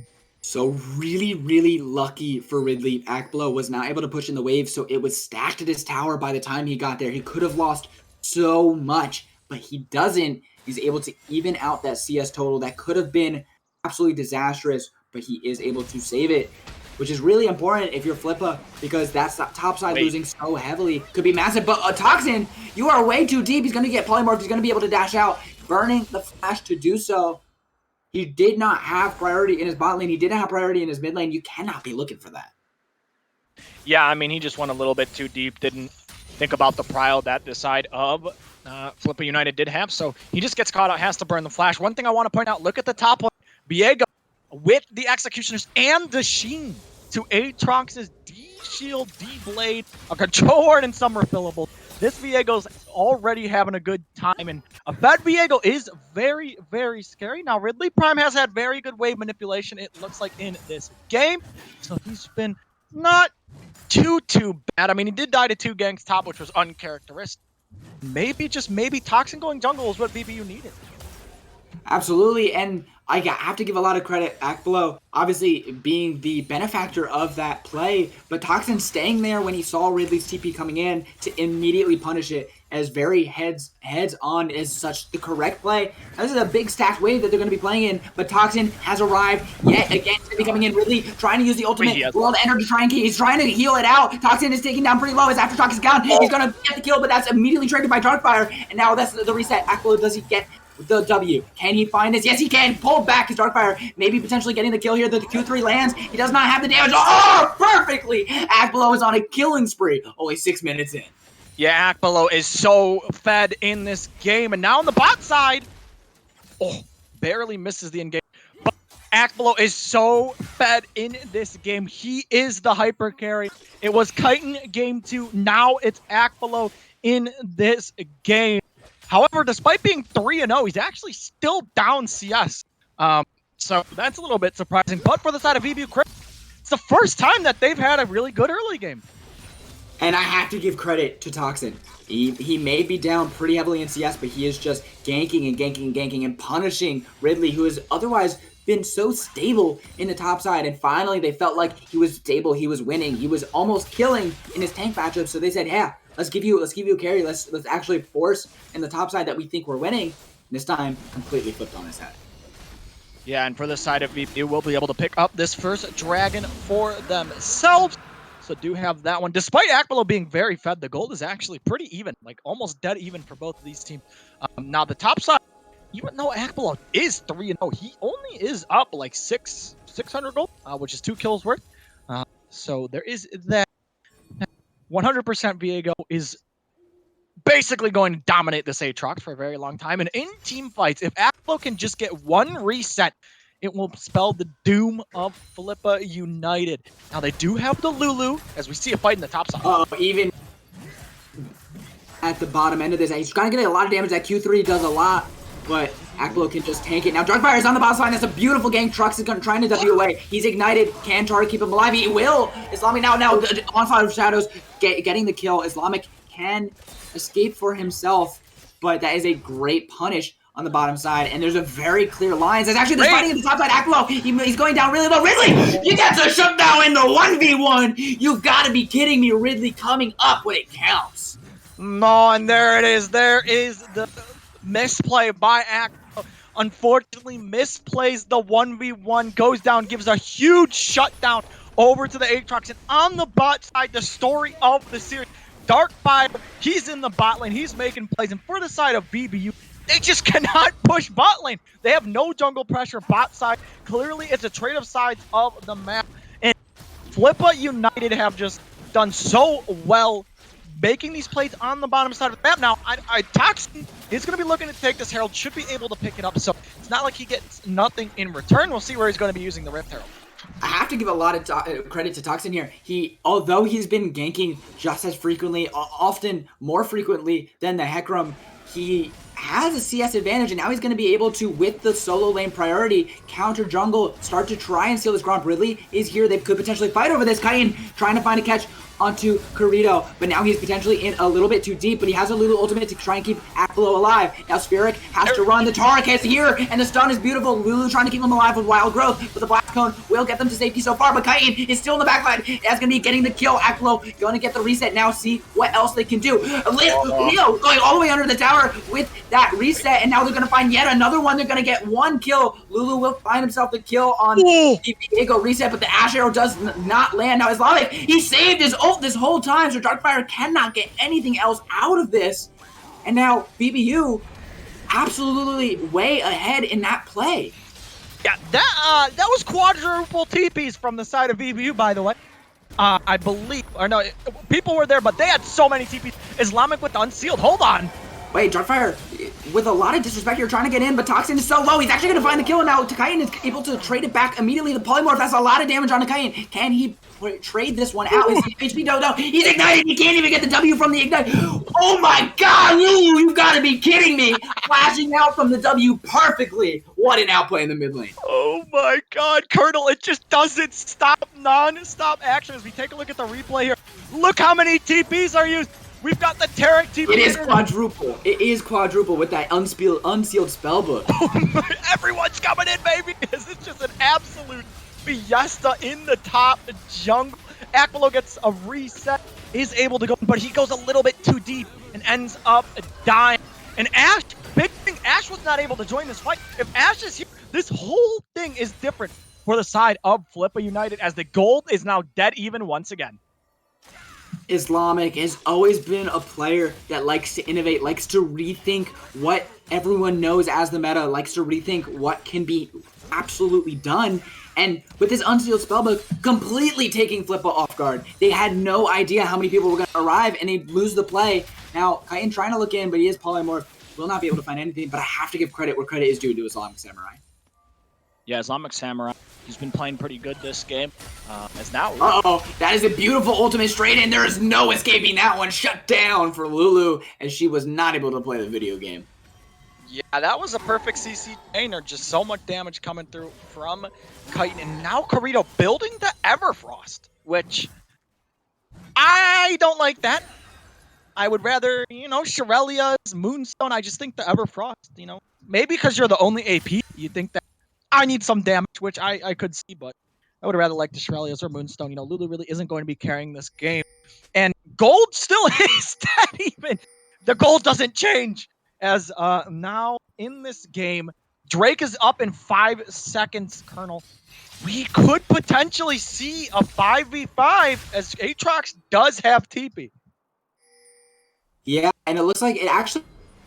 So really, really lucky for Ridley. Akbalo was not able to push in the wave, so it was stacked at his tower by the time he got there. He could have lost so much, but he doesn't. He's able to even out that CS total. That could have been absolutely disastrous, but he is able to save it, which is really important if you're Flippa, because that's top side losing so heavily could be massive. But Toxin, you are way too deep. He's going to get polymorphed. He's going to be able to dash out, burning the flash to do so. He did not have priority in his bot lane. He didn't have priority in his mid lane. You cannot be looking for that. Yeah, I mean, he just went a little bit too deep. Didn't think about the prile that the side of Flippa United did have. So he just gets caught out, has to burn the flash. One thing I want to point out, look at the top one. Viego with the Executioners and the Sheen to Aatrox's D-Shield, D-Blade, a Control Horn, and some refillable. This Viego's already having a good time, and a fed Viego is very, very scary. Now, Ridley Prime has had very good wave manipulation, it looks like, in this game. So he's been not too bad. I mean, he did die to 2 ganks top, which was uncharacteristic. Maybe, just maybe, Toxin going jungle is what VBU needed. Absolutely, and I have to give a lot of credit Akbalo, obviously being the benefactor of that play, but Toxin staying there when he saw Ridley's TP coming in to immediately punish it as very heads on is such the correct play. Now, this is a big stacked wave that they're going to be playing in, but Toxin has arrived yet again. He's going to be coming in. Ridley trying to use the ultimate world energy he's trying to heal it out. Toxin is taking down pretty low as Aftershock is gone. He's going to get the kill, but that's immediately triggered by Darkfire, and now that's the reset. Akbalo, does he get the W? Can he find this? Yes, he can. Pull back his Darkfire. Maybe potentially getting the kill here. The Q3 lands. He does not have the damage. Oh, perfectly. Akbalo is on a killing spree. Only 6 minutes in. Yeah, Akbalo is so fed in this game. And now on the bot side, barely misses the engage. But Akbalo is so fed in this game. He is the hyper carry. It was Kyton game 2. Now it's Akbalo in this game. However, despite being 3-0, he's actually still down CS. So that's a little bit surprising. But for the side of VBU Krypton, it's the first time that they've had a really good early game. And I have to give credit to Toxin. He may be down pretty heavily in CS, but he is just ganking and ganking and ganking and punishing Ridley, who has otherwise been so stable in the top side. And finally, they felt like he was stable, he was winning, he was almost killing in his tank matchup. So they said, yeah, let's give you a carry. Let's actually force in the top side that we think we're winning. This time, completely flipped on his head. Yeah, and for the side of VBU, we'll be able to pick up this first dragon for themselves. So do have that one. Despite Akbalo being very fed, the gold is actually pretty even, like almost dead even for both of these teams. Now the top side, even though Akbalo is 3-0, he only is up like 600 gold, which is 2 kills worth. So there is that. 100% Viego is basically going to dominate this Aatrox for a very long time. And in team fights, if Akbalo can just get one reset, it will spell the doom of Flippa United. Now they do have the Lulu, as we see a fight in the top side. Even at the bottom end of this, he's trying to get a lot of damage. That Q3 does a lot, but Akbalo can just tank it. Now Darkfire is on the bottom line. That's a beautiful gank. Trux is trying to W away. He's ignited. Can try to keep him alive. He will. Islamic now Onslaught of Shadows getting the kill. Islamic can escape for himself, but that is a great punish on the bottom side, and there's a very clear line. There's actually fighting in the top side. Akbalo, he's going down really low. Ridley, you got to shut down in the 1v1. You've got to be kidding me. Ridley coming up when it counts. No, and there it is. There is the misplay by Akbalo. Unfortunately, misplays the 1v1, goes down, gives a huge shutdown over to the Aatrox. And on the bot side, the story of the series, Darkfire, he's in the bot lane, he's making plays. And for the side of VBU, they just cannot push bot lane. They have no jungle pressure bot side. Clearly, it's a trade of sides of the map. And Flippa United have just done so well making these plays on the bottom side of the map. Now, Toxin is going to be looking to take this Herald, should be able to pick it up. So it's not like he gets nothing in return. We'll see where he's going to be using the Rift Herald. I have to give a lot of credit to Toxin here. Although he's been ganking just as frequently, often more frequently than the Hecarim, he has a CS advantage, and now he's going to be able to, with the solo lane priority, counter jungle, start to try and steal this ground. Ridley is here. They could potentially fight over this. Kyton trying to find a catch onto Corito, but now he's potentially in a little bit too deep, but he has a Lulu ultimate to try and keep Aklo alive. Now Spheric has to run, the Taric is here, and the stun is beautiful. Lulu trying to keep him alive with Wild Growth, but the Blast Cone will get them to safety so far, but Kyton is still in the backline. That's going to be getting the kill. Aklo going to get the reset now, see what else they can do. Leo going all the way under the tower with that reset, and now they're going to find yet another one. They're going to get one kill. Lulu will find himself the kill on the Diego reset, but the Ash Arrow does not land. Now Islamic, he saved his ult this whole time, so Darkfire cannot get anything else out of this. And now VBU absolutely way ahead in that play. Yeah, that was quadruple TPs from the side of VBU, by the way. I believe, or no, people were there, but they had so many TPs. Islamic with the unsealed, hold on. Wait, Darkfire, with a lot of disrespect, you're trying to get in, but Toxin is so low. He's actually going to find the kill, and now Takaian is able to trade it back immediately. The Polymorph, that's a lot of damage on Takaian. Can he trade this one out? His HP don't know. He's ignited. He can't even get the W from the ignite. Oh my God, Lulu, you've got to be kidding me. Flashing out from the W perfectly. What an outplay in the mid lane. Oh my God, Colonel, it just doesn't stop. Non-stop action as we take a look at the replay here. Look how many TPs are used. We've got the Taric TP. It is quadruple. It is quadruple with that unsealed spellbook. Everyone's coming in, baby. This is just an absolute fiesta in the top jungle. Aklo gets a reset, is able to go, but he goes a little bit too deep and ends up dying. And Ash, big thing, Ash was not able to join this fight. If Ash is here, this whole thing is different for the side of Flippa United as the gold is now dead even once again. Islamic has always been a player that likes to innovate, likes to rethink what everyone knows as the meta, likes to rethink what can be absolutely done. And with his unsealed spellbook completely taking Flippa off guard. They had no idea how many people were going to arrive, and they'd lose the play. Now, Kyton trying to look in, but he is polymorph, will not be able to find anything, but I have to give credit where credit is due to Islamic Samurai. Yeah, Islamic Samurai, he's been playing pretty good this game. As now... Uh-oh, that is a beautiful ultimate straight in. There is no escaping that one. Shut down for Lulu, as she was not able to play the video game. Yeah, that was a perfect CC chainer. Just so much damage coming through from Kyton. And now Corito building the Everfrost, which I don't like that. I would rather, you know, Shirelia's Moonstone. I just think the Everfrost, you know, maybe because you're the only AP, you think that I need some damage, which I could see, but I would rather like the Shirelia's or Moonstone. You know, Lulu really isn't going to be carrying this game. And gold still is that even. The gold doesn't change. As now in this game, Drake is up in 5 seconds, Colonel. We could potentially see a 5v5 as Aatrox does have TP. Yeah, and it looks like it actually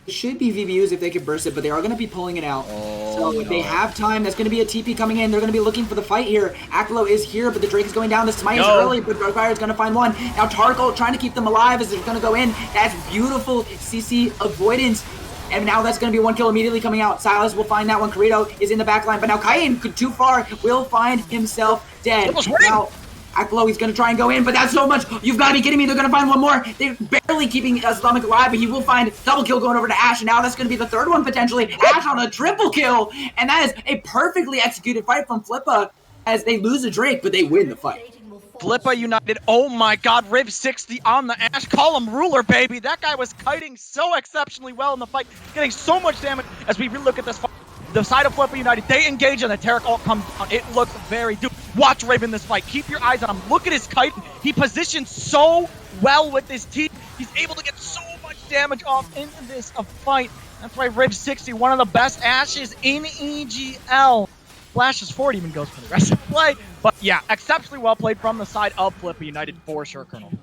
should be VBUs if they could burst it, but they are going to be pulling it out. So if they have time, that's going to be a TP coming in. They're going to be looking for the fight here. Aklo is here, but the Drake is going down. The smite is early, but Darkfire is going to find one. Now Tarkle trying to keep them alive as they're going to go in. That's beautiful CC avoidance. And now that's going to be one kill immediately coming out. Silas will find that one. Corito is in the back line, but now Kyton, too far, will find himself dead. Now, Aklo, he's going to try and go in, but that's so much. You've got to be kidding me. They're going to find one more. They're barely keeping Islamic alive, but he will find double kill going over to Ash, and now that's going to be the third one potentially. Ash on a triple kill, and that is a perfectly executed fight from Flippa as they lose a Drake, but they win the fight. Flippa United, oh my God, Riv 60 on the Ash. Call him ruler, baby. That guy was kiting so exceptionally well in the fight, getting so much damage as we relook at this fight. The side of Flippa United, they engage and the Taric ult comes down. It looks very dude. Watch Riv in this fight. Keep your eyes on him. Look at his kite. He positions so well with his team. He's able to get so much damage off into this fight. That's why Riv 60, one of the best Ashes in EGL. Flashes forward even goes for the rest of the play. But yeah, exceptionally well played from the side of Flippa United for sure, Colonel.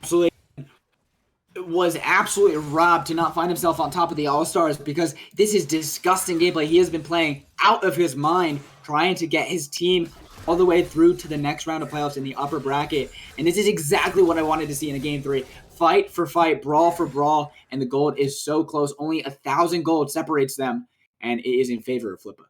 Absolutely. Was absolutely robbed to not find himself on top of the All-Stars because this is disgusting gameplay. He has been playing out of his mind, trying to get his team all the way through to the next round of playoffs in the upper bracket. And this is exactly what I wanted to see in a Game 3. Fight for fight, brawl for brawl, and the gold is so close. Only 1,000 gold separates them, and it is in favor of Flippa.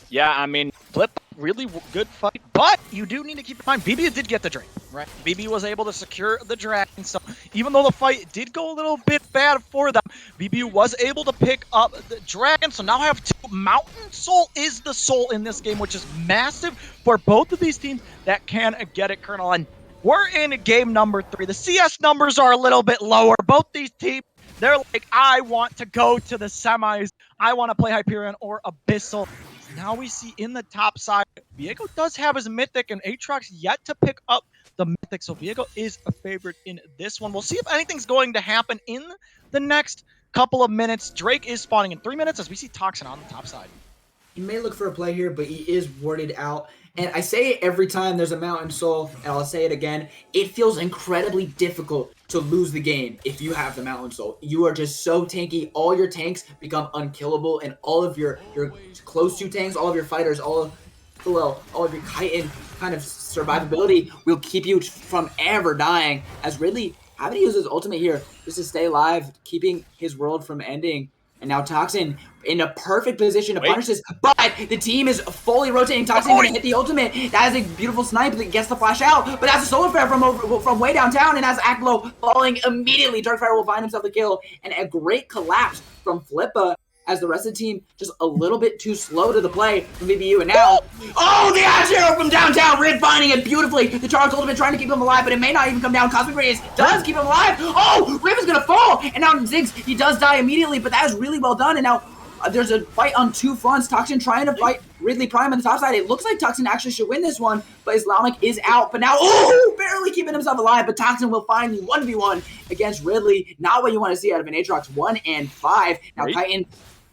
Yeah, I mean, Flip, really good fight, but you do need to keep in mind, VBU did get the Drake, right? VBU was able to secure the Dragon, so even though the fight did go a little bit bad for them, VBU was able to pick up the Dragon, so now I have 2. Mountain Soul is the soul in this game, which is massive for both of these teams that can get it, Colonel, and We're in game number 3. The CS numbers are a little bit lower. Both these teams, they're like, I want to go to the semis. I want to play Hyperion or Abyssal. Now we see in the top side, Viego does have his Mythic, and Aatrox yet to pick up the Mythic. So Viego is a favorite in this one. We'll see if anything's going to happen in the next couple of minutes. Drake is spawning in 3 minutes as we see Toxin on the top side. He may look for a play here, but he is warded out. And I say it every time there's a Mountain Soul, and I'll say it again. It feels incredibly difficult to lose the game if you have the Mountain Soul. You are just so tanky. All your tanks become unkillable, and all of your close to tanks, all of your fighters, all of your chitin kind of survivability will keep you from ever dying. As Ridley having to use his ultimate here just to stay alive, keeping his world from ending. And now Toxin in a perfect position to punish this, but the team is fully rotating. Toxin gonna hit the ultimate. That is a beautiful snipe that gets the flash out, but that's a solar flare from way downtown, and as Aklo falling immediately, Darkfire will find himself the kill, and a great collapse from Flippa as the rest of the team just a little bit too slow to the play from VBU, and now, the Ash Arrow from downtown, Rid finding it beautifully. The Charge ultimate trying to keep him alive, but it may not even come down. Cosmic Rays does keep him alive. Riv is gonna fall, and now Ziggs, he does die immediately, but that is really well done, and now there's a fight on 2 fronts. Toxin trying to fight Ridley Prime on the top side. It looks like Toxin actually should win this one, but Islamic is out, but now, barely keeping himself alive, but Toxin will find the 1v1 against Ridley. Not what you want to see out of an Aatrox 1 and 5. Now Titan,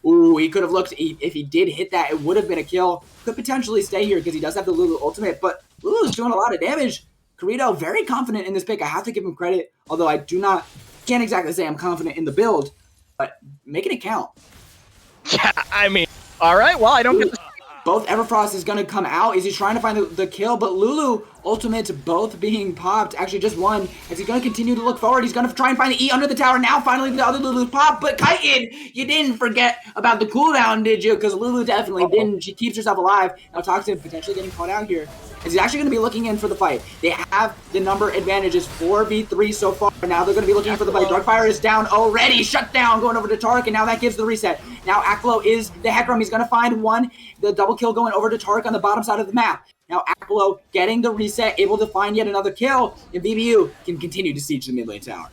he could have looked, if he did hit that, it would have been a kill. Could potentially stay here because he does have the Lulu ultimate, but Lulu's doing a lot of damage. Krypton very confident in this pick. I have to give him credit, although I can't exactly say I'm confident in the build, but making it count. Yeah, I mean, all right, well, I don't get the... Both Everfrost is going to come out. Is he trying to find the kill? But Lulu ultimates both being popped. Actually, just one. As he's going to continue to look forward. He's going to try and find the E under the tower. Now, finally, the other Lulu pop. But Kytin, you didn't forget about the cooldown, did you? Because Lulu definitely didn't. She keeps herself alive. Now, Toxin potentially getting caught out here. As he's actually going to be looking in for the fight. They have the number advantages, 4v3 so far. Now they're going to be looking for the fight. Darkfire is down already. Shut down. Going over to Tark, and now that gives the reset. Now Aklo is the Hecarim. He's going to find one. The double kill going over to Tark on the bottom side of the map. Now Aklo getting the reset, able to find yet another kill, and VBU can continue to siege the mid lane tower.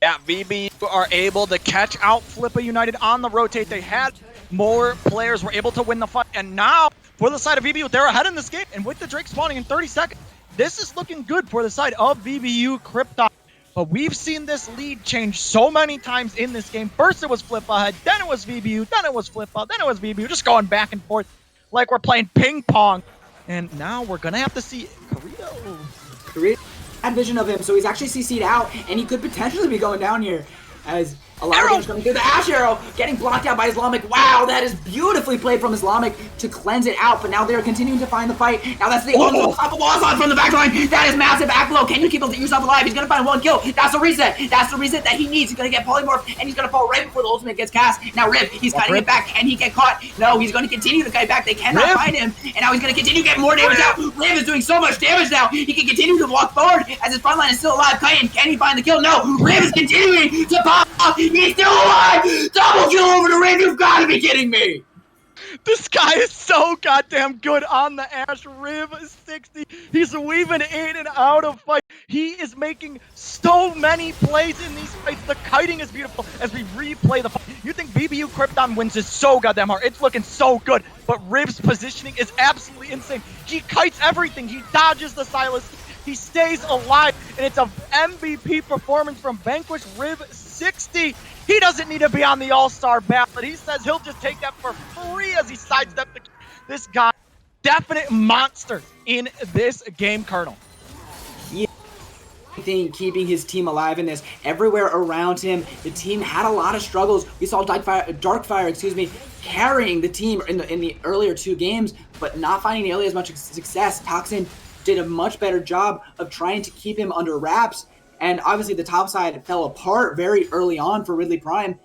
Yeah, VBU are able to catch out Flippa United on the rotate. They had more players, were able to win the fight, and now for the side of VBU, they're ahead in this game, and with the Drake spawning in 30 seconds, this is looking good for the side of VBU Krypton. But we've seen this lead change so many times in this game. First it was Flippa ahead, then it was VBU, then it was Flippa, then it was VBU, just going back and forth like we're playing ping pong. And now we're gonna have to see Krypton had vision of him, so he's actually CC'd out, and he could potentially be going down here as a lot of damage coming through. The Ash Arrow getting blocked out by Islamic. Wow, that is beautifully played from Islamic to cleanse it out, but now they're continuing to find the fight. Now that's the unstoppable onslaught from the backline. That is massive. Aklo, can you keep yourself alive? He's going to find one kill. That's the reset. That's the reset that he needs. He's going to get polymorph, and he's going to fall right before the ultimate gets cast. Now Rip, he's kiting it back. Can he get caught? No, he's going to continue to kite back. They cannot find him, and now he's going to continue to get more damage out. Rip is doing so much damage now. He can continue to walk forward as his front line is still alive. Kiting, can he find the kill? No. Rip is continuing to pop. He's still alive! Double kill over the ring! You've got to be kidding me! This guy is so goddamn good on the Ash. Riv 60. He's weaving in and out of fight. He is making so many plays in these fights. The kiting is beautiful as we replay the fight. You think VBU Krypton wins this so goddamn hard. It's looking so good. But Riv's positioning is absolutely insane. He kites everything. He dodges the Silas. He stays alive. And it's an MVP performance from Vanquish Riv 60. He doesn't need to be on the All-Star ballot. He says he'll just take that for free as he sidesteps this guy. Definite monster in this game, Colonel. Yeah, keeping his team alive in this. Everywhere around him, the team had a lot of struggles. We saw Darkfire, carrying the team in the earlier 2 games, but not finding nearly as much success. Toxin did a much better job of trying to keep him under wraps. And obviously the top side fell apart very early on for Ridley Prime.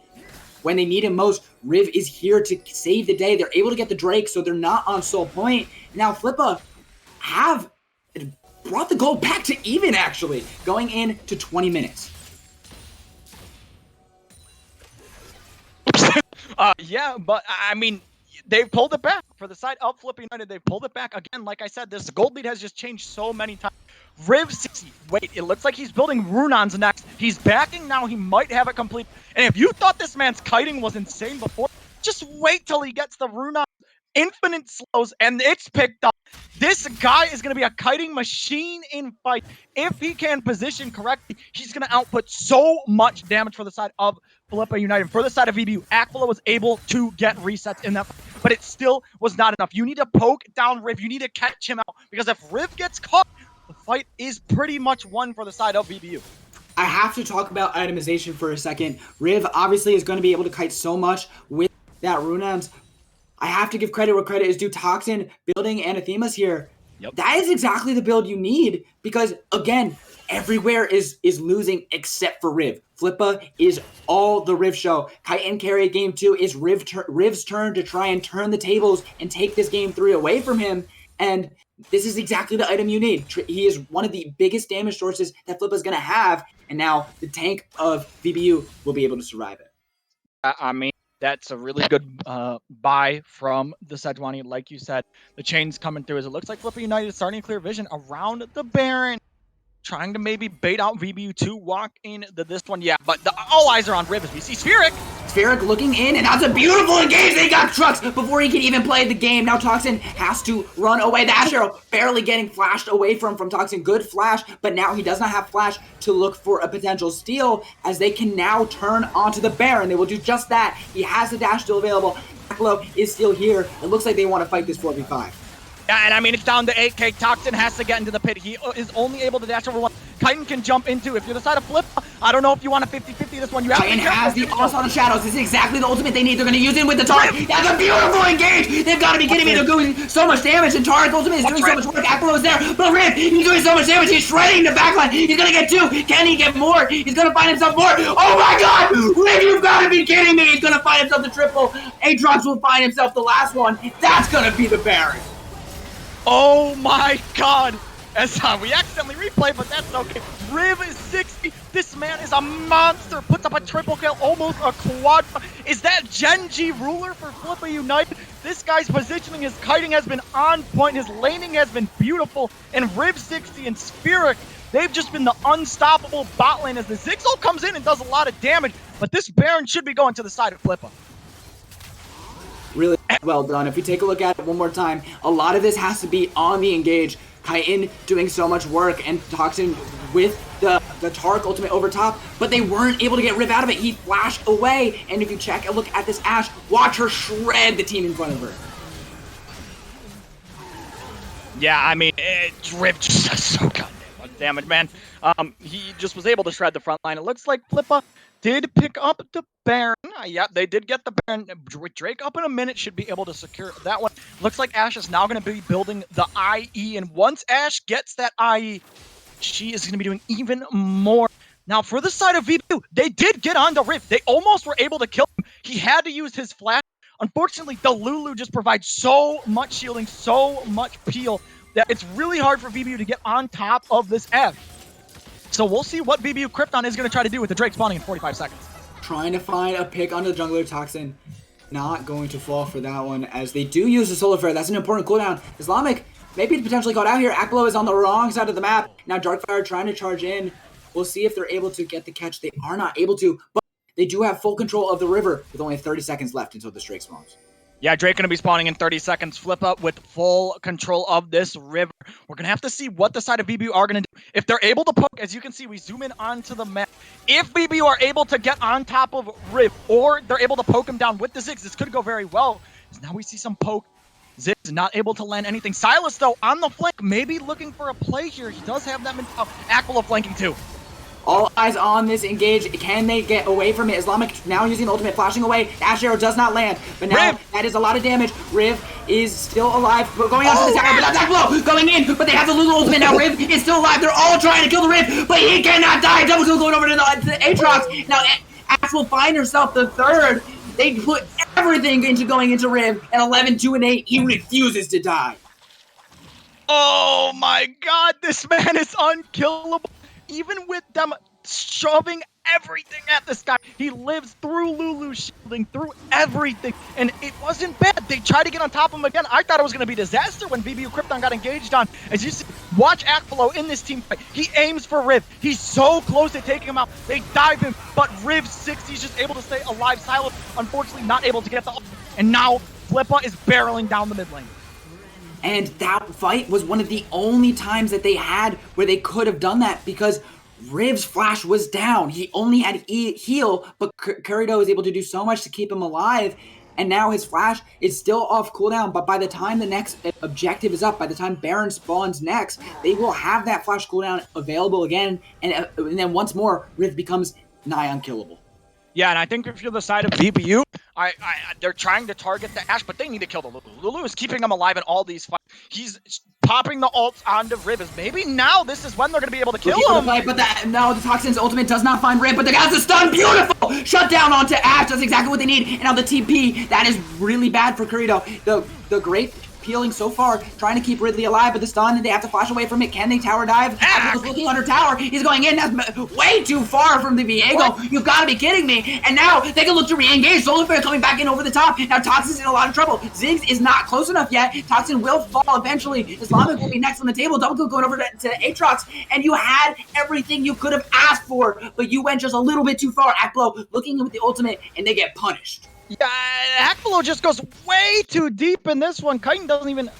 When they need him most, Riv is here to save the day. They're able to get the Drake, so they're not on soul point. Now Flippa have brought the goal back to even, actually, going into 20 minutes. Yeah, but I mean, they've pulled it back for the side of Flippa United. They've pulled it back again. Like I said, this gold lead has just changed so many times. Riv 60, wait, it looks like he's building Runon's next. He's backing now, he might have it complete. And if you thought this man's kiting was insane before, just wait till he gets the Runon infinite slows and it's picked up. This guy is going to be a kiting machine in fight. If he can position correctly, he's going to output so much damage for the side of Flippa United. For the side of VBU, Aquila was able to get resets in that fight, but it still was not enough. You need to poke down Riv. You need to catch him out, because if Riv gets caught, the fight is pretty much won for the side of VBU. I have to talk about itemization for a second. Riv obviously is going to be able to kite so much with that Runons. I have to give credit where credit is due. Toxin building Anathemas here. Yep. That is exactly the build you need, because, again, everywhere is losing except for Riv. Flippa is all the Riv show. Kite and carry game 2 is Riv's turn to try and turn the tables and take this game 3 away from him. And this is exactly the item you need. He is one of the biggest damage sources that Flippa's going to have. And now the tank of VBU will be able to survive it. I mean, that's a really good buy from the Sejuani. Like you said, the chain's coming through as it looks like Flippa United is starting to clear vision around the Baron, trying to maybe bait out VBU to walk into this one. Yeah, but all eyes are on Riv as we see Spheric. Spheric looking in, and that's a beautiful engage. They got trucks before he can even play the game. Now Toxin has to run away. The Ash Arrow barely getting flashed away from Toxin. Good flash, but now he does not have flash to look for a potential steal, as they can now turn onto the Baron. They will do just that. He has the dash still available. Aklo is still here. It looks like they want to fight this 4v5. Yeah, and I mean, it's down to 8K. Toxin has to get into the pit. He is only able to dash over one. Kyten can jump into. If you're the side of Flippa, I don't know if you want a 50-50 this one. You have Kyten has the Onslaught of Shadows. This is exactly the ultimate they need. They're going to use it with the Taric. That's a beautiful engage. They've got to be kidding me. They're doing so much damage, and Taric's ultimate is doing so much work. Aklo is there, but Riv, he's doing so much damage. He's shredding the backline. He's going to get 2. Can he get more? He's going to find himself more. Oh my god! Riv, you've got to be kidding me. He's going to find himself the triple. Aatrox will find himself the last one. That's going to be the Baron. Oh my god! As we accidentally replay, but that's okay. Riv is 60. This man is a monster. Puts up a triple kill, almost a quad. Is that Gen G ruler for Flippa United? This guy's positioning, his kiting has been on point. His laning has been beautiful. And Riv 60 and Spheric, they've just been the unstoppable bot lane as the Zigzag comes in and does a lot of damage. But this Baron should be going to the side of Flippa. Really well done. If we take a look at it one more time, a lot of this has to be on the engage. Kyten doing so much work, and Toxin with the Taric ultimate over top, but they weren't able to get Riv out of it. He flashed away, and if you check a look at this Ashe, watch her shred the team in front of her. Yeah, I mean, Riv just does so goddamn much damage, man. He just was able to shred the front line. It looks like Flippa did pick up the Baron. Yeah, they did get the Baron. Drake up in a minute should be able to secure that one. Looks like Ashe is now going to be building the IE, and once Ashe gets that IE, she is going to be doing even more. Now, for the side of VBU, they did get onto Riv. They almost were able to kill him. He had to use his flash. Unfortunately, the Lulu just provides so much shielding, so much peel, that it's really hard for VBU to get on top of this F. So we'll see what VBU Krypton is going to try to do with the Drake spawning in 45 seconds. Trying to find a pick onto the jungler. Toxin not going to fall for that one, as they do use the Solar Flare. That's an important cooldown. Islamic maybe potentially caught out here. Aklo is on the wrong side of the map. Now Darkfire trying to charge in. We'll see if they're able to get the catch. They are not able to, but they do have full control of the river with only 30 seconds left until the Drake spawns. Yeah, Drake going to be spawning in 30 seconds. Flippa with full control of this river. We're going to have to see what the side of VBU are going to do. If they're able to poke, as you can see, we zoom in onto the map. If VBU are able to get on top of Riv, or they're able to poke him down with the Ziggs, this could go very well. Now we see some poke. Ziggs not able to land anything. Silas, though, on the flank, maybe looking for a play here. He does have that mentality. Aquila flanking too. All eyes on this engage. Can they get away from it? Islamic now using ultimate, flashing away. Ash Arrow does not land, but now Riv. that is a lot of damage. Riv is still alive, but going on to the tower, but that's Aklo going in, but they have the Lulu ultimate now. Riv is still alive. They're all trying to kill the Riv, but he cannot die. Double kill going over to the Aatrox. Now Ash will find herself the third. They put everything into going into Riv, and 11, 2, and 8, he refuses to die. Oh my god, this man is unkillable. Even with them shoving everything at this guy. He lives through Lulu shielding, through everything, and it wasn't bad. They tried to get on top of him again. I thought it was going to be disaster when VBU Krypton got engaged on. As you see, watch Akpolo in this team fight. He aims for Riv. He's so close to taking him out. They dive him, but Riv 6, he's just able to stay alive. Silas, unfortunately, not able to get the ult. And now Flippa is barreling down the mid lane. And that fight was one of the only times that they had where they could have done that, because Riv's flash was down. He only had heal, but Kurido was able to do so much to keep him alive. And now his flash is still off cooldown, but by the time the next objective is up, by the time Baron spawns next, they will have that flash cooldown available again. And then once more, Riv becomes nigh unkillable. Yeah, and I think if you're the side of VBU, they're trying to target the Ashe, but they need to kill the Lulu. Lulu is keeping him alive in all these fights. He's popping the ults onto Riv. Maybe now this is when they're going to be able to kill him. But the Toxin's ultimate does not find Riv, but the guy's a stun. Beautiful! Shut down onto Ashe. That's exactly what they need. And now the TP, that is really bad for Kurido. The great peeling so far, trying to keep Ridley alive, but the stun, they have to flash away from it. Can they tower dive? He's looking under tower. He's going in. That's way too far from the Viego. You've got to be kidding me. And now they can look to re-engage. Solarflare coming back in over the top. Now Toxin's in a lot of trouble. Ziggs is not close enough yet. Toxin will fall eventually. Islamic will be next on the table. Double kill going over to Aatrox. And you had everything you could have asked for, but you went just a little bit too far. Akpolo looking with the ultimate, and they get punished. Yeah, Akpolo just goes way too deep in this one. Kyten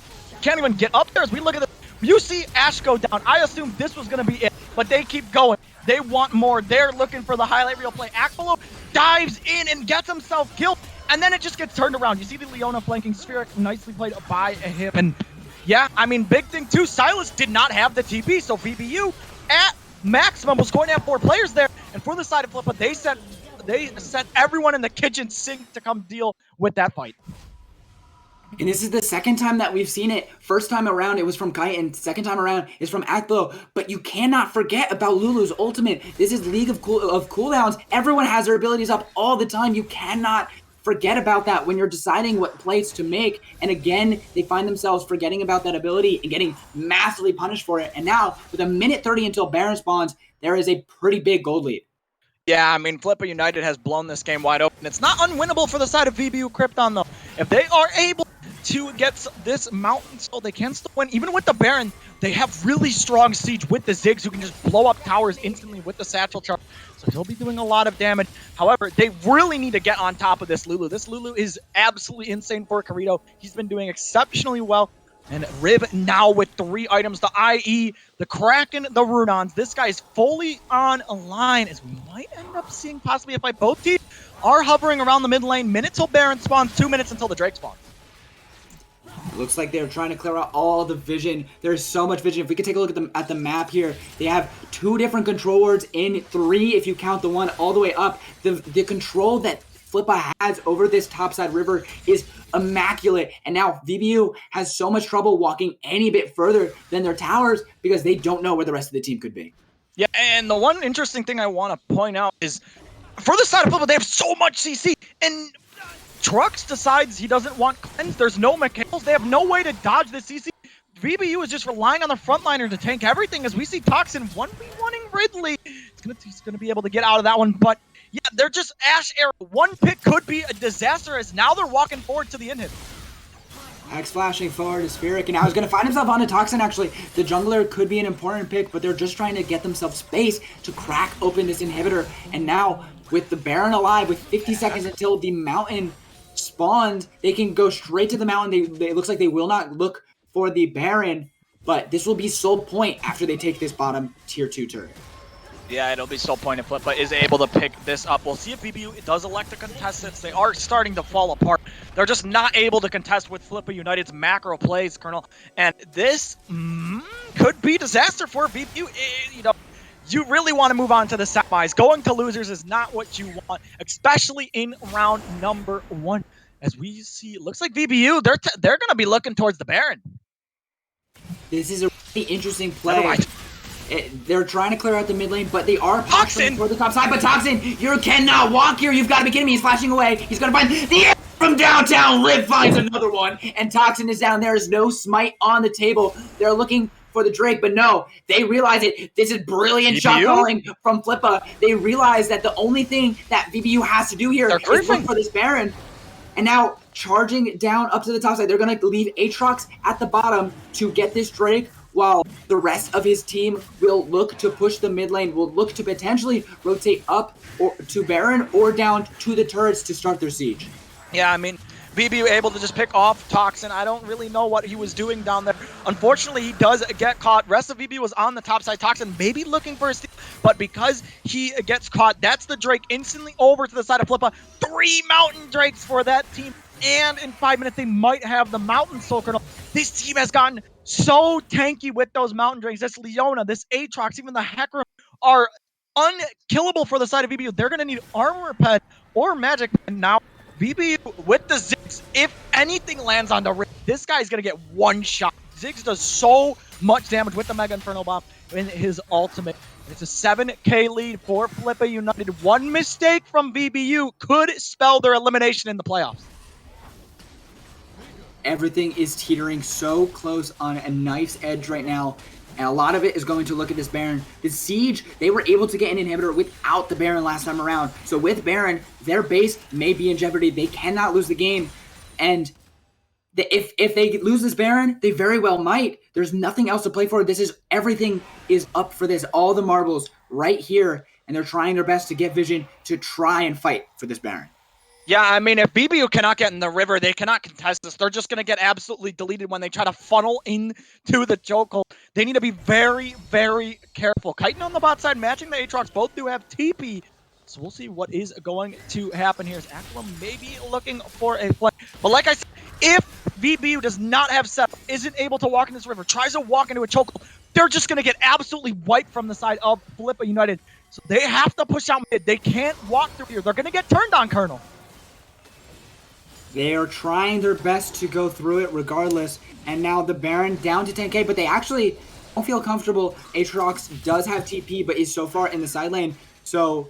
can't even get up there. As we look at this, you see Ashe go down. I assumed this was going to be it, but they keep going. They want more. They're looking for the highlight reel play. Akpolo dives in and gets himself killed, and then it just gets turned around. You see the Leona flanking Spheric, nicely played by him. And yeah, I mean, big thing too, Silas did not have the TP, so VBU at maximum was going to have 4 players there. And for the side of Flippa, they sent everyone in the kitchen sink to come deal with that fight. And this is the second time that we've seen it. First time around, it was from Kyten. Second time around is from Akpolo. But you cannot forget about Lulu's ultimate. This is League of cooldowns. Everyone has their abilities up all the time. You cannot forget about that when you're deciding what plays to make. And again, they find themselves forgetting about that ability and getting massively punished for it. And now, with a minute 30 until Baron spawns, there is a pretty big gold lead. Yeah, I mean, Flippa United has blown this game wide open. It's not unwinnable for the side of VBU Krypton, though. If they are able to get this mountain still, they can still win. Even with the Baron, they have really strong siege with the Ziggs, who can just blow up towers instantly with the satchel charge. So he'll be doing a lot of damage. However, they really need to get on top of this Lulu. This Lulu is absolutely insane for Kurido. He's been doing exceptionally well. And Riv now with 3 items, the IE, the Kraken, the Runons. This guy is fully on a line, as we might end up seeing possibly a fight. Both teams are hovering around the mid lane. Minute till Baron spawns, 2 minutes until the Drake spawns. It looks like they're trying to clear out all the vision. There's so much vision. If we could take a look at the map here, they have 2 different control wards in 3 if you count the one all the way up. The control that Flippa has over this topside river is immaculate, and now VBU has so much trouble walking any bit further than their towers because they don't know where the rest of the team could be. Yeah, and the one interesting thing I want to point out is for the side of Flippa, they have so much CC, and Trux decides he doesn't want cleanse. There's no mechanicals. They have no way to dodge the CC. VBU is just relying on the frontliner to tank everything, as we see Toxin 1v1ing Ridley. He's gonna be able to get out of that one, but yeah, they're just Ashe era. One pick could be a disaster, as now they're walking forward to the inhib. X flashing forward to Spheric, and now he's going to find himself onto Toxin, actually. The jungler could be an important pick, but they're just trying to get themselves space to crack open this inhibitor. And now, with the Baron alive, with 50 seconds until the mountain spawns, they can go straight to the mountain. It looks like they will not look for the Baron, but this will be sole point after they take this bottom tier 2 turret. Yeah, it'll be still point if Flippa is able to pick this up. We'll see if VBU does elect to contest this. They are starting to fall apart. They're just not able to contest with Flippa United's macro plays, Colonel. And this could be disaster for VBU. You know, you really want to move on to the semis. Going to losers is not what you want, especially in round number 1. As we see, it looks like VBU, they're going to be looking towards the Baron. This is a really interesting play. They're trying to clear out the mid lane, but they are Toxin for the top side. But Toxin, you cannot walk here. You've got to be kidding me. He's flashing away. He's going to find the air from downtown. Riv finds another one, and Toxin is down. There is no smite on the table. They're looking for the Drake, but no, they realize it. This is brilliant shot VBU? calling from Flippa. They realize that the only thing that VBU has to do here They're is look griefing. for this Baron. And now charging down up to the top side, they're going to leave Aatrox at the bottom to get this Drake, while the rest of his team will look to push the mid lane, will look to potentially rotate up or to Baron or down to the turrets to start their siege. Yeah, I mean, VBU able to just pick off Toxin. I don't really know what he was doing down there. Unfortunately, he does get caught. Rest of VBU was on the top side. Toxin maybe looking for a steal, but because he gets caught, that's the Drake instantly over to the side of Flippa. 3 Mountain Drakes for that team, and in 5 minutes, they might have the Mountain Soul Kernel. This team has gotten so tanky with those Mountain Drakes. This Leona, this Aatrox, even the Hacker are unkillable for the side of VBU. They're going to need Armor Pet or Magic, and now VBU with the Ziggs, if anything lands on the ring, this guy's going to get one shot. Ziggs does so much damage with the Mega Inferno Bomb in his ultimate. It's a 7k lead for Flippa United. One mistake from VBU could spell their elimination in the playoffs. Everything is teetering so close on a knife's edge right now. And a lot of it is going to look at this Baron. The Siege, they were able to get an inhibitor without the Baron last time around. So with Baron, their base may be in jeopardy. They cannot lose the game. And if they lose this Baron, they very well might. There's nothing else to play for. Everything is up for this. All the marbles right here. And they're trying their best to get vision to try and fight for this Baron. Yeah, I mean, if VBU cannot get in the river, they cannot contest this. They're just going to get absolutely deleted when they try to funnel into the chokehold. They need to be very, very careful. Kyten on the bot side, matching the Aatrox. Both do have TP. So we'll see what is going to happen here. Is Aquila maybe looking for a play? But like I said, if VBU does not have set, isn't able to walk in this river, tries to walk into a chokehold, they're just going to get absolutely wiped from the side of Flippa United. So they have to push out mid. They can't walk through here. They're going to get turned on, Colonel. They are trying their best to go through it regardless. And now the Baron down to 10k, but they actually don't feel comfortable. Aatrox does have TP, but is so far in the side lane. So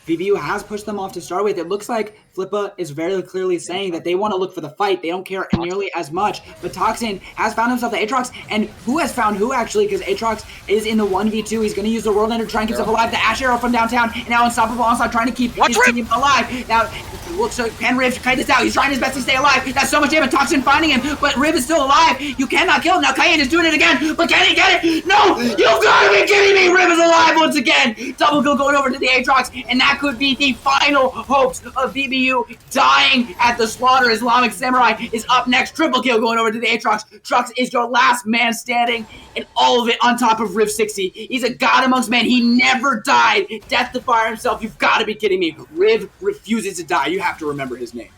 VBU has pushed them off to start with. It looks like Flippa is very clearly saying that they want to look for the fight. They don't care nearly as much. But Toxin has found himself the Aatrox. And who has found who, actually? Because Aatrox is in the 1v2. He's going to use the World Ender to try and keep himself alive. The Ash Arrow from downtown. And now Unstoppable Onslaught trying to keep his team alive. Now, looks like can Riv kite this out. He's trying his best to stay alive. That's so much damage. Toxin finding him. But Riv is still alive. You cannot kill him. Now Cayenne is doing it again. But can he get it? No! You've got to be kidding me! Riv is alive once again. Double kill going over to the Aatrox. And that could be the final hopes of VBU dying at the slaughter. Islamic Samurai is up next. Triple kill going over to the Aatrox. Trux is your last man standing, and all of it on top of Riv 60. He's a god amongst men. He never died. Death to fire himself. You've got to be kidding me. Riv refuses to die. You have to remember his name.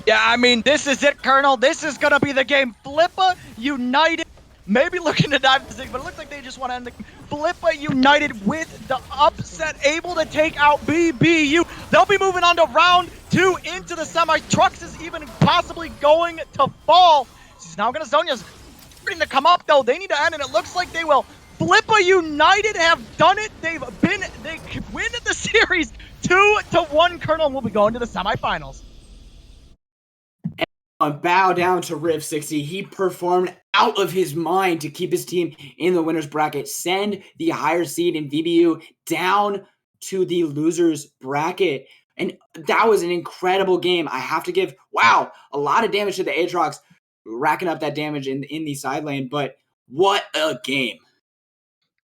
Yeah, I mean, this is it, Colonel. This is going to be the game. Flippa United maybe looking to dive the Zig, but it looks like they just want to end the game. Flippa United with the upset, able to take out VBU. They'll be moving on to round 2 into the semi. Trux is even possibly going to fall. He's now going to Zonya's starting to come up, though. They need to end, and it looks like they will. Flippa United have done it. They win the series 2-1. Colonel will be going to the semifinals. Bow down to Riv 60. He performed out of his mind to keep his team in the winner's bracket, send the higher seed in VBU down to the loser's bracket. And that was an incredible game. I have to give, wow, a lot of damage to the Aatrox, racking up that damage in the side lane. But what a game.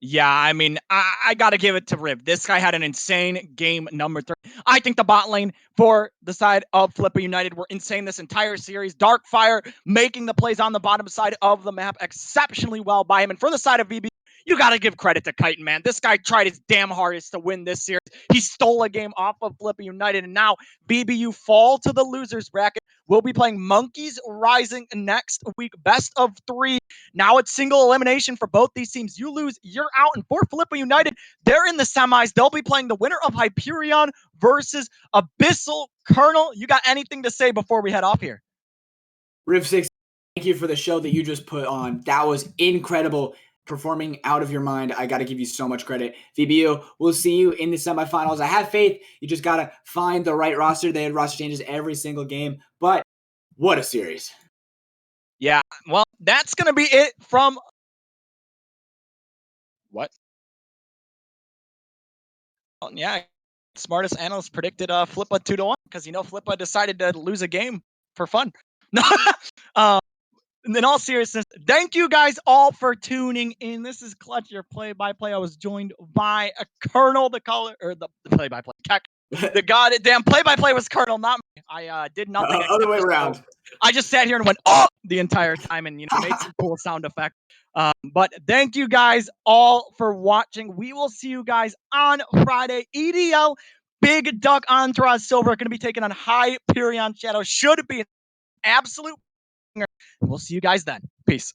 Yeah, I mean, I got to give it to Riv. This guy had an insane game number 3. I think the bot lane for the side of Flippa United were insane this entire series. Darkfire making the plays on the bottom side of the map exceptionally well by him. And for the side of VB, you got to give credit to Kyten, man. This guy tried his damn hardest to win this series. He stole a game off of Flippa United, and now VBU fall to the losers bracket. We'll be playing Monkeys Rising next week. Best of 3. Now it's single elimination for both these teams. You lose, you're out. And for Flippa United, they're in the semis. They'll be playing the winner of Hyperion versus Abyssal. Colonel, you got anything to say before we head off here? Riv 6, thank you for the show that you just put on. That was incredible. Performing out of your mind. I got to give you so much credit. VBU, we'll see you in the semifinals. I have faith. You just got to find the right roster. They had roster changes every single game, but what a series. Yeah, well, that's going to be it from What? Oh, yeah, smartest analyst predicted Flippa 2-1 because Flippa decided to lose a game for fun. No, in all seriousness, thank you guys all for tuning in. This is Clutch, your play-by-play. I was joined by a Colonel, the caller, or the play-by-play. The goddamn play-by-play was Colonel, not me. I did nothing. Other way around. I just sat here and went, oh, the entire time and, made some cool sound effects. But thank you guys all for watching. We will see you guys on Friday. EDL, Big Duck Entourage Silver going to be taking on Hyperion Shadow. Should be an absolute banger. We'll see you guys then. Peace.